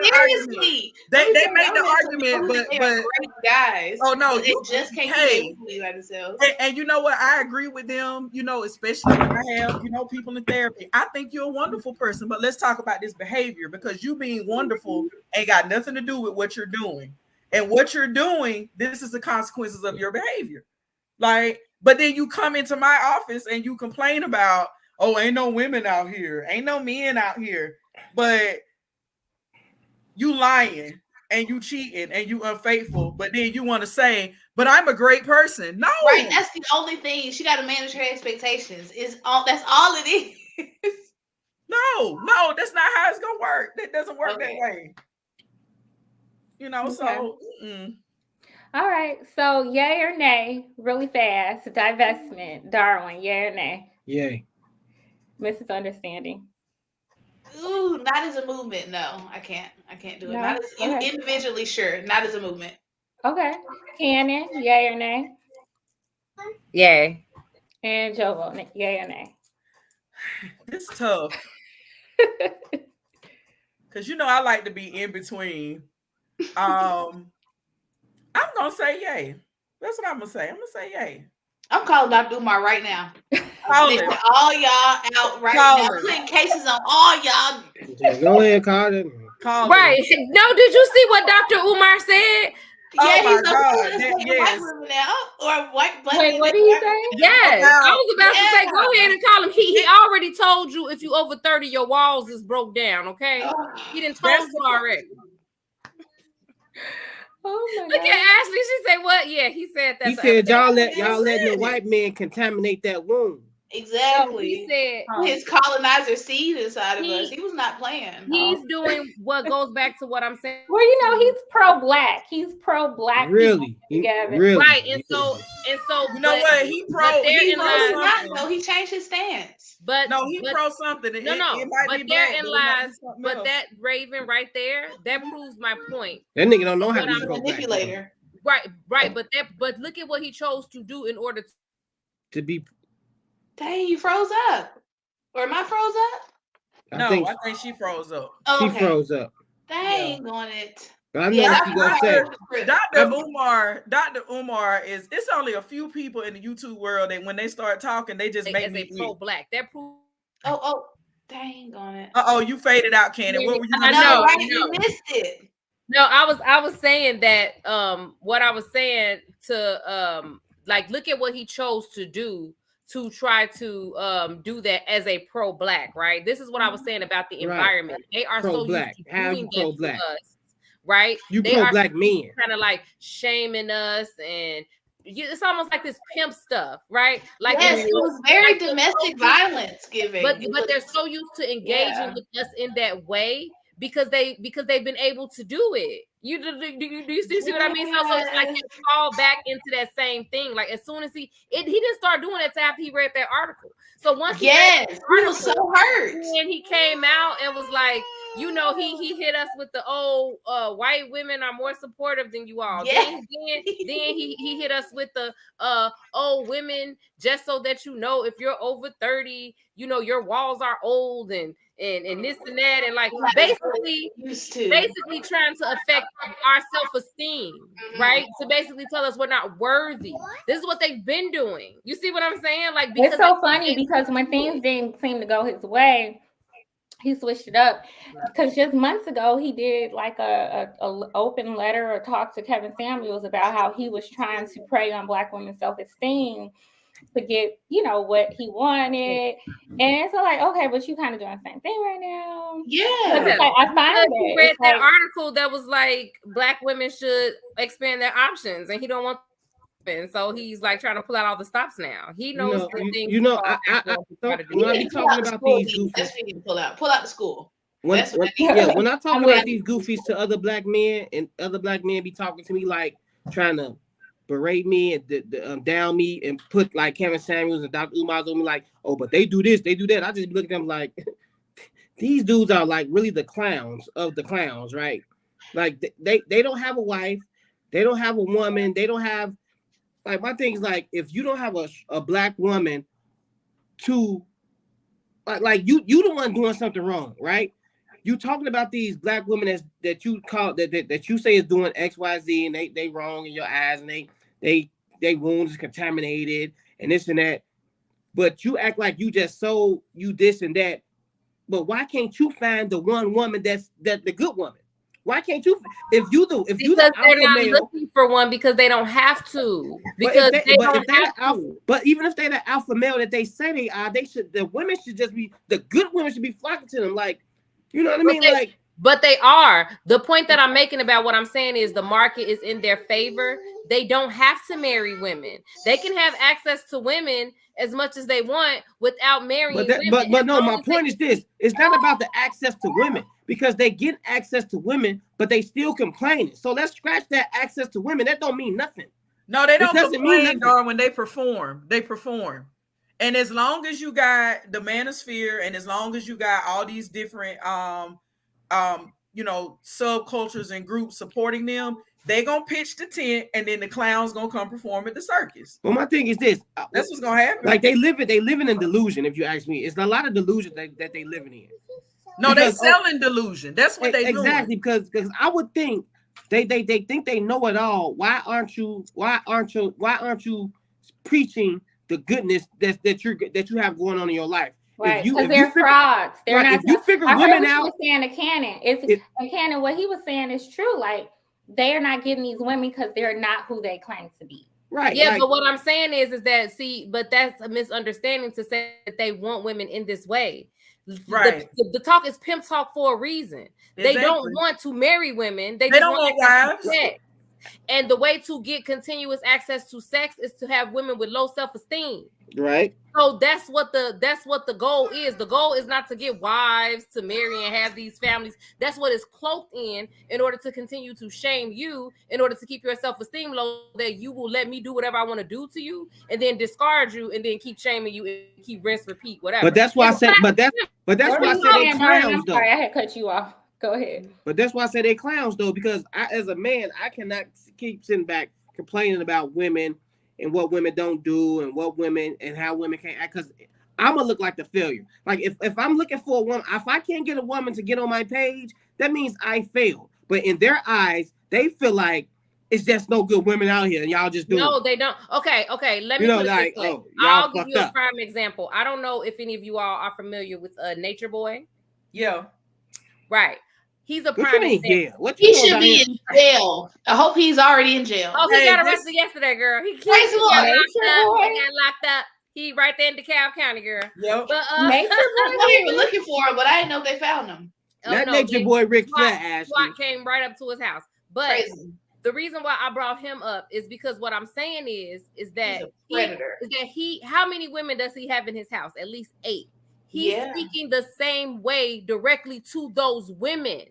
seriously. They make the argument, but great guys. Oh no, they just can't be by themselves. And you know what? I agree with them. Especially when I have people in therapy. I think you're a wonderful person, but let's talk about this behavior, because you being wonderful ain't got nothing to do with what you're doing. And what you're doing, this is the consequences of your behavior. Like, but then you come into my office and you complain about, oh, ain't no women out here, ain't no men out here, but you lying and you cheating and you unfaithful, but then you want to say, but I'm a great person. No, right? That's the only thing. She got to manage her expectations. That's all it is. No, that's not how it's gonna work. That doesn't work that way. So. All right. So, yay or nay, really fast. Divestment, Darwin. Yay or nay? Yay. Mrs. Understanding. Ooh, not as a movement. No, I can't do it. No? Not as individually, sure. Not as a movement. Okay. Cannon, yay or nay? Yay. And Jovo, yay or nay? This is tough. Because I like to be in between. I'm gonna say yay. That's what I'm gonna say. I'm gonna say yay. I'm calling Dr. Umar right now. All y'all out right now. Putting cases on all y'all. Go ahead, call it. Right. No, did you see what Dr. Umar said? Yeah, he's white women now, or white black. Wait, what did he say? Yes, I was about to say, go ahead and call him. He already told you if you over 30, your walls is broke down. Okay, he didn't told you already. Oh my Look God. at Ashley. She said, "What? Yeah, he said that." He the said other day. y'all letting the white man contaminate that wound. Exactly. He said His colonizer seed inside of us. He- He was not playing. he's doing what goes back to what I'm saying. Well, you know, he's pro-black. He's pro-black Really, people together. really. Right, and so You know what? He pro. He He was pro not something. though. He changed his stance. But No, he but, pro something. It might but be black, therein but it might be lies. something But else. that Raven right there, that proves my point. That nigga don't know how What to be I'm pro-black. Manipulator. Right. But look at what he chose to do in order To be. Dang, you froze up. Or am I froze up? I think she froze up. Oh, She okay. froze up. Dang on it. But I know what you gonna say. Dr. Umar it's only a few people in the YouTube world that when they start talking, they just make as me a pro-black. That proves. Oh, dang on it. You faded out, Cannon. What were you I gonna know. Right, you missed it. No, I was saying that what I was saying to like look at what he chose to do to try to do that as a pro-black, right? This is what I was saying about the environment. They are pro-black. so used to How doing you that pro-black? to us, right? You they pro-black men. Kind of like shaming us, and it's almost like this pimp stuff, right? Like yes, it was very domestic violence giving. But they're so used to engaging with us in that way because they've been able to do it. Do you see what I mean? So it's like he fall back into that same thing. Like as soon as he didn't start doing it after he read that article. So once he was so hurt. And he came out and was like, you know, he hit us with the white women are more supportive than you all. Yes. Then he hit us with the women, just so that you know, if you're over 30, you know, your walls are old and this and that, and like basically trying to affect our self-esteem, right? To basically tell us we're not worthy. This is what they've been doing. You see what I'm saying? Like, because it's so funny because when things didn't seem to go his way, he switched it up. Because just months ago, he did like a open letter or talk to Kevin Samuels about how he was trying to prey on Black women's self-esteem to get, you know, what he wanted. And it's like, okay, but you kind of doing the same thing right now. Yeah. Like, I find he read that article that was like Black women should expand their options, and he don't want. So he's like trying to pull out all the stops now. He knows the things. When I be talking about these goofies, pull out the school. When I talk about these goofies to other Black men, and other Black men be talking to me like trying to berate me and down me and put like Kevin Samuels and Dr. Umar on me like, oh, but they do this, they do that. I just look at them like these dudes are like really the clowns of the clowns, right? Like they don't have a wife, they don't have a woman, they don't have. Like my thing is like if you don't have a Black woman to like you the one doing something wrong, right? You talking about these Black women that you call that you say is doing XYZ and they wrong in your eyes and they wounds is contaminated and this and that, but you act like you just so you this and that. But why can't you find the one woman that's the good woman? Why can't you? If you because they're not looking for one because they don't have to. Because they don't have to. But even if they're the alpha male that they say they are, the women should just be the good women should be flocking to them. Like, you know what I mean? But they are. The point that I'm making about what I'm saying is the market is in their favor. They don't have to marry women. They can have access to women as much as they want without marrying women. But no, my point is this. It's not about the access to women because they get access to women, but they still complaining. So let's scratch that access to women. That don't mean nothing. No, they don't complain, Darwin, when they perform. They perform. And as long as you got the manosphere and as long as you got all these different you know, subcultures and groups supporting them, they gonna pitch the tent and then the clowns gonna come perform at the circus. Well, my thing is this. That's what's gonna happen. Like they live in delusion, if you ask me. It's a lot of delusion that they living in. No, they selling delusion. That's what they exactly doing. because I would think they think they know it all. Why aren't you preaching the goodness that you have going on in your life? Right, because they're frauds. They're not. If you figure women out, was saying to Cannon, Cannon, what he was saying is true. Like they are not getting these women because they're not who they claim to be. Right. Yeah, but what I'm saying is that but that's a misunderstanding to say that they want women in this way. Right. The talk is pimp talk for a reason. Exactly. They don't want to marry women. They just don't want wives. And the way to get continuous access to sex is to have women with low self-esteem. Right. So that's what the goal is. The goal is not to get wives to marry and have these families. That's what is cloaked in order to continue to shame you, in order to keep your self-esteem low, that you will let me do whatever I want to do to you, and then discard you, and then keep shaming you, and keep rinse, repeat, whatever. But that's why I said. But that's why I said they clowns though. Sorry, I had cut you off. Go ahead. But that's why I say they clowns though, because as a man, I cannot keep sitting back complaining about women and what women don't do and what women and how women can't act, because I'm gonna look like the failure. Like if I'm looking for a woman, if I can't get a woman to get on my page, that means I failed. But in their eyes, they feel like it's just no good women out here and y'all just do it. No, they don't. Okay. Let me put it like, this way. oh, y'all I'll give you a prime example. I don't know if any of you all are familiar with Nature Boy. Yeah. Right. He's a prime example. Yeah. He should be in jail. I hope he's already in jail. Oh, he got arrested yesterday, girl. He got locked up. He right there in DeKalb County, girl. Yep. But Nature Boy, I'm even looking for him, but I didn't know they found him. That Nature Boy Rick Flair SWAT came right up to his house. But Crazy. the reason why I brought him up is because what I'm saying is that how many women does he have in his house? At least 8. He's speaking the same way directly to those women.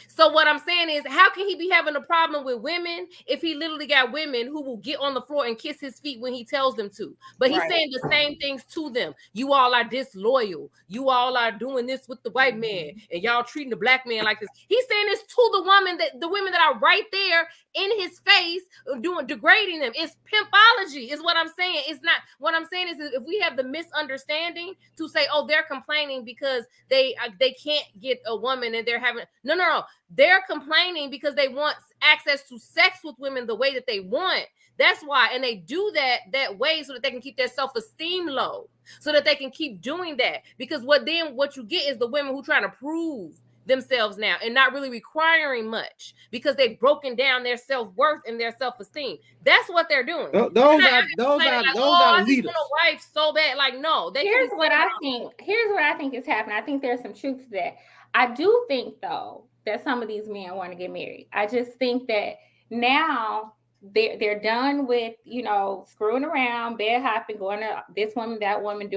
So what I'm saying is, how can he be having a problem with women if he literally got women who will get on the floor and kiss his feet when he tells them to? But he's saying the same things to them. You all are disloyal. You all are doing this with the white man, and y'all treating the black man like this. He's saying this to the women that are right there in his face, degrading them. It's pimpology, is what I'm saying. It's not. What I'm saying is, if we have the misunderstanding to say, oh, they're complaining because they can't get a woman and they're having no. They're complaining because they want access to sex with women the way that they want. That's why. And they do that way so that they can keep their self-esteem low, so that they can keep doing that. Because what you get is the women who trying to prove themselves now and not really requiring much because they've broken down their self-worth and their self-esteem. That's what they're doing. Those are leaders. A wife so bad. Like, no. Here's what I think is happening. I think there's some truth to that. I do think, though, that some of these men want to get married. I just think that now they're done with, screwing around, bed hopping, going to this woman, that woman,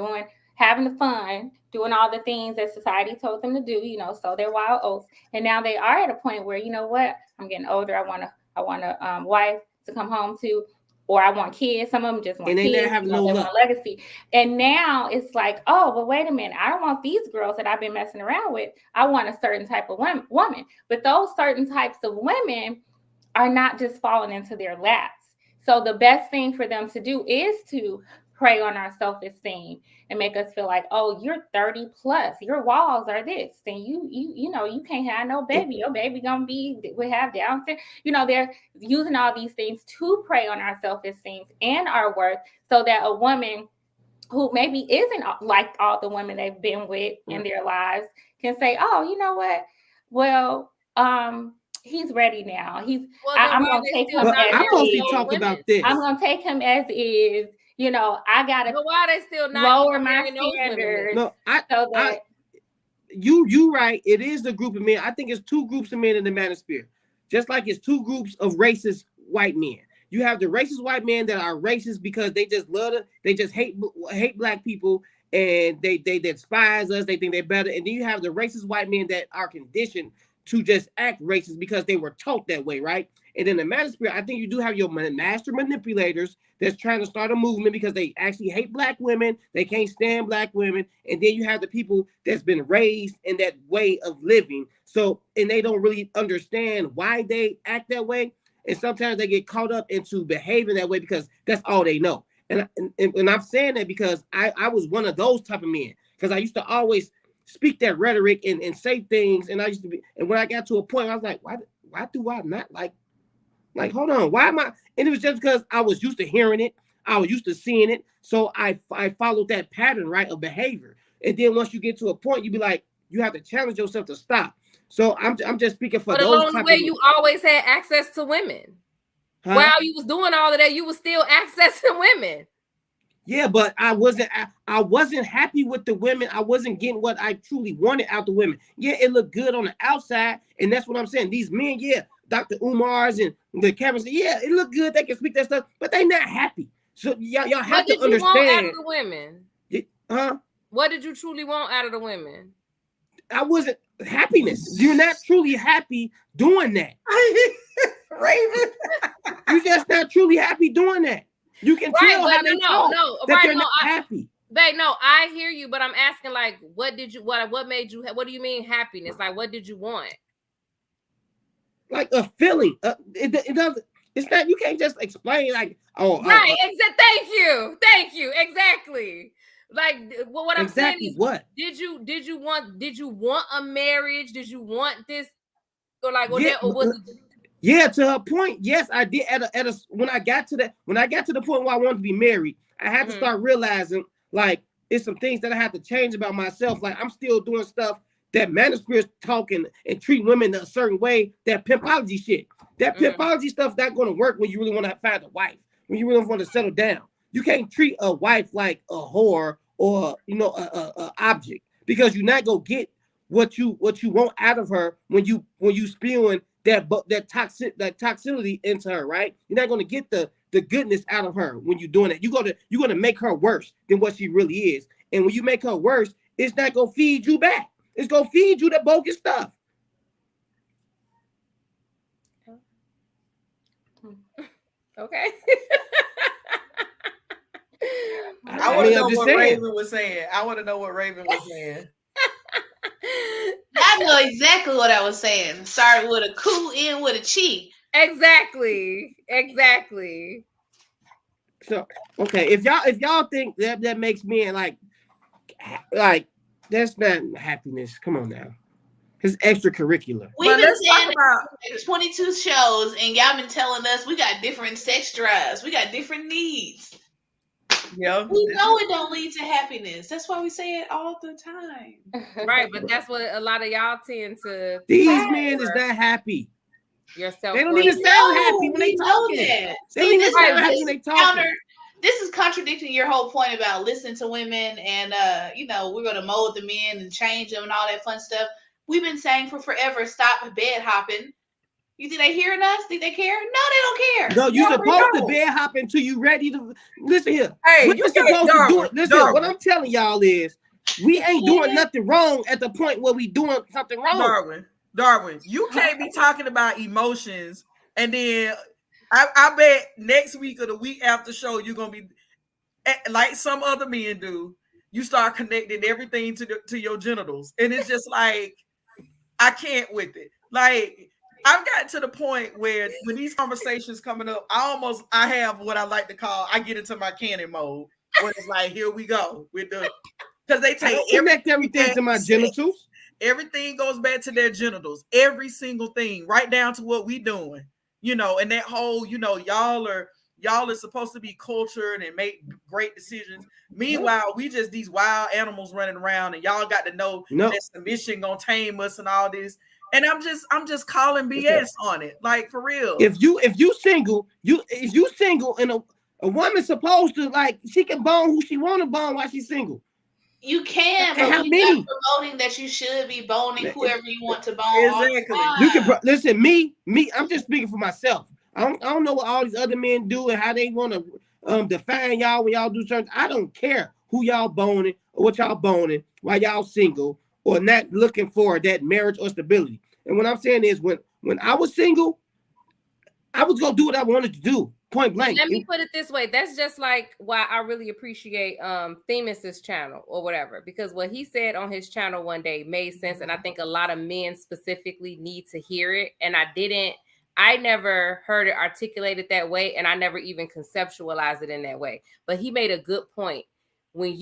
having the fun, doing all the things that society told them to do, sow their wild oats. And now they are at a point where, you know what, I'm getting older. I want a wife to come home to, or I want kids. Some of them just want kids. They have no luck. Legacy. And now it's like, oh, well, wait a minute. I don't want these girls that I've been messing around with. I want a certain type of woman. But those certain types of women are not just falling into their laps. So the best thing for them to do is to prey on our self-esteem and make us feel like, oh, you're 30 plus, your walls are this, and you can't have no baby. Your baby we have Down syndrome. They're using all these things to prey on our self-esteem and our worth, so that a woman who maybe isn't like all the women they've been with in their lives can say, oh, you know what? Well, he's ready now. I'm going to take him as is. Talk about this. I'm going to take him as is. I gotta. But why are they still not lower my standards? No, you right. It is the group of men. I think it's 2 groups of men in the manosphere, just like it's 2 groups of racist white men. You have the racist white men that are racist because they just they just hate black people, and they despise us. They think they're better. And then you have the racist white men that are conditioned to just act racist because they were taught that way, right? And in the manosphere, I think you do have your master manipulators that's trying to start a movement because they actually hate black women. They can't stand black women. And then you have the people that's been raised in that way of living. So, and they don't really understand why they act that way. And sometimes they get caught up into behaving that way because that's all they know. And I'm saying that because I was one of those type of men, because I used to always speak that rhetoric and say things. And I used to be, and when I got to a point, I was like, why do I not like, hold on, why am I? And it was just because I was used to hearing it. I was used to seeing it. So I followed that pattern, right, of behavior. And then once you get to a point, you be like, you have to challenge yourself to stop. So I'm just speaking for those. But along the way, you always had access to women. Huh? While you was doing all of that, you was still accessing women. Yeah, but I wasn't happy with the women. I wasn't getting what I truly wanted out the women. Yeah, it looked good on the outside, and that's what I'm saying. These men, yeah, Dr. Umar's and the cameras. Yeah, it look good. They can speak that stuff, but they not happy. So y'all have to understand. What did you want out of the women? Huh? What did you truly want out of the women? I wasn't happiness. You're not truly happy doing that. Raven. You're just not truly happy doing that. You can tell how they talk that they're not happy. Babe, no, I hear you, but I'm asking, like, what made you, what do you mean happiness? Like, what did you want? Like a feeling. It doesn't, it's not, you can't just explain like, oh. Right, thank you, exactly. Like, what I'm saying is, what? Did you want a marriage? Did you want this? Or like, yeah, to her point, yes, I did. When I got to the point where I wanted to be married, I had to start realizing like it's some things that I have to change about myself. Like I'm still doing stuff that manuscripts talking and treat women a certain way. That pimpology shit. That pimpology stuff not going to work when you really want to find a wife. When you really want to settle down, you can't treat a wife like a whore or a object, because you're not gonna get what you want out of her when you spewing that toxicity into her, right? You're not gonna get the goodness out of her when you're doing it. You're gonna make her worse than what she really is. And when you make her worse, it's not gonna feed you back. It's gonna feed you that bogus stuff. Okay. I want to know what Raven was saying. I know exactly what I was saying. Sorry, with a cool end with a chi. Exactly. So okay, if y'all think that makes men like that's not happiness. Come on now. It's extracurricular. We've been saying about 22 shows, and y'all been telling us we got different sex drives, we got different needs. Yeah, we know it don't lead to happiness. That's why we say it all the time. Right, but that's what a lot of y'all tend to. These men is not happy. Yourself. They don't even sound happy when they talking. They don't even sound happy when they talking. This is contradicting your whole point about listening to women and we're gonna mold the men and change them and all that fun stuff. We've been saying for forever, stop bed hopping. You think they hearing us? Think they care? No, they don't care. No, you're supposed to bed hop until you ready to listen here. Hey, what you're supposed to do. Listen, what I'm telling y'all is we ain't doing nothing wrong at the point where we doing something wrong. Darwin, you can't be talking about emotions and then I bet next week or the week after show you're gonna be like some other men do. You start connecting everything to your genitals, and it's just like I can't with it. Like I've got to the point where when these conversations coming up, I have what I like to call I get into my cannon mode, where it's like here we go with the because they take everything to my genitals. Everything goes back to their genitals, every single thing, right down to what we doing. And that whole, y'all are supposed to be cultured and make great decisions. Meanwhile, we just these wild animals running around, and y'all got to know that submission gonna tame us and all this. And I'm just calling BS on it, like for real. If you single, and a woman's supposed to like she can bone who she want to bone while she's single. You can, but we're not promoting that you should be boning whoever you want to bone. Exactly. You can listen. Me. I'm just speaking for myself. I don't know what all these other men do and how they want to define y'all when y'all do certain. I don't care who y'all boning or what y'all boning while y'all single or not looking for that marriage or stability. And what I'm saying is when I was single, I was gonna do what I wanted to do. Point blank. Let me put it this way. That's just like why I really appreciate Themis's channel or whatever, because what he said on his channel one day made sense. And I think a lot of men specifically need to hear it. And I never heard it articulated that way. And I never even conceptualized it in that way. But he made a good point. When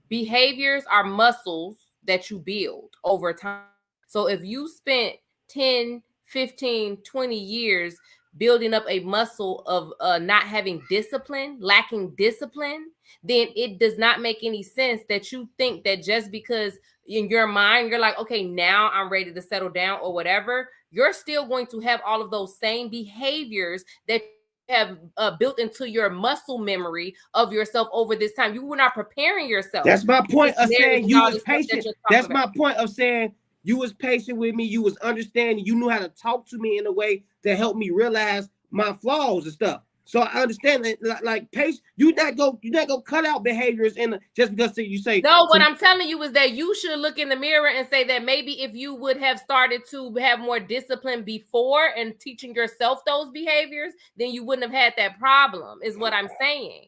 behaviors are muscles that you build over time. So if you spent 10, 15, 20 years building up a muscle of not having discipline, lacking discipline, then it does not make any sense that you think that just because in your mind, you're like, okay, now I'm ready to settle down or whatever, you're still going to have all of those same behaviors that have built into your muscle memory of yourself over this time. You were not preparing yourself. That's my point of saying you was patient. That's my point of saying You was patient with me. You was understanding. You knew how to talk to me in a way that helped me realize my flaws and stuff. So I understand that, like patience. You not go cut out behaviors just because you say. No, what I'm telling you is that you should look in the mirror and say that maybe if you would have started to have more discipline before and teaching yourself those behaviors, then you wouldn't have had that problem. Is what I'm saying.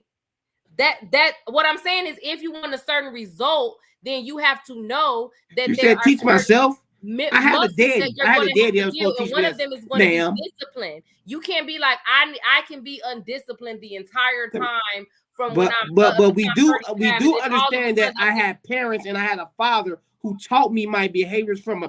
That what I'm saying is, if you want a certain result, then you have to know that you there said are teach myself. I had a daddy. I had a daddy that was supposed to teach one me of them is going to be discipline. You can't be like I can be undisciplined the entire time from when I'm. But we do understand that I had parents and I had a father who taught me my behaviors from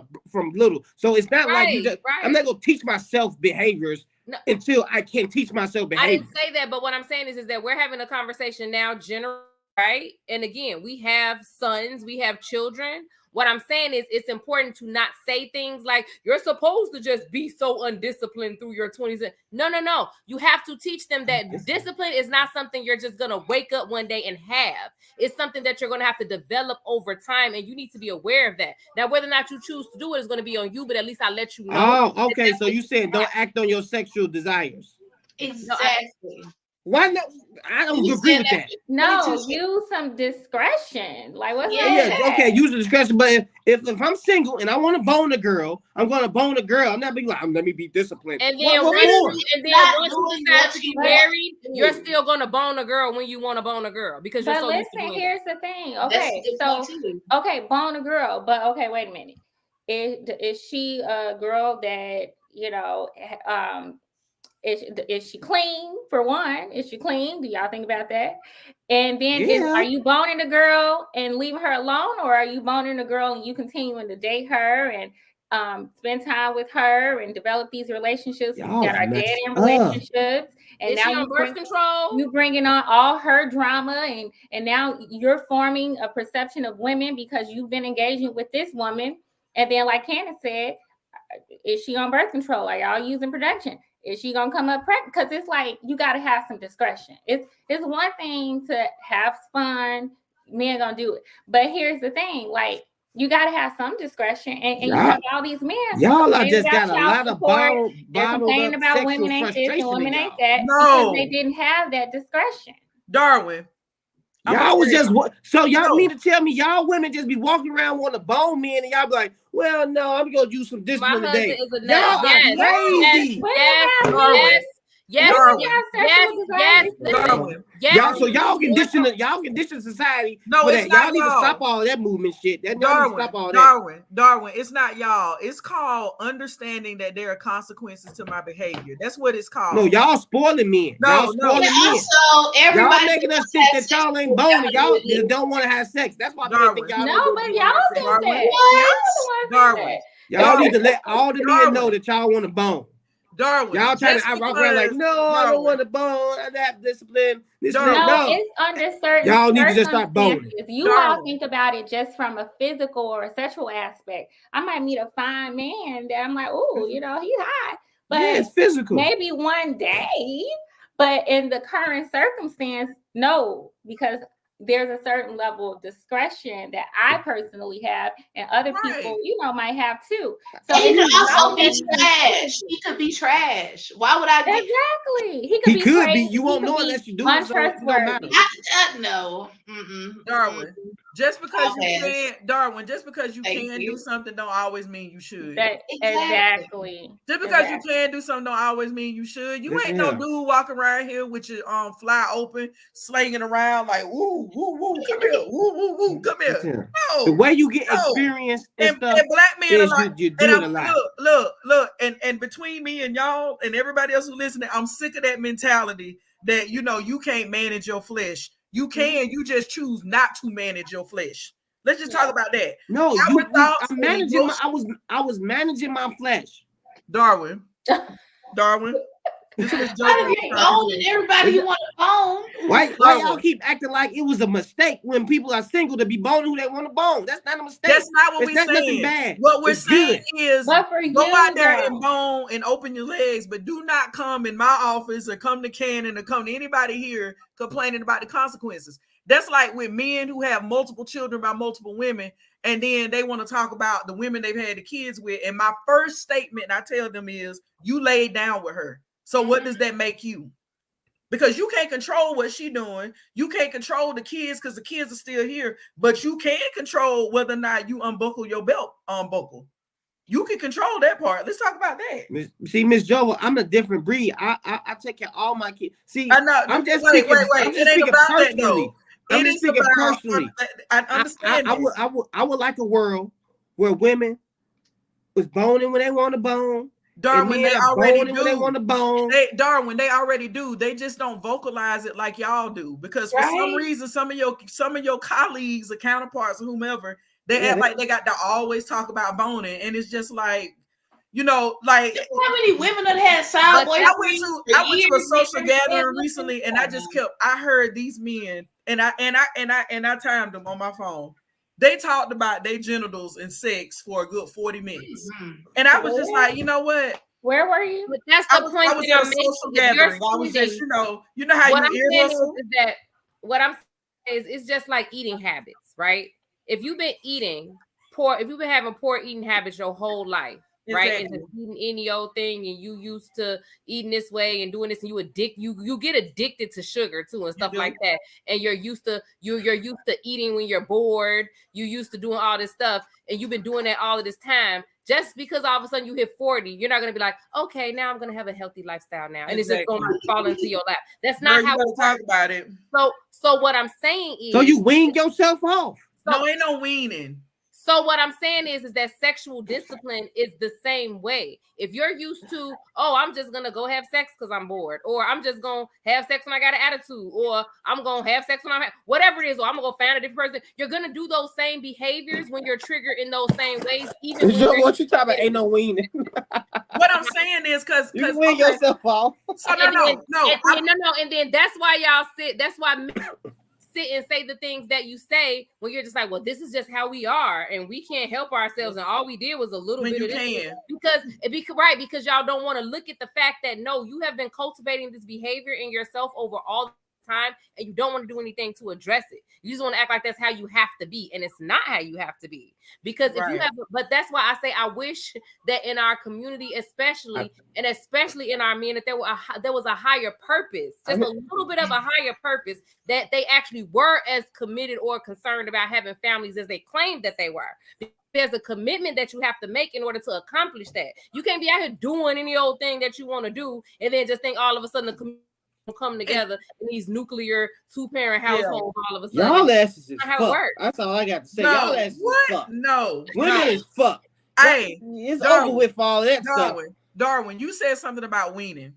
little. So it's not like you just. I'm not gonna teach myself behaviors. No. Until I can teach myself behavior. I didn't say that, but what I'm saying is that we're having a conversation now, general, right? And again, we have sons, we have children. What I'm saying is it's important to not say things like you're supposed to just be so undisciplined through your 20s. No. You have to teach them that discipline is not something you're just going to wake up one day and have. It's something that you're going to have to develop over time, and you need to be aware of that. Now, whether or not you choose to do it is going to be on you, but at least I'll let you know. Oh, okay. So you said don't act on your sexual desires. Exactly. Why not? I don't agree with that. No, use some discretion. Like what's okay, use the discretion. But if I'm single and I want to bone a girl, I'm going to bone a girl. I'm not being like, let me be disciplined. And then once you decide to be married, you're still going to bone a girl when you want to bone a girl because you're so used to doing here's the thing. Okay, so bone a girl, but okay, wait a minute. Is she a girl that is she clean for one? Is she clean? Do y'all think about that? And then are you boning a girl and leaving her alone, or are you boning a girl and you continuing to date her and spend time with her and develop these relationships that are dead end relationships? And is now she on birth control? You bringing on all her drama and now you're forming a perception of women because you've been engaging with this woman. And then, like Candace said, is she on birth control? Are y'all using protection? Is she gonna come up pregnant? Because it's like you gotta have some discretion. It's one thing to have fun, men gonna do it. But here's the thing, like you gotta have some discretion, and you have all these men. Y'all are just got a lot of bottled complaining about women ain't this and women ain't that because they didn't have that discretion. Darwin. Y'all was just so y'all mean to tell me y'all women just be walking around want to bone men and y'all be like, well, no, I'm gonna use some discipline today. Y'all are crazy. Yes. Y'all, so y'all condition society. No, it's not y'all need to stop all that movement shit. Darwin, it's not y'all. It's called understanding that there are consequences to my behavior. That's what it's called. No, y'all spoiling men. Y'all making us think that y'all ain't boning. Y'all just don't want to have sex. That's why I think y'all don't but y'all think that. Darwin. Y'all need to let all the men know that y'all want to bone. Darwin, y'all trying to walk around like, no, I don't want to bone. I have discipline. No, it's under certain. Y'all need to just start boning. If you all think about it just from a physical or a sexual aspect, I might meet a fine man that I'm like, oh, he's hot, but it's physical. Maybe one day, but in the current circumstance, no, because there's a certain level of discretion that I personally have, and other people, might have too. So he could also be trash. He could be trash. Why would I? Exactly. He could be. Crazy. You won't know unless you do it. Untrustworthy. No. Darwin. Just because you can, Darwin. Just because you can do something, don't always mean you should. Exactly. Just because you can do something, don't always mean you should. You ain't no dude walking around here with your fly open, slinging around like woo, woo, woo, come here, woo, woo, woo, come here. No, the way you get experience and stuff, and black men are like, you do it a lot. Look, and between me and y'all and everybody else who's listening, I'm sick of that mentality that you can't manage your flesh. You can, you just choose not to manage your flesh. Let's just talk about that. No, I'm managing I was managing my flesh. Darwin. Why do you own everybody you want to own? Why y'all keep acting like it was a mistake when people are single to be boning who they want to bone? That's not a mistake. That's not what we're saying. Nothing bad. What we're saying is go out there and bone and open your legs, but do not come in my office or come to Cannon or come to anybody here complaining about the consequences. That's like with men who have multiple children by multiple women and then they want to talk about the women they've had the kids with. And my first statement I tell them is, you laid down with her. So what does that make you? Because you can't control what she's doing. You can't control the kids because the kids are still here, but you can control whether or not you unbuckle your belt unbuckle. You can control that part. Let's talk about that. See, Miss Joel, I'm a different breed. I take care of all my kids. See, I know. I'm just wait. I'm just speaking personally. I'm just speaking personally. I understand. I would like a world where women was boning when they want to bone. Darwin, they already do. When they want to bone. Darwin, they already do. They just don't vocalize it like y'all do. Because for some reason, some of your colleagues or counterparts or whomever, they act like they got to always talk about boning, and it's just like, like how many women that had side boys. I went to a social gathering recently, and I heard these men, and I timed them on my phone. They talked about their genitals and sex for a good 40 minutes. And I was just like, you know what? Where were you? But that's the point I was at a social gathering. I was just, you know how what you ear hustle? Is that what I'm saying is it's just like eating habits, right? If you've been eating poor, if you've been having poor eating habits your whole life, right? And just eating any old thing, and you used to eating this way and doing this, and you get addicted to sugar too and stuff like that. And you're used to eating when you're bored. You used to doing all this stuff, and you've been doing that all of this time. Just because all of a sudden you hit 40, you're not gonna be like, okay, now I'm gonna have a healthy lifestyle now, and it's just gonna fall into your lap. That's not how we talk about it. So what I'm saying is, so you wean yourself off. No, ain't no weaning. So what I'm saying is that sexual discipline is the same way. If you're used to, I'm just going to go have sex because I'm bored, or I'm just going to have sex when I got an attitude, or I'm going to have sex when I'm whatever it is, or I'm going to go find a different person. You're going to do those same behaviors when you're triggered in those same ways. Even what you talking about? Ain't no weaning. What I'm saying is because you wean yourself off. So no. And then that's why y'all sit. That's why men sit and say the things that you say when you're just like, well, this is just how we are, and we can't help ourselves, and all we did was a little bit of this. Because y'all don't want to look at the fact that no, you have been cultivating this behavior in yourself over all the time, and you don't want to do anything to address it. You just want to act like that's how you have to be, and it's not how you have to be. Because if you have, but that's why I say I wish that in our community, especially in our men, that there was a higher purpose, just a little bit of a higher purpose, that they actually were as committed or concerned about having families as they claimed that they were. There's a commitment that you have to make in order to accomplish that. You can't be out here doing any old thing that you want to do and then just think all of a sudden the community will come together in these nuclear 2-parent households all of a sudden. Y'all asses is how fuck. it works. That's all I got to say. Y'all asses is fuck. No. Women is fuck. Hey, it's over with all that stuff. Darwin, you said something about weaning.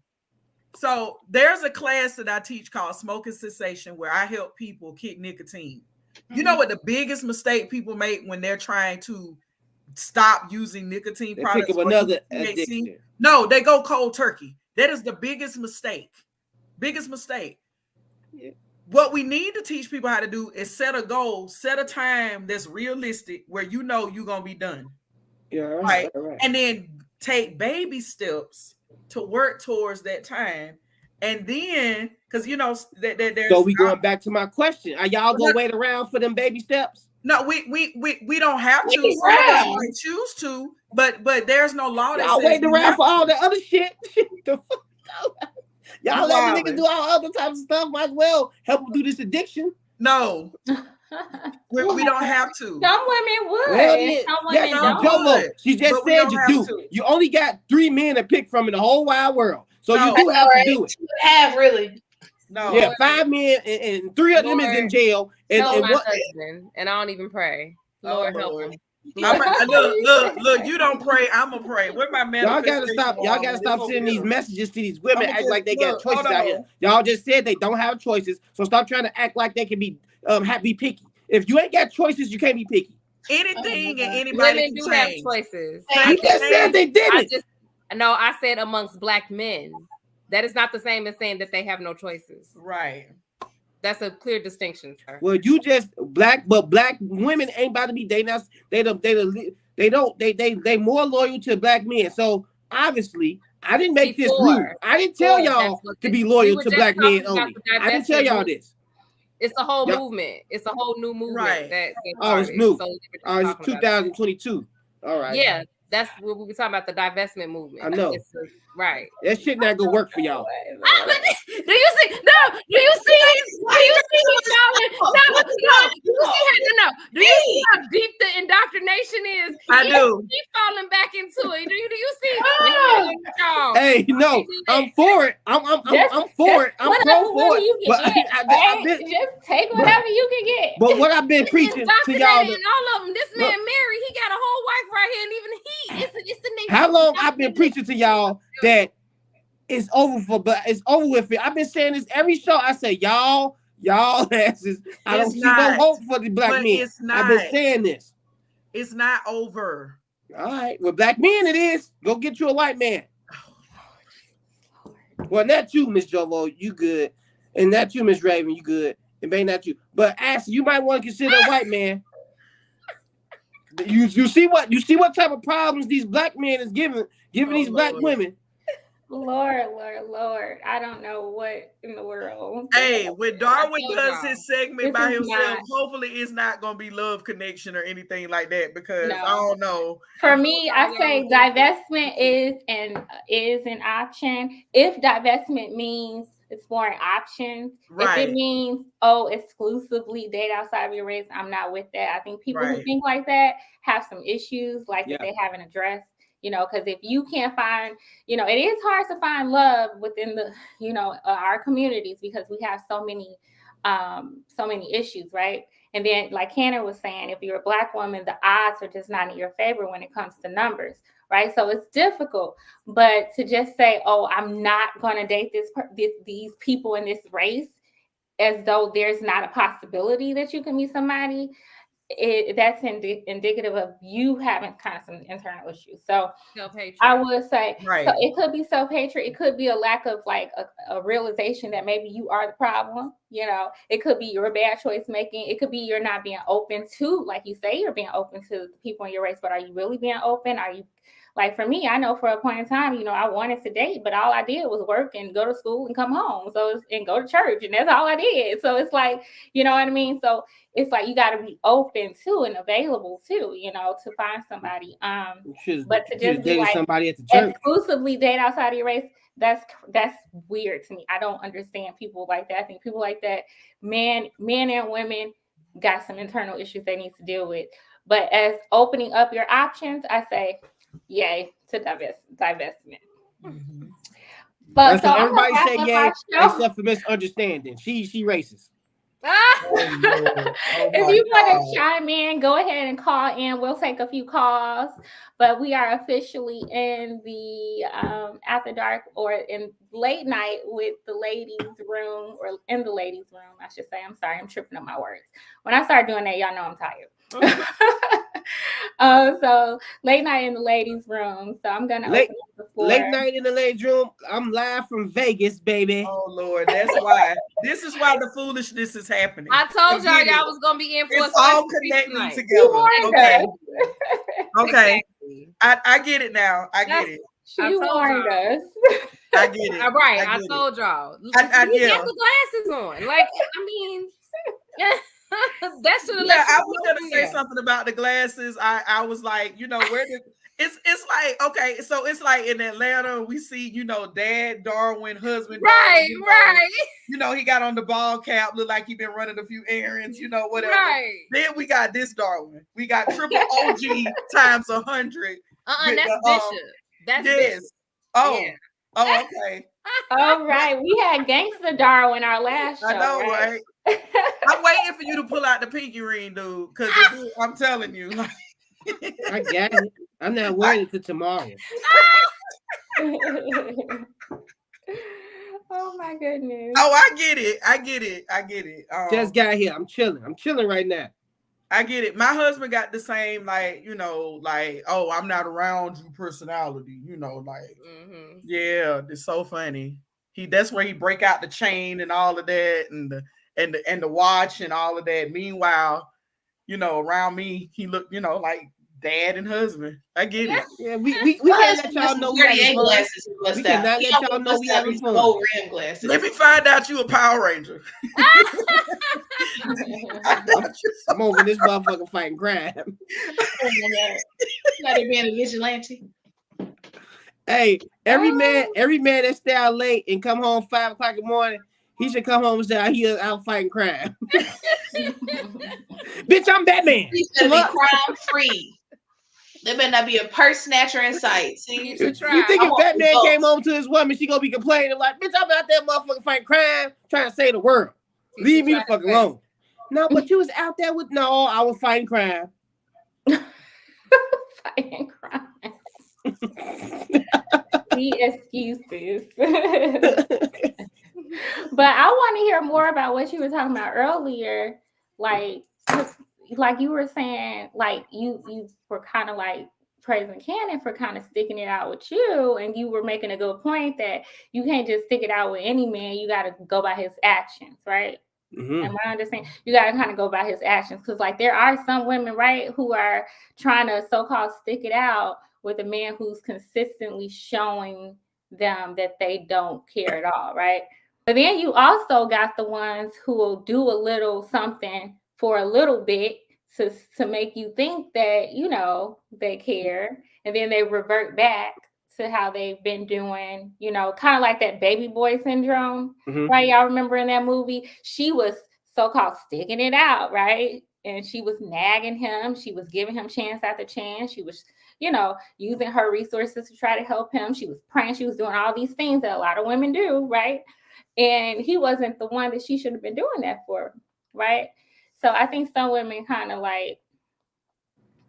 So there's a class that I teach called Smoking Cessation where I help people kick nicotine. You know what the biggest mistake people make when they're trying to stop using nicotine products? Pick up another addiction. No, they go cold turkey. That is the biggest mistake. Yeah. What we need to teach people how to do is set a goal, set a time that's realistic where you know you're going to be done. Yeah, right. And then take baby steps to work towards that time. And then, because there's. So we going back to my question: are y'all gonna wait around for them baby steps? No, we don't have to. Some might choose to, but there's no law that y'all waiting around for all the other shit. Y'all let the niggas do all other types of stuff. Might as well help them do this addiction. No. we don't have to. Some women would. Some women don't. She just said you do. You only got 3 men to pick from in the whole wide world. So you do have to do it. You have really. No. Yeah, 5 men and 3 of them is in jail. And my husband, and I don't even pray. Lord help him. Look, you don't pray, I'ma pray. Where my man? Y'all gotta stop sending these messages to these women act like they got choices out here. Y'all just said they don't have choices, so stop trying to act like they can be picky. If you ain't got choices, you can't be picky. Anything and anybody women do have choices. You just said they didn't. I said amongst black men. That is not the same as saying that they have no choices. Right. That's a clear distinction, sir. Well, you just black women ain't about to be they more loyal to black men. So obviously, I didn't this rule. I didn't tell y'all to be loyal to black men only. I didn't tell y'all this. It's a whole Yep. movement. It's a whole new movement Right. that Oh, it's started. new. So It's 2022. All right. yeah, that's what we were talking about, the divestment movement. I know. Right. That shit not gonna work for y'all. Do you see? No. Do you see? Do you see him falling? No. Do you see how? No. Do you see how deep the indoctrination is? I do. He's falling back into it. Do you see? Hey, no, I'm for it. I'm for it. I'm pro for it. But I've been just take whatever you can get. But what I've been preaching to y'all, and all of them. This man married. He got a whole wife right here, and even it's the name. How long I've been preaching to y'all that it's over for, but it's over with it. I've been saying this every show. I say y'all asses. I don't see no hope for the black men. I've been saying this. It's not over. All right, with black men it is. Go get you a white man. Well, not you, Miss Jovo, you good, and not you, Miss Raven, you good, and may not you. But Ashley, you might want to consider a white man. You see what type of problems these black men is giving these black women. Lord. I don't know what in the world. Hey, when Darwin does his segment by himself, hopefully it's not going to be love connection or anything like that, because I don't know. For me, I say divestment is an option. If divestment means exploring options, if it means exclusively date outside of your race, I'm not with that. I think people who think like that have some issues that they haven't addressed. Because if you can't find, it is hard to find love within the, our communities, because we have so many issues, right? And then, like Hannah was saying, if you're a black woman, the odds are just not in your favor when it comes to numbers, right? So it's difficult. But to just say, oh, I'm not going to date these people in this race, as though there's not a possibility that you can meet somebody, that's indicative of you having kind of some internal issues. So I would say, so it could be self-hatred. It could be a lack of a realization that maybe you are the problem. It could be your bad choice making. It could be you're not being open to, like you say, you're being open to the people in your race, but are you really being open? Are you, like for me, I know for a point in time, I wanted to date, but all I did was work and go to school and come home. And go to church, and that's all I did. So it's like, you know what I mean? So it's like you got to be open to and available to, to find somebody. But to just be like somebody at the church, exclusively date outside of your race, that's weird to me. I don't understand people like that. I think people like that, men and women, got some internal issues they need to deal with. But as opening up your options, I say, yay to divestment. Mm-hmm. But so everybody say yay except for misunderstanding. She racist. If you want to chime in, go ahead and call in. We'll take a few calls, but we are officially in the after dark, or in late night with the ladies' room, or in the ladies' room, I should say. I'm sorry, I'm tripping up my words. When I start doing that, y'all know I'm tired. So late night in the ladies' room. So I'm gonna open up the floor. Late night in the ladies' room. I'm live from Vegas, baby. Oh Lord, that's why. This is why the foolishness is happening. I told y'all was gonna be in for it's all connecting together. Okay. I get it now. I get it. She warned us. I get it. All right, I told y'all. You get the glasses on. Like, I mean. That should have I was gonna say something about the glasses. I was like, where did it's like, okay, so it's like in Atlanta, we see, dad, Darwin, husband, right. He got on the ball cap, look like he been running a few errands, whatever. Right. Then we got this Darwin. We got triple OG times 100. That's Bishop. That's Bishop. Oh, yeah. Oh, okay. All right, we had Gangsta Darwin our last show. I know, right? I'm waiting for you to pull out the pinky ring, dude, because I'm telling you. I got it. I'm not wearing it till tomorrow. Oh my goodness. Oh, I get it. Just got here. I'm chilling right now. I get it. My husband got the same, oh, I'm not around you personality, yeah, it's so funny. That's where he break out the chain and all of that, and the watch and all of that. Meanwhile, around me, he looked, like dad and husband. I get it. Yeah, we can't let y'all know we having fun. Glasses We cannot let y'all know we having fun. Gold rim glasses. Let me find out you a Power Ranger. I'm over this motherfucker fighting crime. Oh my God. Got it being a vigilante. Hey, every man that stay out late and come home 5 o'clock in the morning, he should come home and say he out fighting crime. Bitch, I'm Batman. He should be crime free. There better not be a purse snatcher in sight. See, you think if Batman came home to his woman, she gonna be complaining like, bitch, I'm out there motherfucking fighting crime, trying to save the world. Leave me the fuck alone. No, but you was out there with I was fighting crime. Fighting crime. The excuses. But I want to hear more about what you were talking about earlier. Like you were saying, like you were kind of like praising Cannon for kind of sticking it out with you, and you were making a good point that you can't just stick it out with any man. You got to go by his actions, right? Mm-hmm. Am I understanding? You got to kind of go by his actions, because like there are some women, right, who are trying to so-called stick it out with a man who's consistently showing them that they don't care at all, right? But then you also got the ones who will do a little something for a little bit to make you think that, you know, they care, and then they revert back to how they've been doing, you know, kind of like that baby boy syndrome, right? Y'all remember in that movie, she was so-called sticking it out, right? And she was nagging him. She was giving him chance after chance. She was, you know, using her resources to try to help him. She was praying. She was doing all these things that a lot of women do, right? And he wasn't the one that she should have been doing that for, right? So I think some women kind of like,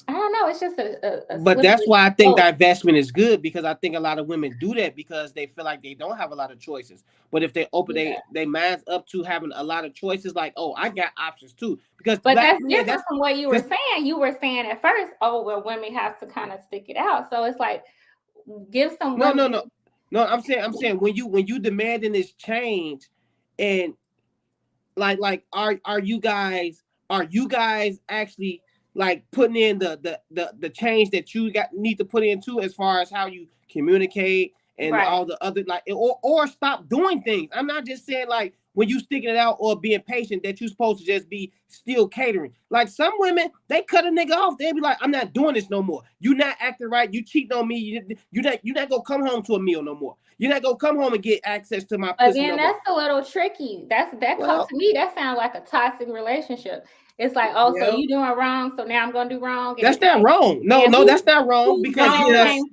I don't know. It's just a but that's why I think divestment is good, because I think a lot of women do that because they feel like they don't have a lot of choices. But if they open their minds up to having a lot of choices, like, oh, I got options too. Because that's different from what you were saying. You were saying at first, oh, well, women have to kind of stick it out. So it's like, give some women. No. I'm saying when you demanding this change, and like are you guys actually like putting in the change that you need to put into as far as how you communicate and all the other, like, or stop doing things. I'm not just saying like when you sticking it out or being patient that you're supposed to just be still catering. Like some women, they cut a nigga off. They be like, I'm not doing this no more. You not acting right. You cheating on me. You not gonna come home to a meal no more. You're not gonna come home and get access to my pussy. Again, that's a little tricky. To me, that sounds like a toxic relationship. It's like, oh, so you doing wrong, so now I'm gonna do wrong. That's not wrong. No, that's not wrong, because I think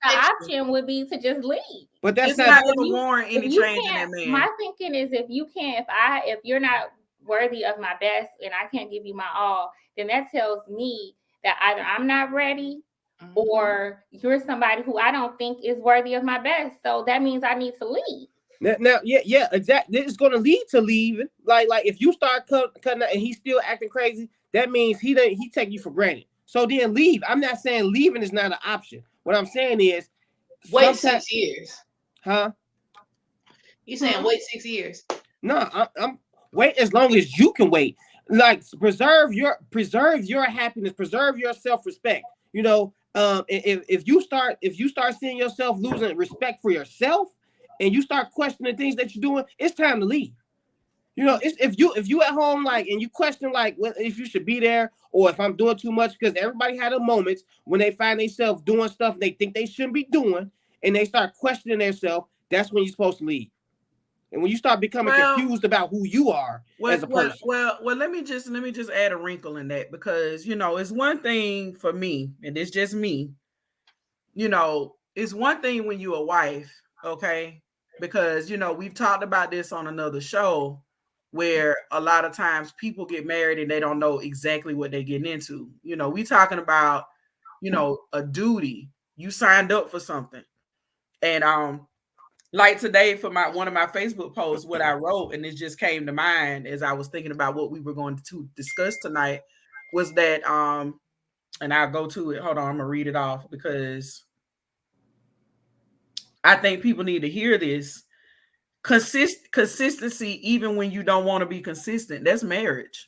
the option would be to just leave. But that's not going to warrant any change in that man. My thinking is, if you're not worthy of my best and I can't give you my all, then that tells me that either I'm not ready, or you're somebody who I don't think is worthy of my best. So that means I need to leave. Now, yeah, exactly. It's going to lead to leaving. Like if you start cutting out and he's still acting crazy, that means he take you for granted. So then leave. I'm not saying leaving is not an option. What I'm saying is wait 6 years. Huh? You saying wait 6 years? No, I'm wait as long as you can wait. Like preserve your happiness, preserve your self-respect. You know, if you start seeing yourself losing respect for yourself, and you start questioning things that you're doing, it's time to leave. You know, if you at home, like, and you question like if you should be there or if I'm doing too much, because everybody had a moments when they find themselves doing stuff they think they shouldn't be doing, and they start questioning themselves. That's when you're supposed to leave. And when you start becoming confused about who you are as a person. Well, let me just add a wrinkle in that, because you know, it's one thing for me, and it's just me. You know, it's one thing when you're a wife, okay? Because you know, we've talked about this on another show, where a lot of times people get married and they don't know exactly what they're getting into. You know, we talking about, you know, a duty. You signed up for something. And like today for one of my Facebook posts, what I wrote, and it just came to mind as I was thinking about what we were going to discuss tonight, was that and I'll go to it. Hold on, I'm gonna read it off because I think people need to hear this. Consistency, even when you don't want to be consistent, that's marriage.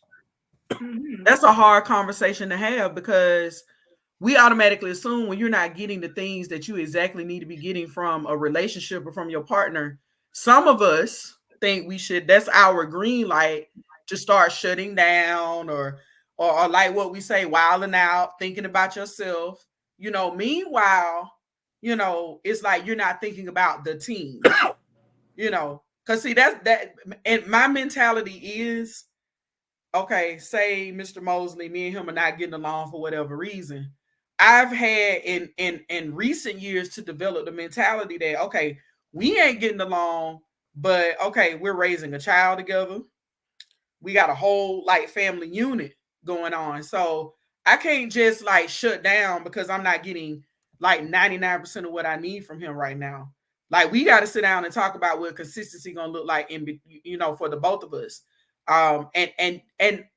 That's a hard conversation to have because we automatically assume when you're not getting the things that you exactly need to be getting from a relationship or from your partner, some of us think we should, that's our green light to start shutting down or like what we say, wilding out, thinking about yourself. Meanwhile, it's like you're not thinking about the team, because see, that's that. And my mentality is, okay, say Mr. Mosley, me and him are not getting along for whatever reason. I've had in recent years to develop the mentality that, okay, we ain't getting along, but okay, we're raising a child together. We got a whole like family unit going on. So I can't just like shut down because I'm not getting like 99% of what I need from him right now. Like we got to sit down and talk about what consistency gonna look like for the both of us. And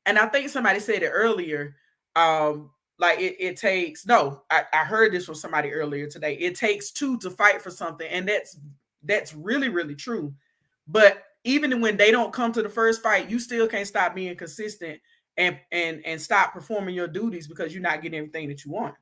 I think somebody said it earlier. Like it takes no, I heard this from somebody earlier today. It takes two to fight for something, and that's really, really true. But even when they don't come to the first fight, you still can't stop being consistent and stop performing your duties because you're not getting everything that you want.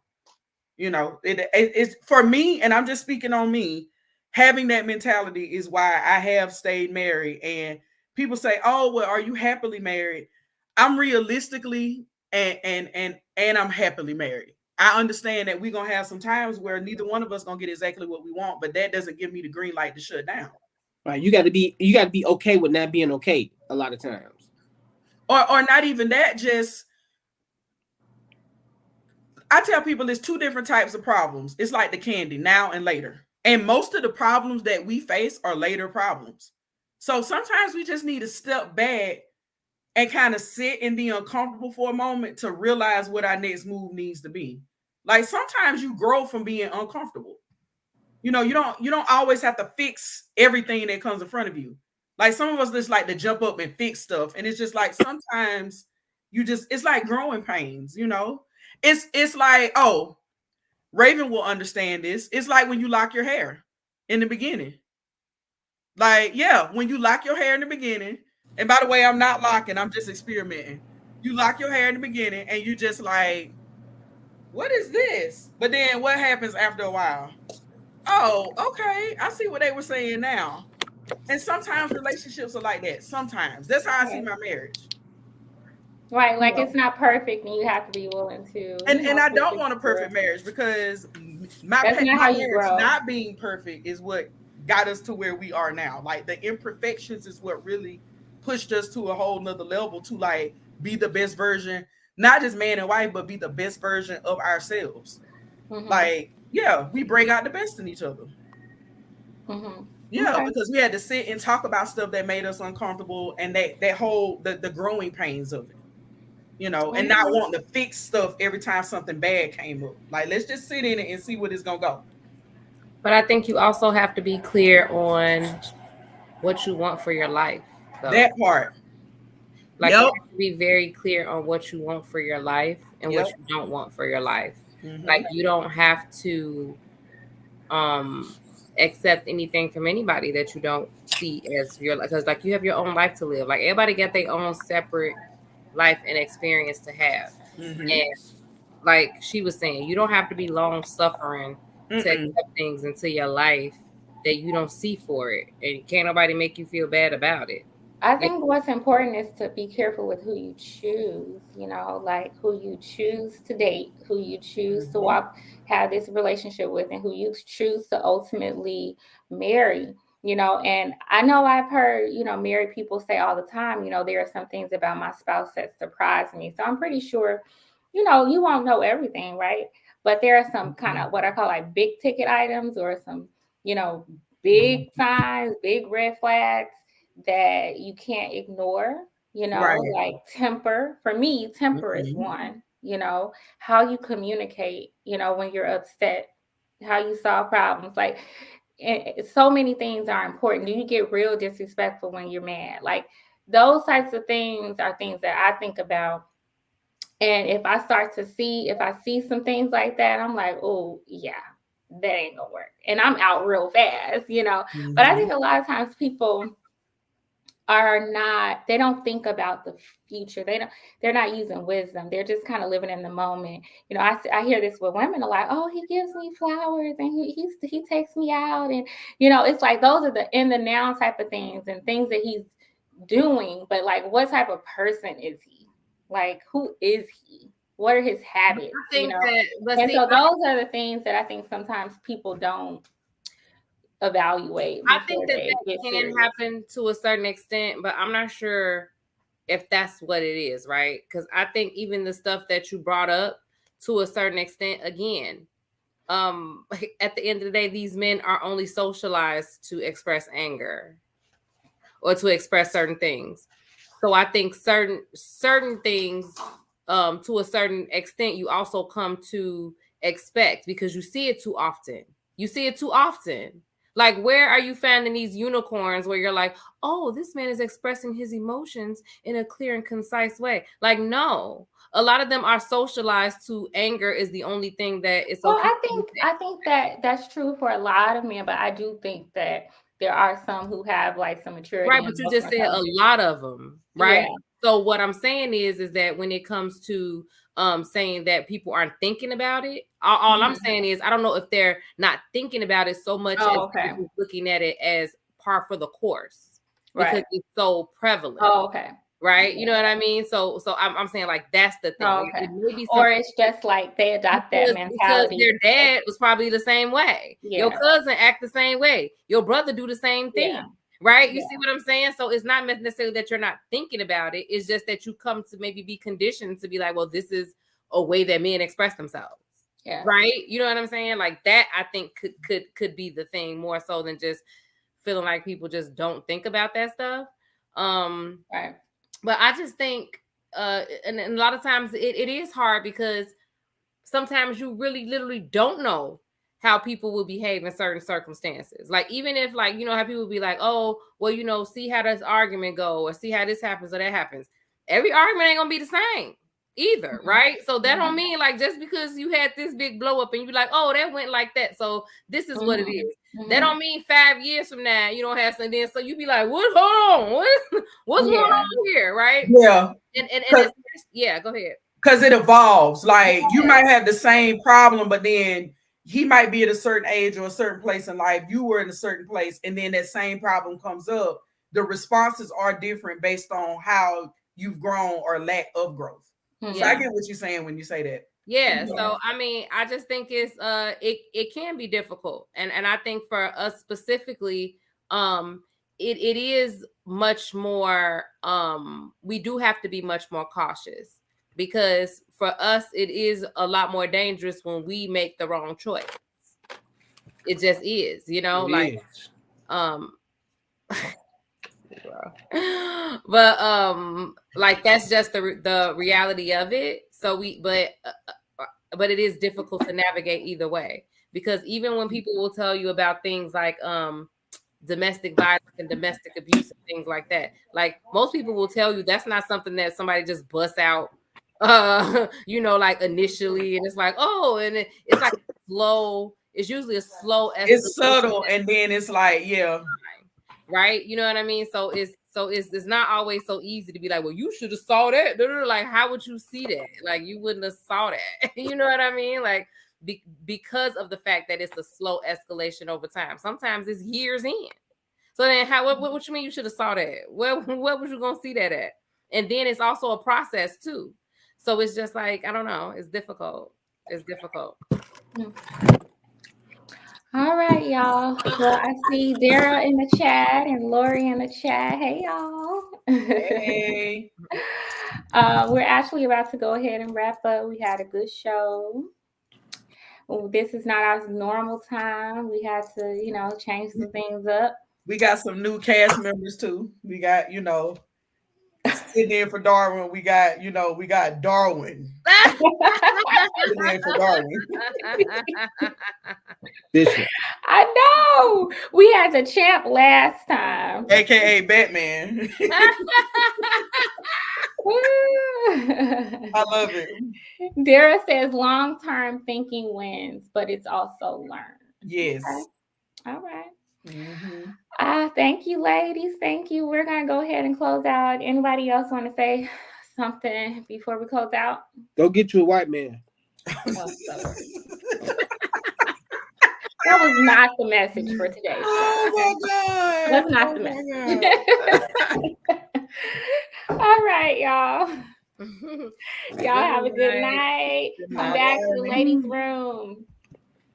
It's for me, and I'm just speaking on me. Having that mentality is why I have stayed married. And people say, "Oh, well, are you happily married?" I'm realistically and I'm happily married. I understand that we're gonna have some times where neither one of us gonna get exactly what we want, but that doesn't give me the green light to shut down. Right. You got to be okay with not being okay a lot of times. Or not even that, just I tell people there's two different types of problems. It's like the candy, now and later. And most of the problems that we face are later problems. So sometimes we just need to step back and kind of sit and be uncomfortable for a moment to realize what our next move needs to be. Like sometimes you grow from being uncomfortable. You don't always have to fix everything that comes in front of you. Like some of us just like to jump up and fix stuff. And it's just like sometimes it's like growing pains. It's like, oh, Raven will understand this. It's like when you lock your hair in the beginning. Like, yeah, when you lock your hair in the beginning, and by the way, I'm not locking, I'm just experimenting. You lock your hair in the beginning and you just like, what is this? But then what happens after a while? Oh, okay. I see what they were saying now. And sometimes relationships are like that. Sometimes. That's how I see Right. my marriage. Right, You like know. it's not perfect, and you have to be willing to, And I push don't it want a through. perfect marriage because my That's not my how you marriage grow. not being perfect is what got us to where we are now. Like the imperfections is what really pushed us to a whole nother level to like be the best version, not just man and wife, but be the best version of ourselves. Mm-hmm. Like, yeah, we bring out the best in each other. Mm-hmm. Yeah, Okay. because we had to sit and talk about stuff that made us uncomfortable and that whole the growing pains of it, and not Okay. wanting to fix stuff every time something bad came up. Like, let's just sit in it and see what it's gonna go. But I think you also have to be clear on what you want for your life, though. That part. Like you Yep. have to be very clear on what you want for your life and what Yep. you don't want for your life. Mm-hmm. Like you don't have to um accept anything from anybody that you don't see as your life, because like you have your own life to live. Like everybody got their own separate life and experience to have. Mm-hmm. And like she was saying, you don't have to be long suffering to Mm-mm. accept things into your life that you don't see for it, and can't nobody make you feel bad about it. I Yeah. think what's important is to be careful with who you choose, like who you choose to date, who you choose to Mm-hmm. have this relationship with, and who you choose to ultimately marry. And I know I've heard, married people say all the time, there are some things about my spouse that surprise me. So I'm pretty sure, you won't know everything, right? But there are some kind of what I call like big ticket items or some, you know, big signs, big red flags that you can't ignore, Right. like temper. For me, temper is Mm-hmm. one, how you communicate, when you're upset, how you solve problems. Like, so many things are important. Do you get real disrespectful when you're mad? Like, those types of things are things that I think about. And if I see some things like that, I'm like, oh, yeah, that ain't gonna work. And I'm out real fast. But I Mm-hmm. think a lot of times people they don't think about the future. They're not using wisdom. They're just kind of living in the moment. You know, I hear this with women are like, oh, he gives me flowers and he takes me out. And, you know, it's like those are the in the now type of things and things that he's doing. But like, what type of person is he? Like, who is he? What are his habits? I think you know? that, And so those are the things that I think sometimes people don't evaluate. I think that get can serious. happen to a certain extent, but I'm not sure if that's what it is, right? Because I think even the stuff that you brought up to a certain extent, again, at the end of the day, these men are only socialized to express anger or to express certain things. So I think certain things, to a certain extent, you also come to expect because you see it too often. You see it too often. Like, where are you finding these unicorns where you're like, oh, this man is expressing his emotions in a clear and concise way? Like, no. A lot of them are socialized to anger is the only thing that is okay. Well, I think that that's true for a lot of men, but I do think that there are some who have like some maturity. Right, but you just said a lot of them, right? Yeah. So what I'm saying is that when it comes to saying that people aren't thinking about it, all I'm saying is I don't know if they're not thinking about it so much as looking at it as par for the course because it's so prevalent. Oh, okay. Right, you know what I mean. So I'm saying like that's the thing. Oh, okay. It may be or it's just like they adopt that mentality because their dad was probably the same way. Yeah. Your cousin act the same way. Your brother do the same thing. Yeah. Right? You see what I'm saying? So it's not necessarily that you're not thinking about it. It's just that you come to maybe be conditioned to be like, well, this is a way that men express themselves. Yeah. Right? You know what I'm saying? Like that, I think could be the thing more so than just feeling like people just don't think about that stuff. Right. But I just think, and a lot of times it is hard because sometimes you really literally don't know how people will behave in certain circumstances. Like, even if, like, you know, how people be like, oh, well, you know, see how this argument go or see how this happens or that happens. Every argument ain't gonna be the same either, right? So that don't mean like just because you had this big blow up and you be like, oh, that went like that, so this is what it is. That don't mean 5 years from now you don't have something. So you be like, what? Hold on, what's going on here, right? Yeah. And it's, yeah, go ahead. Because it evolves. Like you might have the same problem, but then he might be at a certain age or a certain place in life. You were in a certain place, and then that same problem comes up. The responses are different based on how you've grown or lack of growth. So I get what you're saying when you say that. Yeah. So I mean, I just think it's it can be difficult. And I think for us specifically, it is much more we do have to be much more cautious because for us it is a lot more dangerous when we make the wrong choice. It just is, you know, but like that's just the reality of it. So but it is difficult to navigate either way because even when people will tell you about things like domestic violence and domestic abuse and things like that, like most people will tell you that's not something that somebody just busts out you know, like initially, and it's like, oh, and it's like slow. It's usually a slow escalation. It's subtle, and then it's like, yeah, right. You know what I mean? So it's not always so easy to be like, well, you should have saw that. Like, how would you see that? Like, you wouldn't have saw that. You know what I mean? Like, because of the fact that it's a slow escalation over time. Sometimes it's years in. So then, what you mean you should have saw that? What was you gonna see that at? And then it's also a process too. So it's just like, I don't know. It's difficult. It's difficult. All right, y'all. Well, I see Dara in the chat and Lori in the chat. Hey, y'all. Hey. We're actually about to go ahead and wrap up. We had a good show. This is not our normal time. We had to, you know, change some things up. We got some new cast members too. We got, you know, sitting in for Darwin. We got, you know, we got Darwin. Sitting in for Darwin. I know. We had the champ last time. AKA Batman. I love it. Dara says long-term thinking wins, but it's also learned. Yes. Okay. All right. Thank you, ladies. Thank you. We're gonna go ahead and close out. Anybody else want to say something before we close out? Go get you a white man. Oh, Lord. That was not the message for today's show. Oh my God. That's not the message. All right, y'all. Y'all have a good night. Come back to the ladies' room.